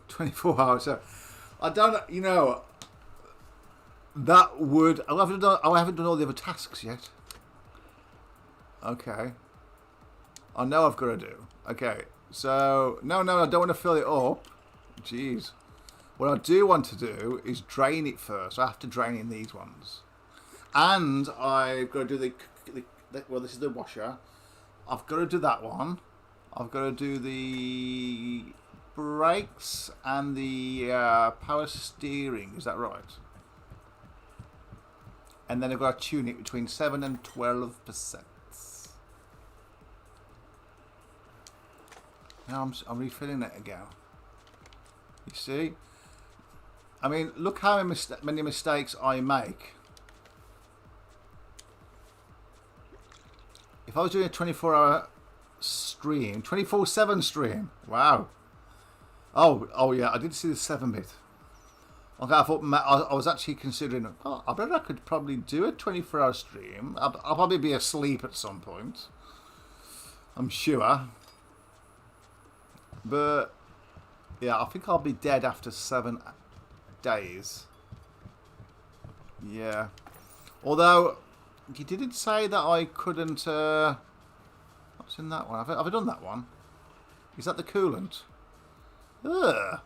"24 hours. So I don't, you know, that would. I haven't done all the other tasks yet. Okay. I know I've got to do. Okay, so no, I don't want to fill it up. Jeez. What I do want to do is drain it first. I have to drain in these ones, and I've got to do the well. This is the washer. I've got to do that one. I've got to do the brakes and the power steering. Is that right? And then I've got to tune it between 7 and 12%. Now I'm refilling it again. You see? I mean, look how many mistakes I make. If I was doing a 24-hour stream, 24/7 stream, wow. Oh yeah, I did see the 7-bit. Okay, I thought I was actually considering. Oh, I bet I could probably do a 24-hour stream. I'll probably be asleep at some point. I'm sure. But yeah, I think I'll be dead after 7 days. Yeah. Although you didn't say that I couldn't. What's in that one? Have I done that one? Is that the coolant? Ugh.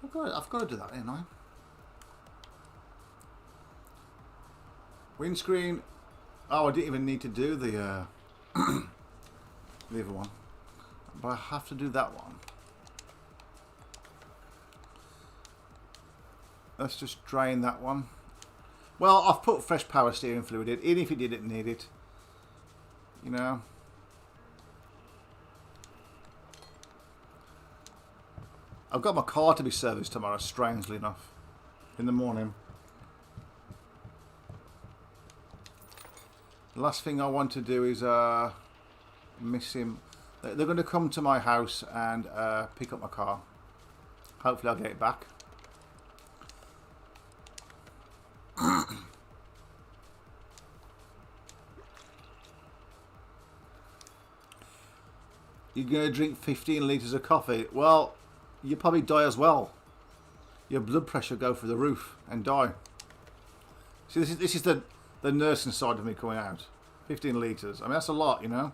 I've got to do that, ain't I? Windscreen. Oh, I didn't even need to do the the other one, but I have to do that one. Let's just drain that one. Well, I've put fresh power steering fluid in, even if it didn't need it. You know. I've got my car to be serviced tomorrow, strangely enough, in the morning. The last thing I want to do is miss him. They're going to come to my house and pick up my car. Hopefully I'll get it back. You're going to drink 15 litres of coffee. Well, you'll probably die as well. Your blood pressure will go through the roof and die. See, this is the nursing side of me coming out. 15 litres. I mean, that's a lot, you know.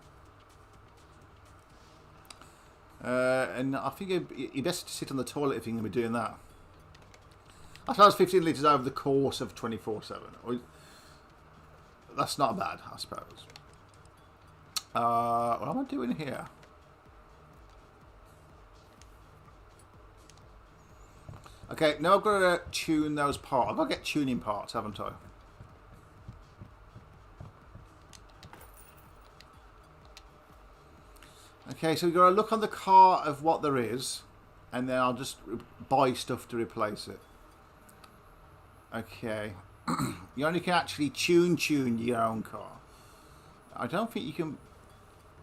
And I think you're best to sit on the toilet if you're going to be doing that. I suppose 15 litres over the course of 24/7. That's not bad, I suppose. What am I doing here? Okay, now I've got to tune those parts. I've got to get tuning parts, haven't I? Okay, so we've got to look on the car of what there is, and then I'll just buy stuff to replace it. Okay. You only can actually tune your own car. I don't think you can...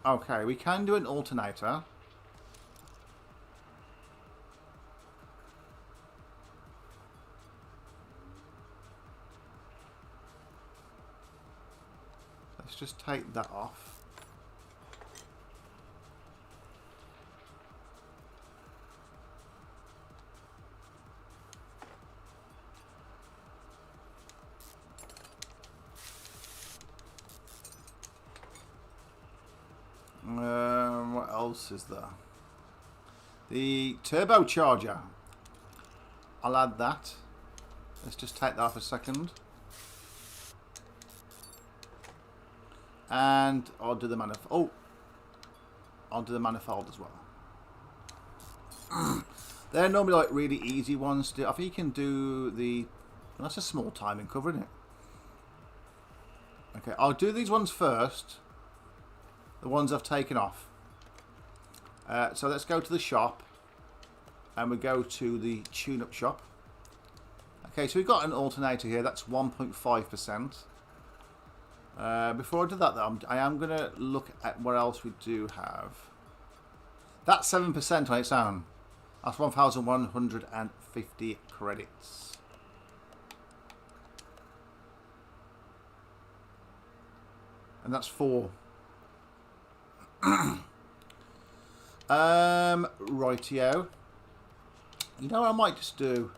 Okay, we can do an alternator. Let's just take that off. What else is there? The turbocharger. I'll add that. Let's just take that off a second. And I'll do the manifold. Oh, I'll do the manifold as well. They're normally like really easy ones to do. I think you can do the... That's a small timing cover, isn't it? Okay, I'll do these ones first. The ones I've taken off. So let's go to the shop. And we go to the tune-up shop. Okay, so we've got an alternator here. That's 1.5%. Before I do that, though, I am going to look at what else we do have. That's 7% on its own. That's 1,150 credits. And that's 4. Rightio. You know what I might just do?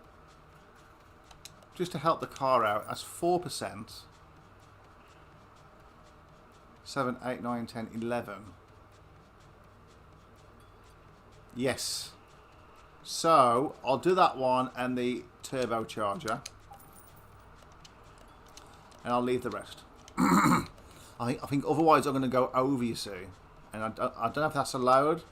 Just to help the car out. That's 4%. 7, 8, 9, 10, 11. Yes. So, I'll do that one and the turbocharger. And I'll leave the rest. I think otherwise I'm going to go over, you see. And I don't know if that's allowed.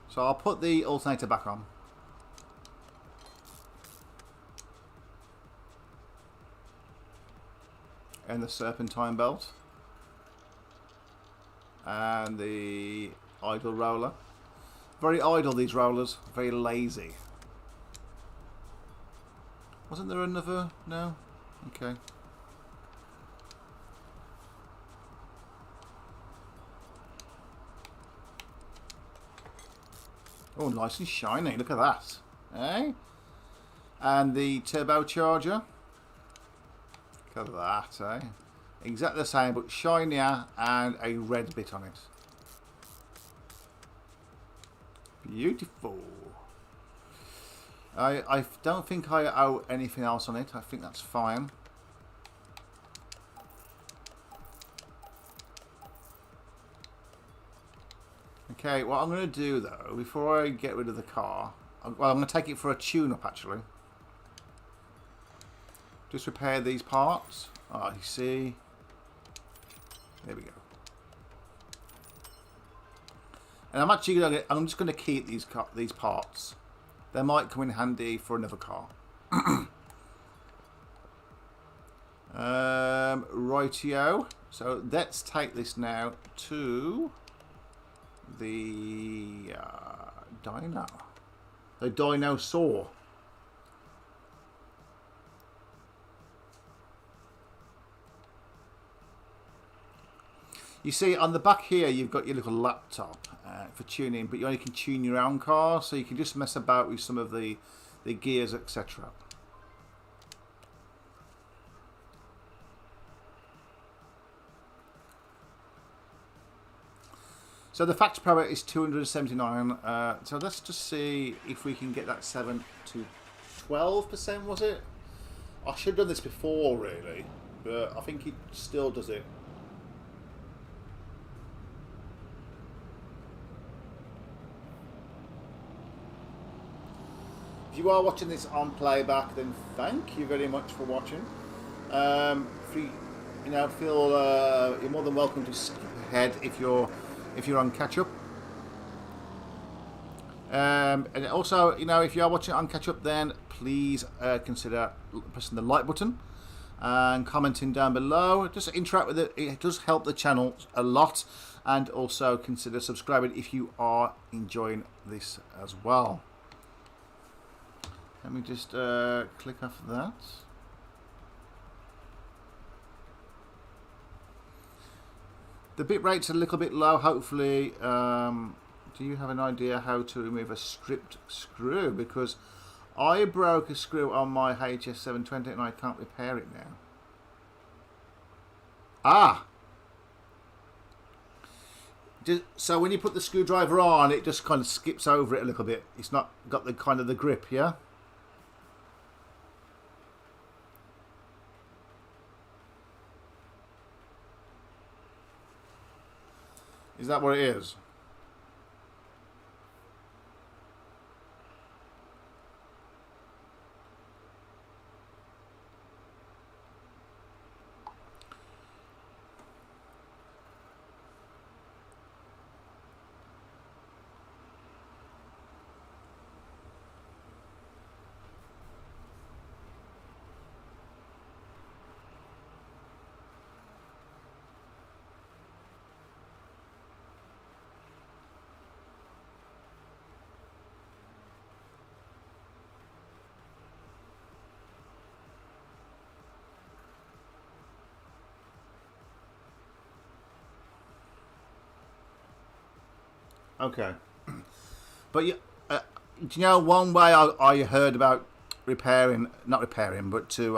So I'll put the alternator back on. And the serpentine belt. And the idle roller. Very idle, these rollers. Very lazy. Wasn't there another? No? Okay. Oh, nice and shiny. Look at that. Eh? And the turbocharger. Look at that, eh? Exactly the same, but shinier and a red bit on it. Beautiful. I don't think I owe anything else on it. I think that's fine. Okay, what I'm going to do though, before I get rid of the car, well, I'm going to take it for a tune-up actually. Just repair these parts. Oh, you see. There we go. And I'm actually going to, I'm just going to keep these parts. They might come in handy for another car. Rightio. So let's take this now to the dino. The dinosaur. You see, on the back here, you've got your little laptop for tuning, but you only can tune your own car, so you can just mess about with some of the gears, etc. So the factory power is 279. So let's just see if we can get that 7 to 12%, was it? I should have done this before, really, but I think it still does it. If you are watching this on playback, then thank you very much for watching. If you feel you're more than welcome to skip ahead if you're on catch up. And also, if you are watching on catch up, then please consider pressing the like button and commenting down below. Just interact with it; it does help the channel a lot. And also consider subscribing if you are enjoying this as well. Let me just click off that. The bit rate's a little bit low. Hopefully, do you have an idea how to remove a stripped screw? Because I broke a screw on my HS720 and I can't repair it now. Ah! So when you put the screwdriver on, it just kind of skips over it a little bit. It's not got the kind of the grip, yeah? Is that what it is? Okay. But do you know one way I heard about repairing, not repairing, but to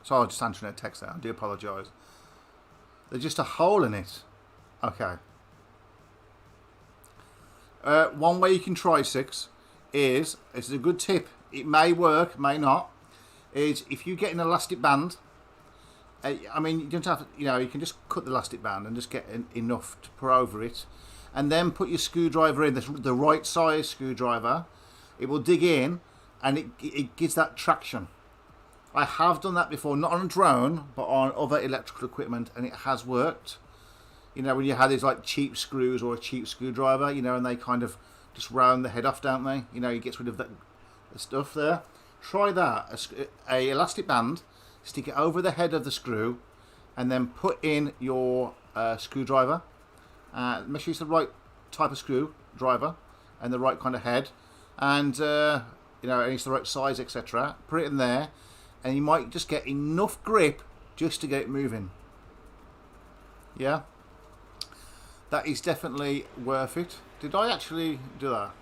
sorry, I was just answering a text there. I do apologise. There's just a hole in it. Okay. One way you can try 6 is, this is a good tip. It may work, may not. Is if you get an elastic band. I mean, you don't have to, you can just cut the elastic band and just get enough to put over it, and then put your screwdriver in, the right size screwdriver. It will dig in, and it gives that traction. I have done that before, not on a drone, but on other electrical equipment, and it has worked. When you have these like cheap screws or a cheap screwdriver, and they kind of just round the head off, don't they? It gets rid of the stuff there. Try that. A elastic band, stick it over the head of the screw, and then put in your screwdriver. Make sure it's the right type of screwdriver and the right kind of head, and and it's the right size, etc. Put it in there, and you might just get enough grip just to get it moving. Yeah, that is definitely worth it. Did I actually do that?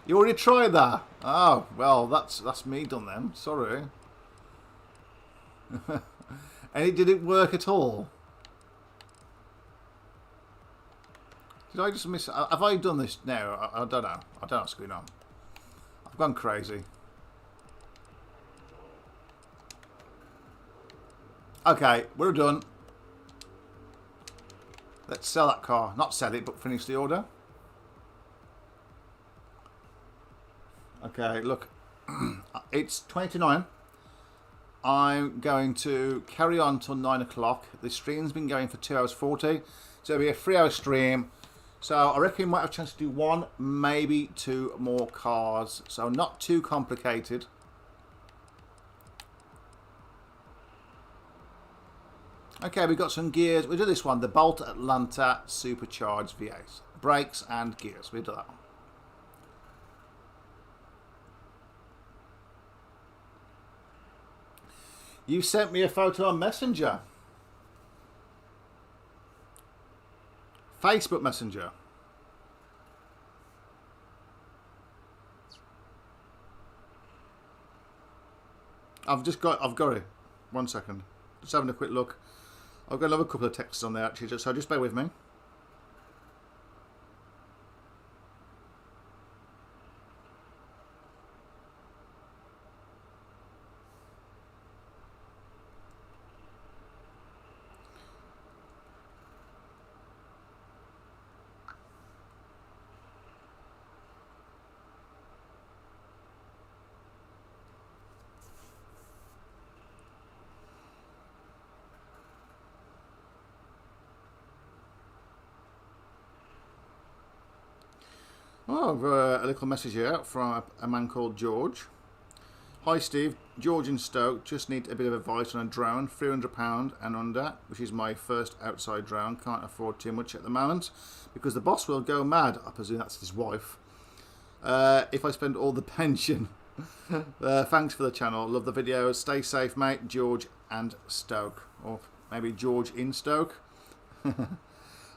You already tried that? Oh, well, that's me done then. Sorry. And did it work at all? Did I just miss? Have I done this now? I don't know. I don't know what's going on. I've gone crazy. Okay, we're done. Let's sell that car. Not sell it, but finish the order. Okay, look. It's 29. I'm going to carry on till 9 o'clock. The stream's been going for 2 hours 40. So it'll be a 3-hour stream. So I reckon we might have a chance to do 1, maybe 2 more cars. So not too complicated. Okay, we've got some gears. We'll do this one. The Bolt Atlanta Supercharged V8. Brakes and gears. We'll do that one. You sent me a photo on Messenger. Facebook Messenger. I've got it. 1 second. Just having a quick look. I've got another couple of texts on there actually, so just bear with me. Oh, I've got a little message here from a man called George. Hi Steve, George in Stoke. Just need a bit of advice on a drone, £300 and under, which is my first outside drone. Can't afford too much at the moment because the boss will go mad. I presume that's his wife. If I spend all the pension. Thanks for the channel. Love the videos. Stay safe, mate. George and Stoke, or maybe George in Stoke.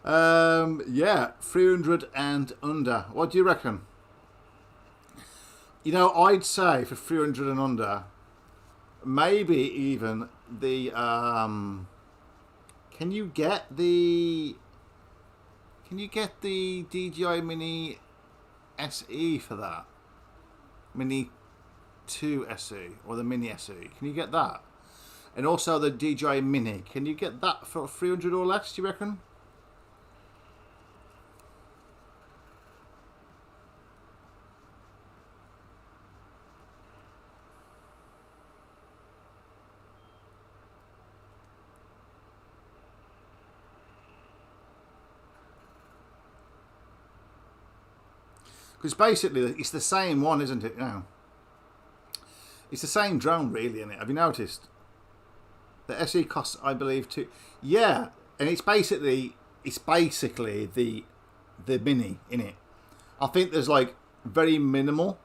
Yeah, 300 and under. What do you reckon? I'd say for 300 and under, maybe even the can you get the DJI Mini SE for that? Mini 2 SE or the Mini SE? Can you get that? And also the DJI Mini. Can you get that for 300 or less, do you reckon? Because basically, it's the same one, isn't it? It's the same drone, really, isn't it? Have you noticed? The SE costs, I believe, yeah, and it's basically the Mini in it. I think there's like very minimal.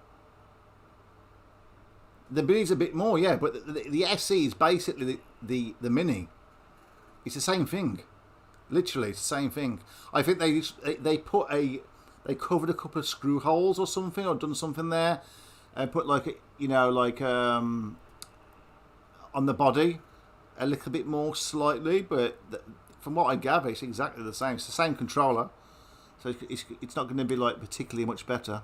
The Mini's a bit more, yeah, but the SE is basically the Mini. It's the same thing. Literally, it's the same thing. I think they covered a couple of screw holes or something, or done something there, and put like on the body a little bit more slightly, but from what I gather, it's exactly the same. It's the same controller, so it's not going to be like particularly much better.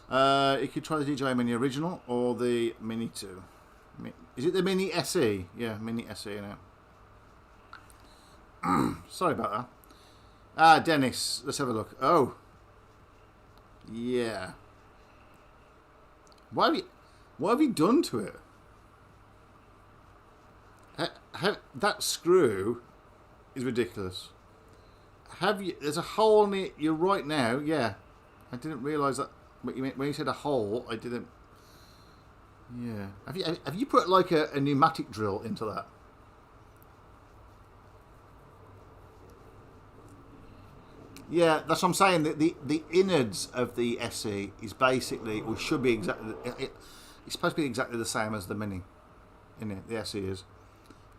You could try the DJI Mini Original or the Mini 2. Is it the Mini SE? Yeah, Mini SE now. Sorry about that. Dennis, let's have a look. Oh, yeah. What have you done to it? That screw is ridiculous. There's a hole in it. You're right now. Yeah, I didn't realise that. When you said a hole, I didn't. Yeah. Have you put like a pneumatic drill into that? Yeah, that's what I'm saying. The innards of the SE is basically, or should be exactly. It's supposed to be exactly the same as the Mini. In it, the SE is.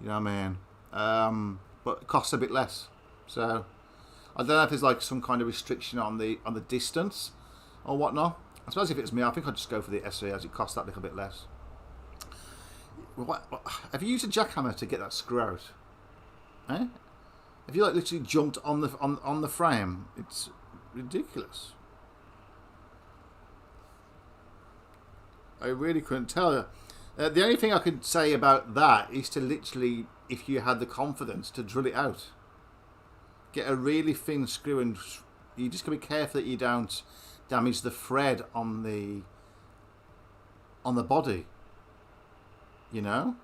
You know what I mean? But it costs a bit less. So I don't know if there's like some kind of restriction on the distance or whatnot. I suppose if it's me, I think I'd just go for the SE as it costs that little bit less. Have you used a jackhammer to get that screw out? Eh? Have you like literally jumped on the frame? It's ridiculous. I really couldn't tell you. The only thing I could say about that is to literally, if you had the confidence, to drill it out. Get a really thin screw, and you just gotta be careful that you don't damage the thread on the body. You know.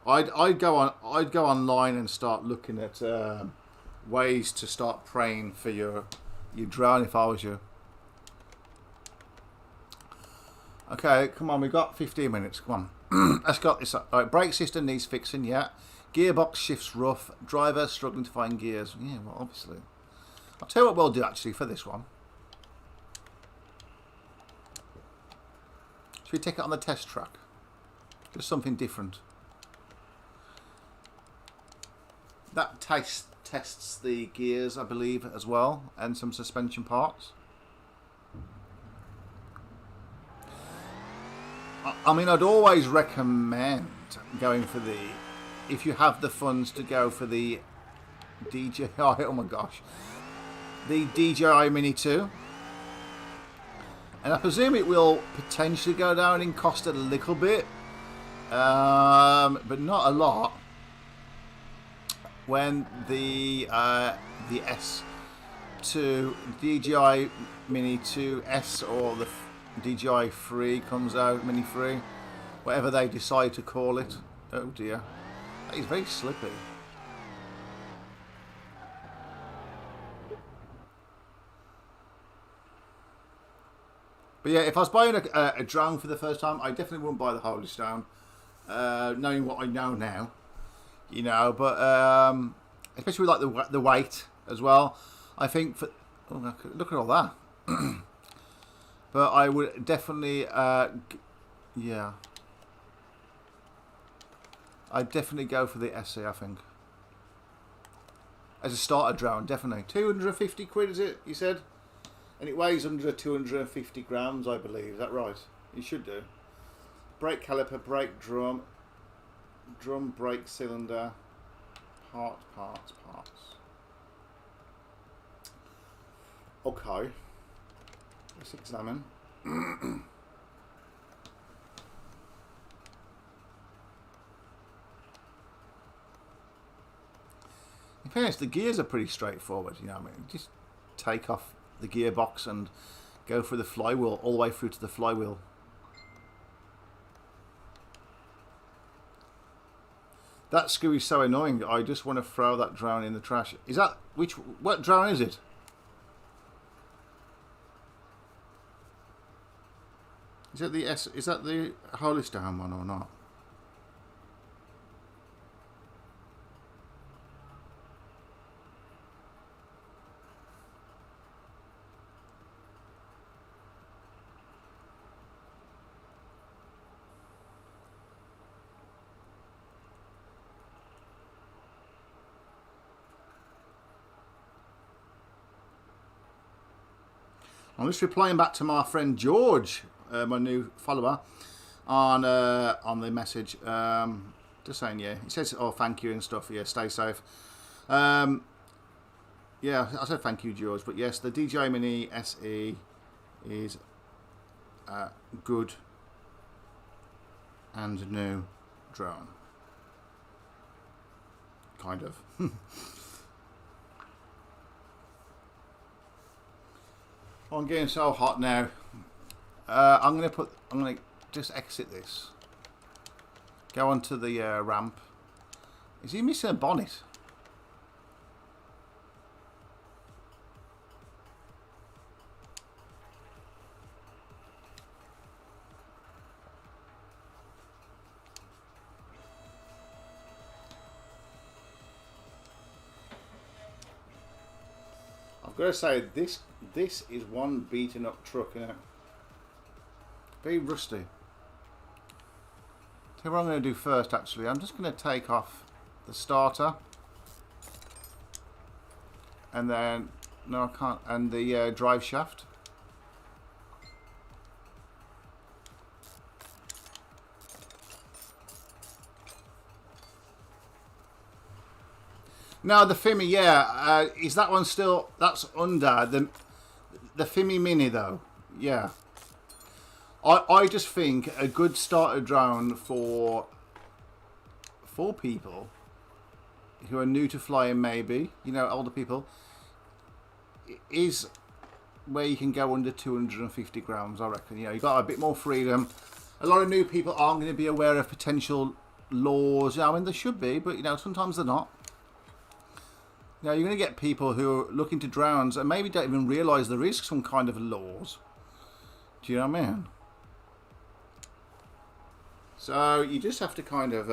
I'd go online and start looking at ways to start praying for your drone if I was you. Okay, come on, we've got 15 minutes. Come on, let's got this up. All right, brake system needs fixing. Yeah, gearbox shifts rough. Driver struggling to find gears. Yeah, well, obviously. I'll tell you what we'll do actually for this one. Should we take it on the test track? Just something different. That tests the gears, I believe, as well, and some suspension parts. I mean, I'd always recommend going for if you have the funds to go for the DJI, oh my gosh, the DJI Mini 2. And I presume it will potentially go down in cost a little bit, but not a lot. When the S2 DJI Mini 2S or the DJI 3 comes out, Mini 3, whatever they decide to call it. Oh dear, that is very slippy. But yeah, if I was buying a drone for the first time, I definitely wouldn't buy the Holy Stone, knowing what I know now. You know, but especially with like the weight as well. I think for look at all that. But I would definitely, yeah, I'd definitely go for the SE. I think as a starter drone, definitely 250 quid is it? You said, and it weighs under 250 grams, I believe. Is that right? You should do. Brake caliper, brake drum. Drum, brake cylinder, parts. Okay, let's examine. In fairness, the gears are pretty straightforward. You know what I mean? Just take off the gearbox and go through the flywheel all the way through to the flywheel. That screw is so annoying. I just want to throw that drone in the trash. Is that what drone is it? Is that the Holy Stone one or not? I'm just replying back to my friend George, my new follower, on the message. Just saying, yeah. He says, "Oh, thank you" and stuff. Yeah, stay safe. Yeah, I said thank you, George. But yes, the DJI Mini SE is a good and new drone. Kind of. I'm getting so hot now. I'm gonna just exit this. Go onto the ramp. Is he missing a bonnet? I've got to say, this is one beaten up truck, you know. Very rusty. Tell you what I'm going to do first, actually. I'm just going to take off the starter. And then, no I can't, and the drive shaft. No, the Fimi, yeah. Is that one still, that's under the Fimi Mini though? Yeah. I just think a good starter drone for people who are new to flying, maybe, you know, older people, is where you can go under 250 grams, I reckon. You know, you've got a bit more freedom. A lot of new people aren't going to be aware of potential laws. I mean, they should be, but, you know, sometimes they're not. You know, you're going to get people who are looking to drones and maybe don't even realise there is some kind of laws. Do you know what I mean? So you just have to kind of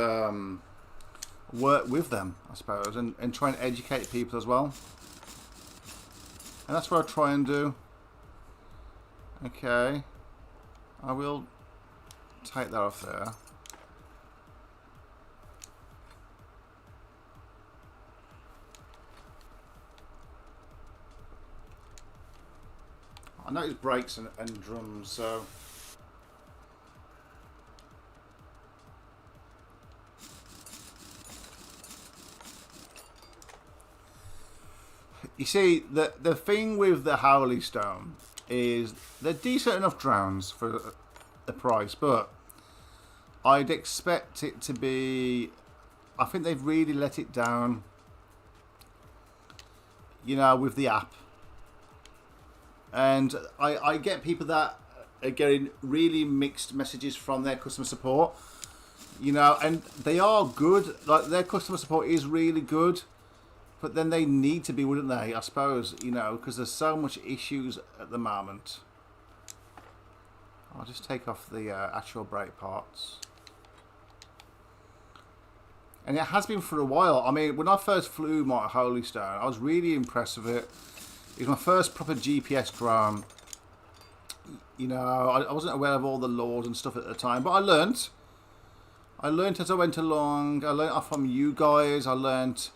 work with them, I suppose, and try and educate people as well. And that's what I try and do. Okay. I will take that off there. I notice brakes and drums, so... You see, the thing with the Howley Stone is they're decent enough drones for the price, but I'd expect it to be... I think they've really let it down, you know, with the app. And I get people that are getting really mixed messages from their customer support, you know, and they are good. Like, their customer support is really good, but then they need to be, wouldn't they? I suppose, you know, because there's so much issues at the moment. I'll just take off the actual brake parts. And it has been for a while. I mean, when I first flew my Holy Stone, I was really impressed with it. It was my first proper GPS drone. You know, I wasn't aware of all the laws and stuff at the time, but I learnt. I learnt as I went along. I learnt from you guys. I learnt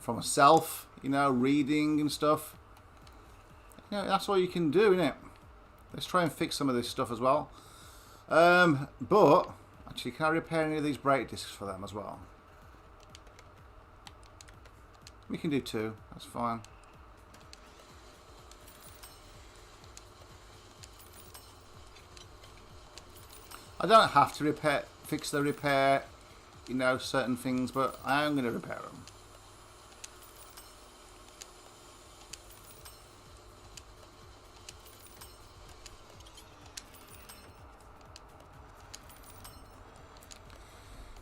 from myself, you know, reading and stuff. You know, that's all you can do, innit? Let's try and fix some of this stuff as well. But, actually, can I repair any of these brake discs for them as well? We can do 2. That's fine. I don't have to fix the repair, you know, certain things, but I am going to repair them.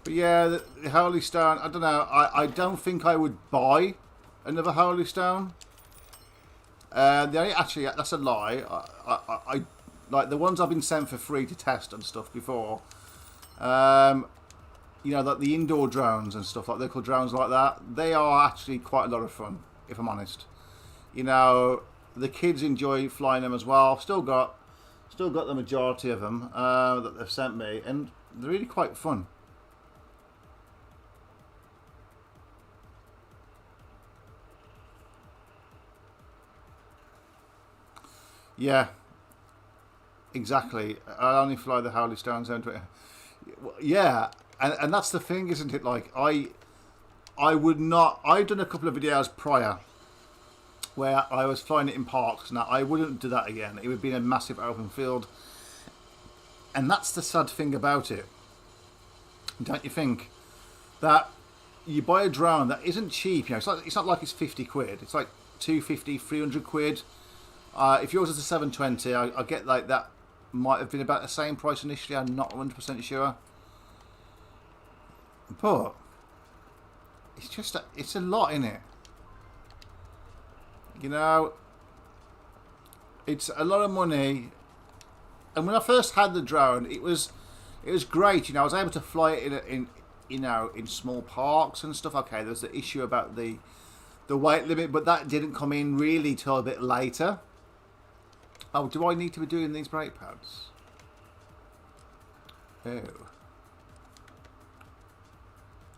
But yeah, the Holy Stone, I don't know, I don't think I would buy another Holy Stone. Actually, that's a lie. I like the ones I've been sent for free to test and stuff before. You know, like the indoor drones and stuff, like local drones like that, they are actually quite a lot of fun, if I'm honest. You know, the kids enjoy flying them as well. Still got the majority of them that they've sent me, and they're really quite fun. Yeah, exactly. I only fly the Howley Stones down to it. Yeah, and that's the thing, isn't it? Like I would not. I've done a couple of videos prior where I was flying it in parks. Now I wouldn't do that again. It would be a massive open field, and that's the sad thing about it. Don't you think that you buy a drone that isn't cheap? You know, it's not like it's 50 quid. It's like 250, 300 quid. If yours is a 720, I get like that might have been about the same price initially. I'm not 100% sure, but it's just it's a lot in it. You know, it's a lot of money. And when I first had the drone, it was great. You know, I was able to fly it in you know, in small parks and stuff. Okay, there's the issue about the weight limit, but that didn't come in really till a bit later. Oh, do I need to be doing these brake pads? Oh.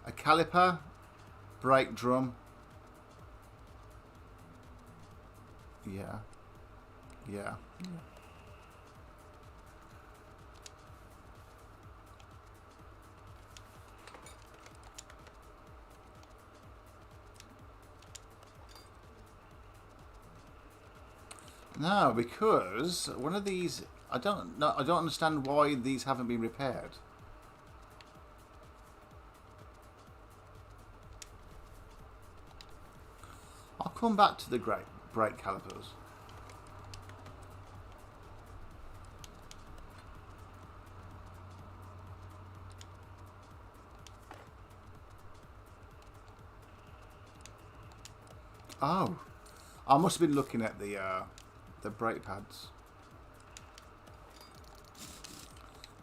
A caliper, brake drum. Yeah. Yeah. No, because one of these, I don't know. I don't understand why these haven't been repaired. I'll come back to the brake calipers. Oh, I must have been looking at the brake pads.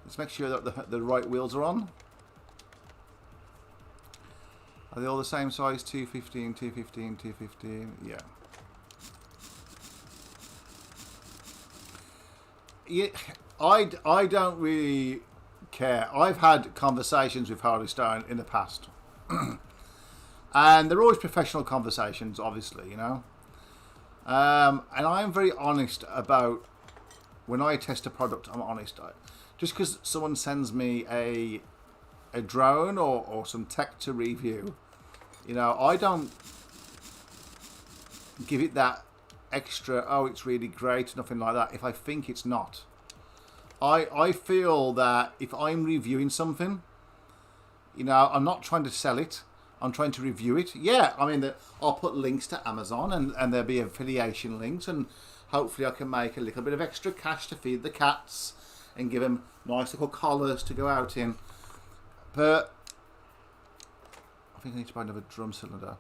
Let's make sure that the right wheels are on. Are they all the same size? 215, 215, 215. Yeah. Yeah, I don't really care. I've had conversations with Harley Stone in the past. And they're always professional conversations, obviously, you know. And I'm very honest about when I test a product. I'm honest. Just because someone sends me a drone or some tech to review, you know, I don't give it that extra, oh, it's really great, nothing like that, if I think it's not. I feel that if I'm reviewing something, you know, I'm not trying to sell it. I'm trying to review it. Yeah, I mean, I'll put links to Amazon and there'll be affiliation links, and hopefully I can make a little bit of extra cash to feed the cats and give them nice little collars to go out in. But I think I need to buy another drum cylinder.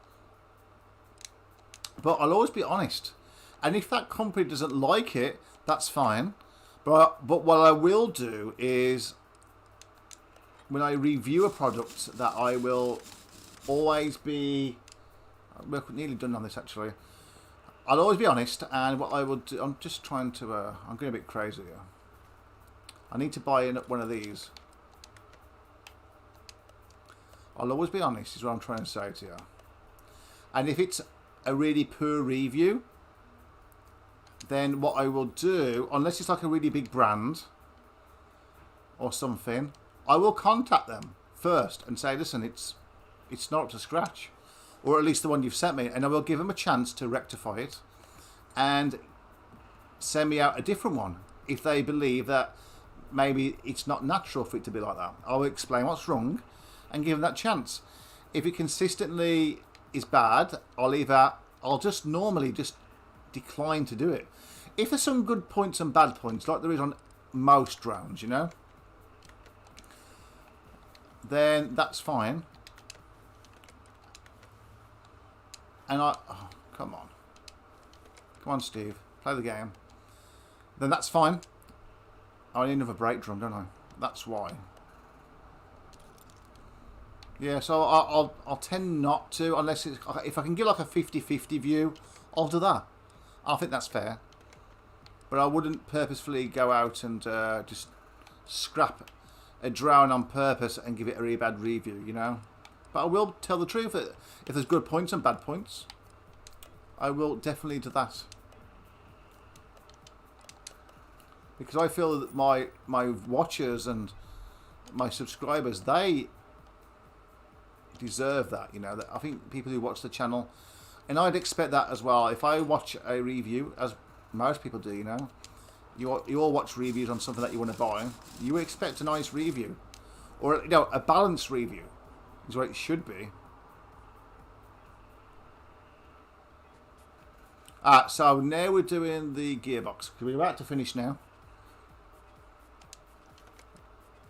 But I'll always be honest. And if that company doesn't like it, that's fine. But what I will do is, when I review a product, that I will always be, we're nearly done on this actually. I'll always be honest, and what I will do, I'm just trying to, I'm getting a bit crazy here. I need to buy one of these. I'll always be honest, is what I'm trying to say to you. And if it's a really poor review, then what I will do, unless it's like a really big brand or something, I will contact them first and say, listen, it's not up to scratch, or at least the one you've sent me, and I will give them a chance to rectify it and send me out a different one if they believe that maybe it's not natural for it to be like that. I'll explain what's wrong and give them that chance. If it consistently is bad, I'll just normally just decline to do it. If there's some good points and bad points, like there is on most drones, you know, then that's fine. And oh, come on, Steve, play the game. Then that's fine. I need another brake drum, don't I? That's why. Yeah, so I'll tend not to, unless it's, if I can get like a 50-50 view, I'll do that. I think that's fair. But I wouldn't purposefully go out and just scrap a drone on purpose and give it a really bad review, you know. But I will tell the truth. If there's good points and bad points, I will definitely do that. because I feel that my watchers and my subscribers, they deserve that. You know, that I think people who watch the channel, and I'd expect that as well. If I watch a review, as most people do, you know, you all watch reviews on something that you want to buy, you would expect a nice review, or you know, a balanced review is what it should be. So now we're doing the gearbox. We're about to finish now.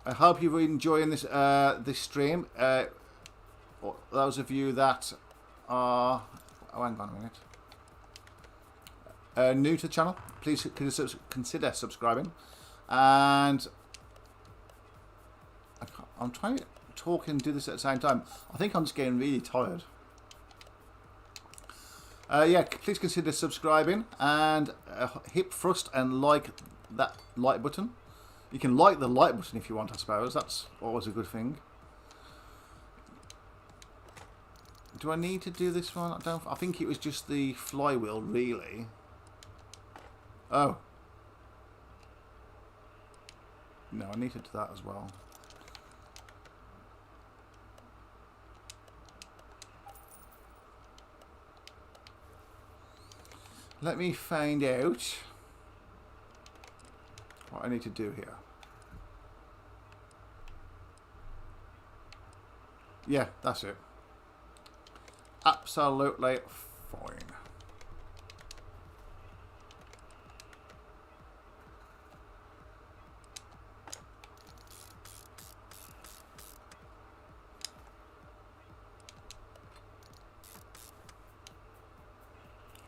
I hope you're enjoying this this stream. Those of you that are, oh, hang on a minute, new to the channel, please consider subscribing. And I'm trying to talk and do this at the same time. I think I'm just getting really tired. Yeah, please consider subscribing and hit thrust and like that like button. You can like the like button if you want, I suppose. That's always a good thing. Do I need to do this one? I think it was just the flywheel, really. Oh. No, I need to do that as well. Let me find out what I need to do here. Yeah, that's it. Absolutely fine.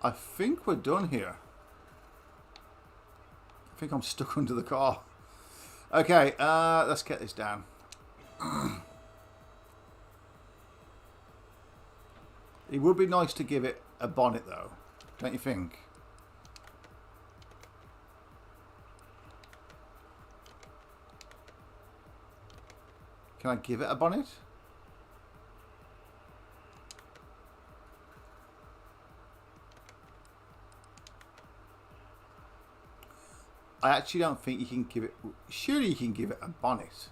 I think we're done here. I think I'm stuck under the car. Okay, let's get this down. It would be nice to give it a bonnet though, don't you think? Can I give it a bonnet? I actually don't think you can give it... Surely you can give it a bonnet.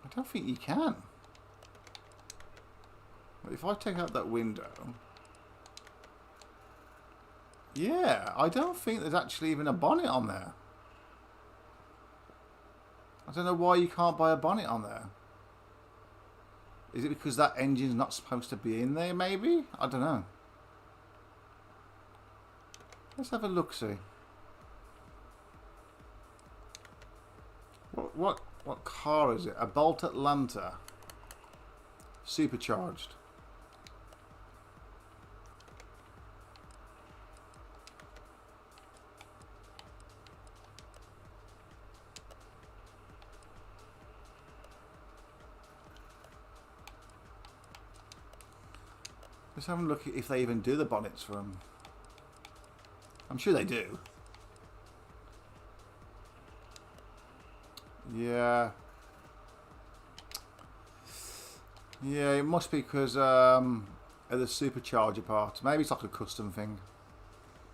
I don't think you can. But if I take out that window... Yeah, I don't think there's actually even a bonnet on there. I don't know why you can't buy a bonnet on there. Is it because that engine's not supposed to be in there, maybe? I don't know. Let's have a look-see. What car is it? A Bolt Atlanta. Supercharged. Let's have a look at if they even do the bonnets for them. I'm sure they do. Yeah. Yeah, it must be because of the supercharger part. Maybe it's like a custom thing.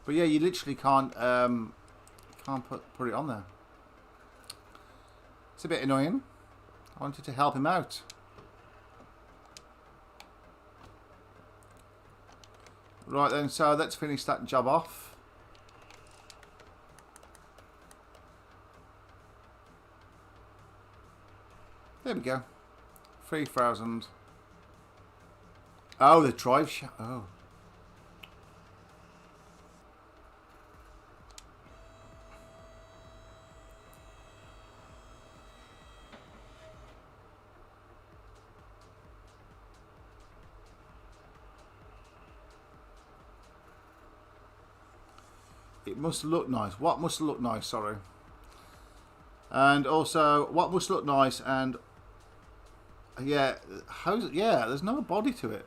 But yeah, you literally can't put it on there. It's a bit annoying. I wanted to help him out. Right then, so let's finish that job off. There we go. 3,000. Oh, the drive shaft. Oh. It must look nice. What must look nice, sorry. And also, what must look nice and... Yeah, yeah, there's no body to it.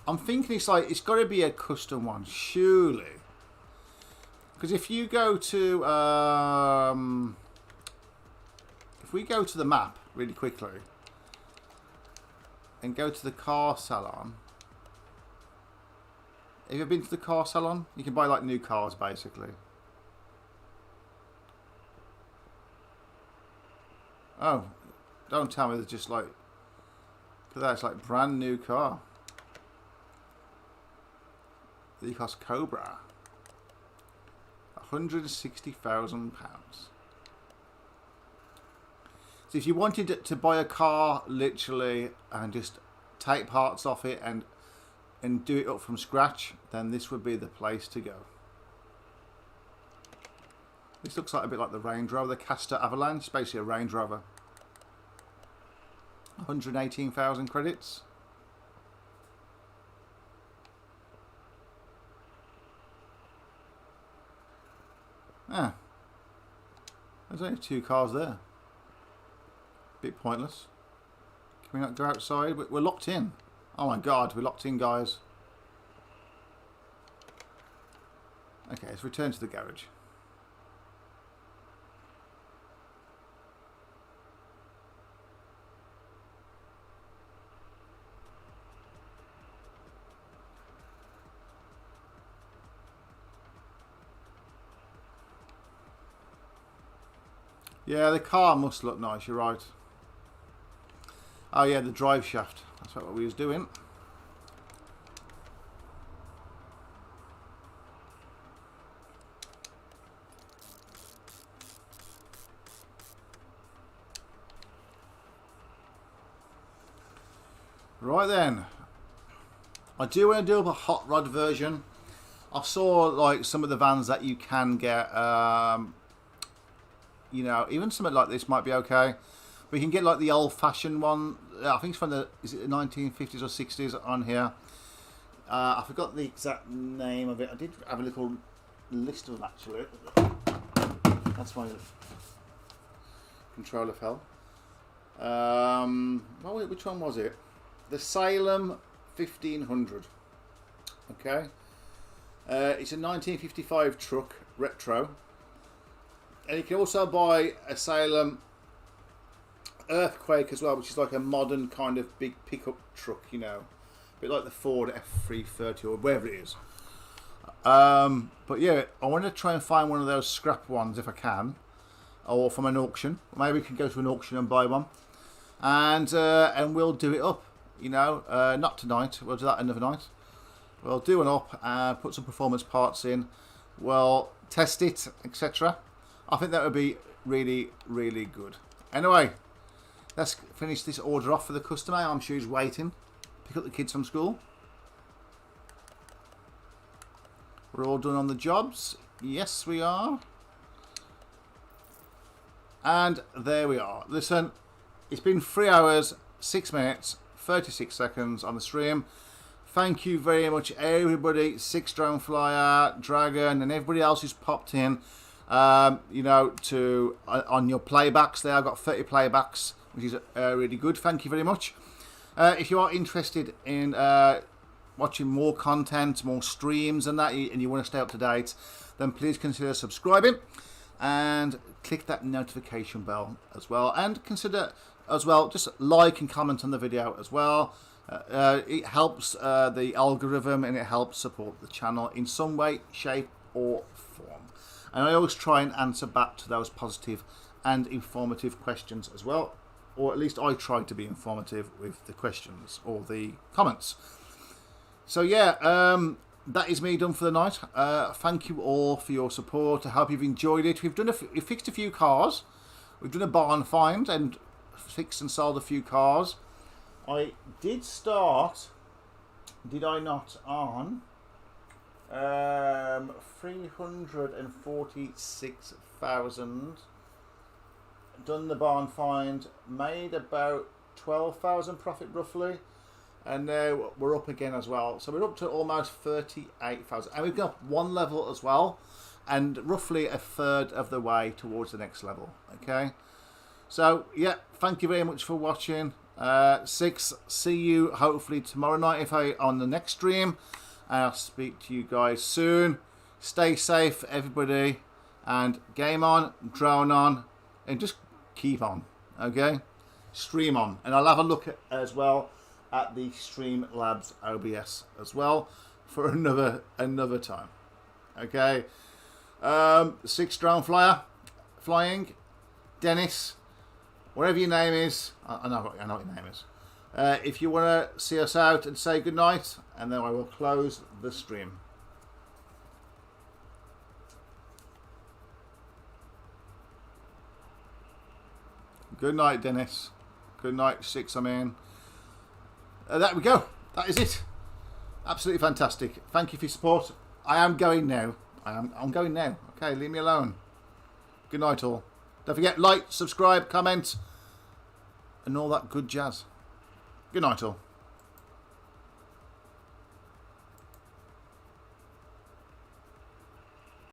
I'm thinking it's like, it's got to be a custom one, surely. Because if you go to... if we go to the map really quickly... and go to the car salon. Have you ever been to the car salon? You can buy like new cars basically. Oh, don't tell me they're just like, look at that, it's like brand new car. The cost Cobra. £160,000. So if you wanted to buy a car literally and just take parts off it and do it up from scratch, then this would be the place to go. This looks like a bit like the Range Rover, the Castor Avalanche. It's basically a Range Rover. 118,000 credits. Ah, there's only 2 cars there. Bit pointless. Can we not go outside? We're locked in. Oh my god, we're locked in, guys. Okay, let's return to the garage. Yeah, the car must look nice, you're right. Oh yeah, the drive shaft. That's what we was doing. Right then. I do want to do a hot rod version. I saw like some of the vans that you can get, you know, even something like this might be okay. We can get like the old-fashioned one. I think it's from the, is it the 1950s or 60s on here. I forgot the exact name of it. I did have a little list of them actually. That's my controller fell. Well, which one was it? The Salem 1500. Okay. It's a 1955 truck, retro. And you can also buy a Salem Earthquake as well, which is like a modern kind of big pickup truck, you know, a bit like the Ford F330 or wherever it is. But yeah, I want to try and find one of those scrap ones if I can, or from an auction. Maybe we can go to an auction and buy one, and we'll do it up. You know, not tonight. We'll do that another night. We'll do an up and put some performance parts in. We'll test it, etc. I think that would be really, really good. Anyway, let's finish this order off for the customer. I'm sure he's waiting. Pick up the kids from school. We're all done on the jobs. Yes, we are. And there we are. Listen, it's been 3 hours, 6 minutes, 36 seconds on the stream. Thank you very much, everybody. Six Drone Flyer, Dragon, and everybody else who's popped in. You know, to on your playbacks there. I've got 30 playbacks, which is really good. Thank you very much. If you are interested in watching more content, more streams and that, and you want to stay up to date, then please consider subscribing and click that notification bell as well. And consider as well, just like and comment on the video as well. It helps the algorithm, and it helps support the channel in some way, shape or form. And I always try and answer back to those positive and informative questions as well. Or at least I try to be informative with the questions or the comments. So yeah, that is me done for the night. Thank you all for your support. I hope you've enjoyed it. We've fixed a few cars. We've done a barn find and fixed and sold a few cars. I did start, did I not, on 346,000. Done the barn find, made about 12,000 profit roughly, and now we're up again as well. So we're up to almost 38,000, and we've got one level as well, and roughly a third of the way towards the next level. Okay, so yeah, thank you very much for watching. Six, see you hopefully tomorrow night if on the next stream. I'll speak to you guys soon. Stay safe, everybody, and game on, drone on, and just keep on. Okay, stream on, and I'll have a look at as well at the Streamlabs OBS as well for another time. Okay. 6 drone flyer flying. Dennis, whatever your name is, I know what your name is. If you want to see us out and say goodnight, and then I will close the stream. Good night, Dennis. Good night, 6. I'm in. There we go. That is it. Absolutely fantastic. Thank you for your support. I am going now. I'm going now. Okay, leave me alone. Good night, all. Don't forget, like, subscribe, comment, and all that good jazz. Good night, all.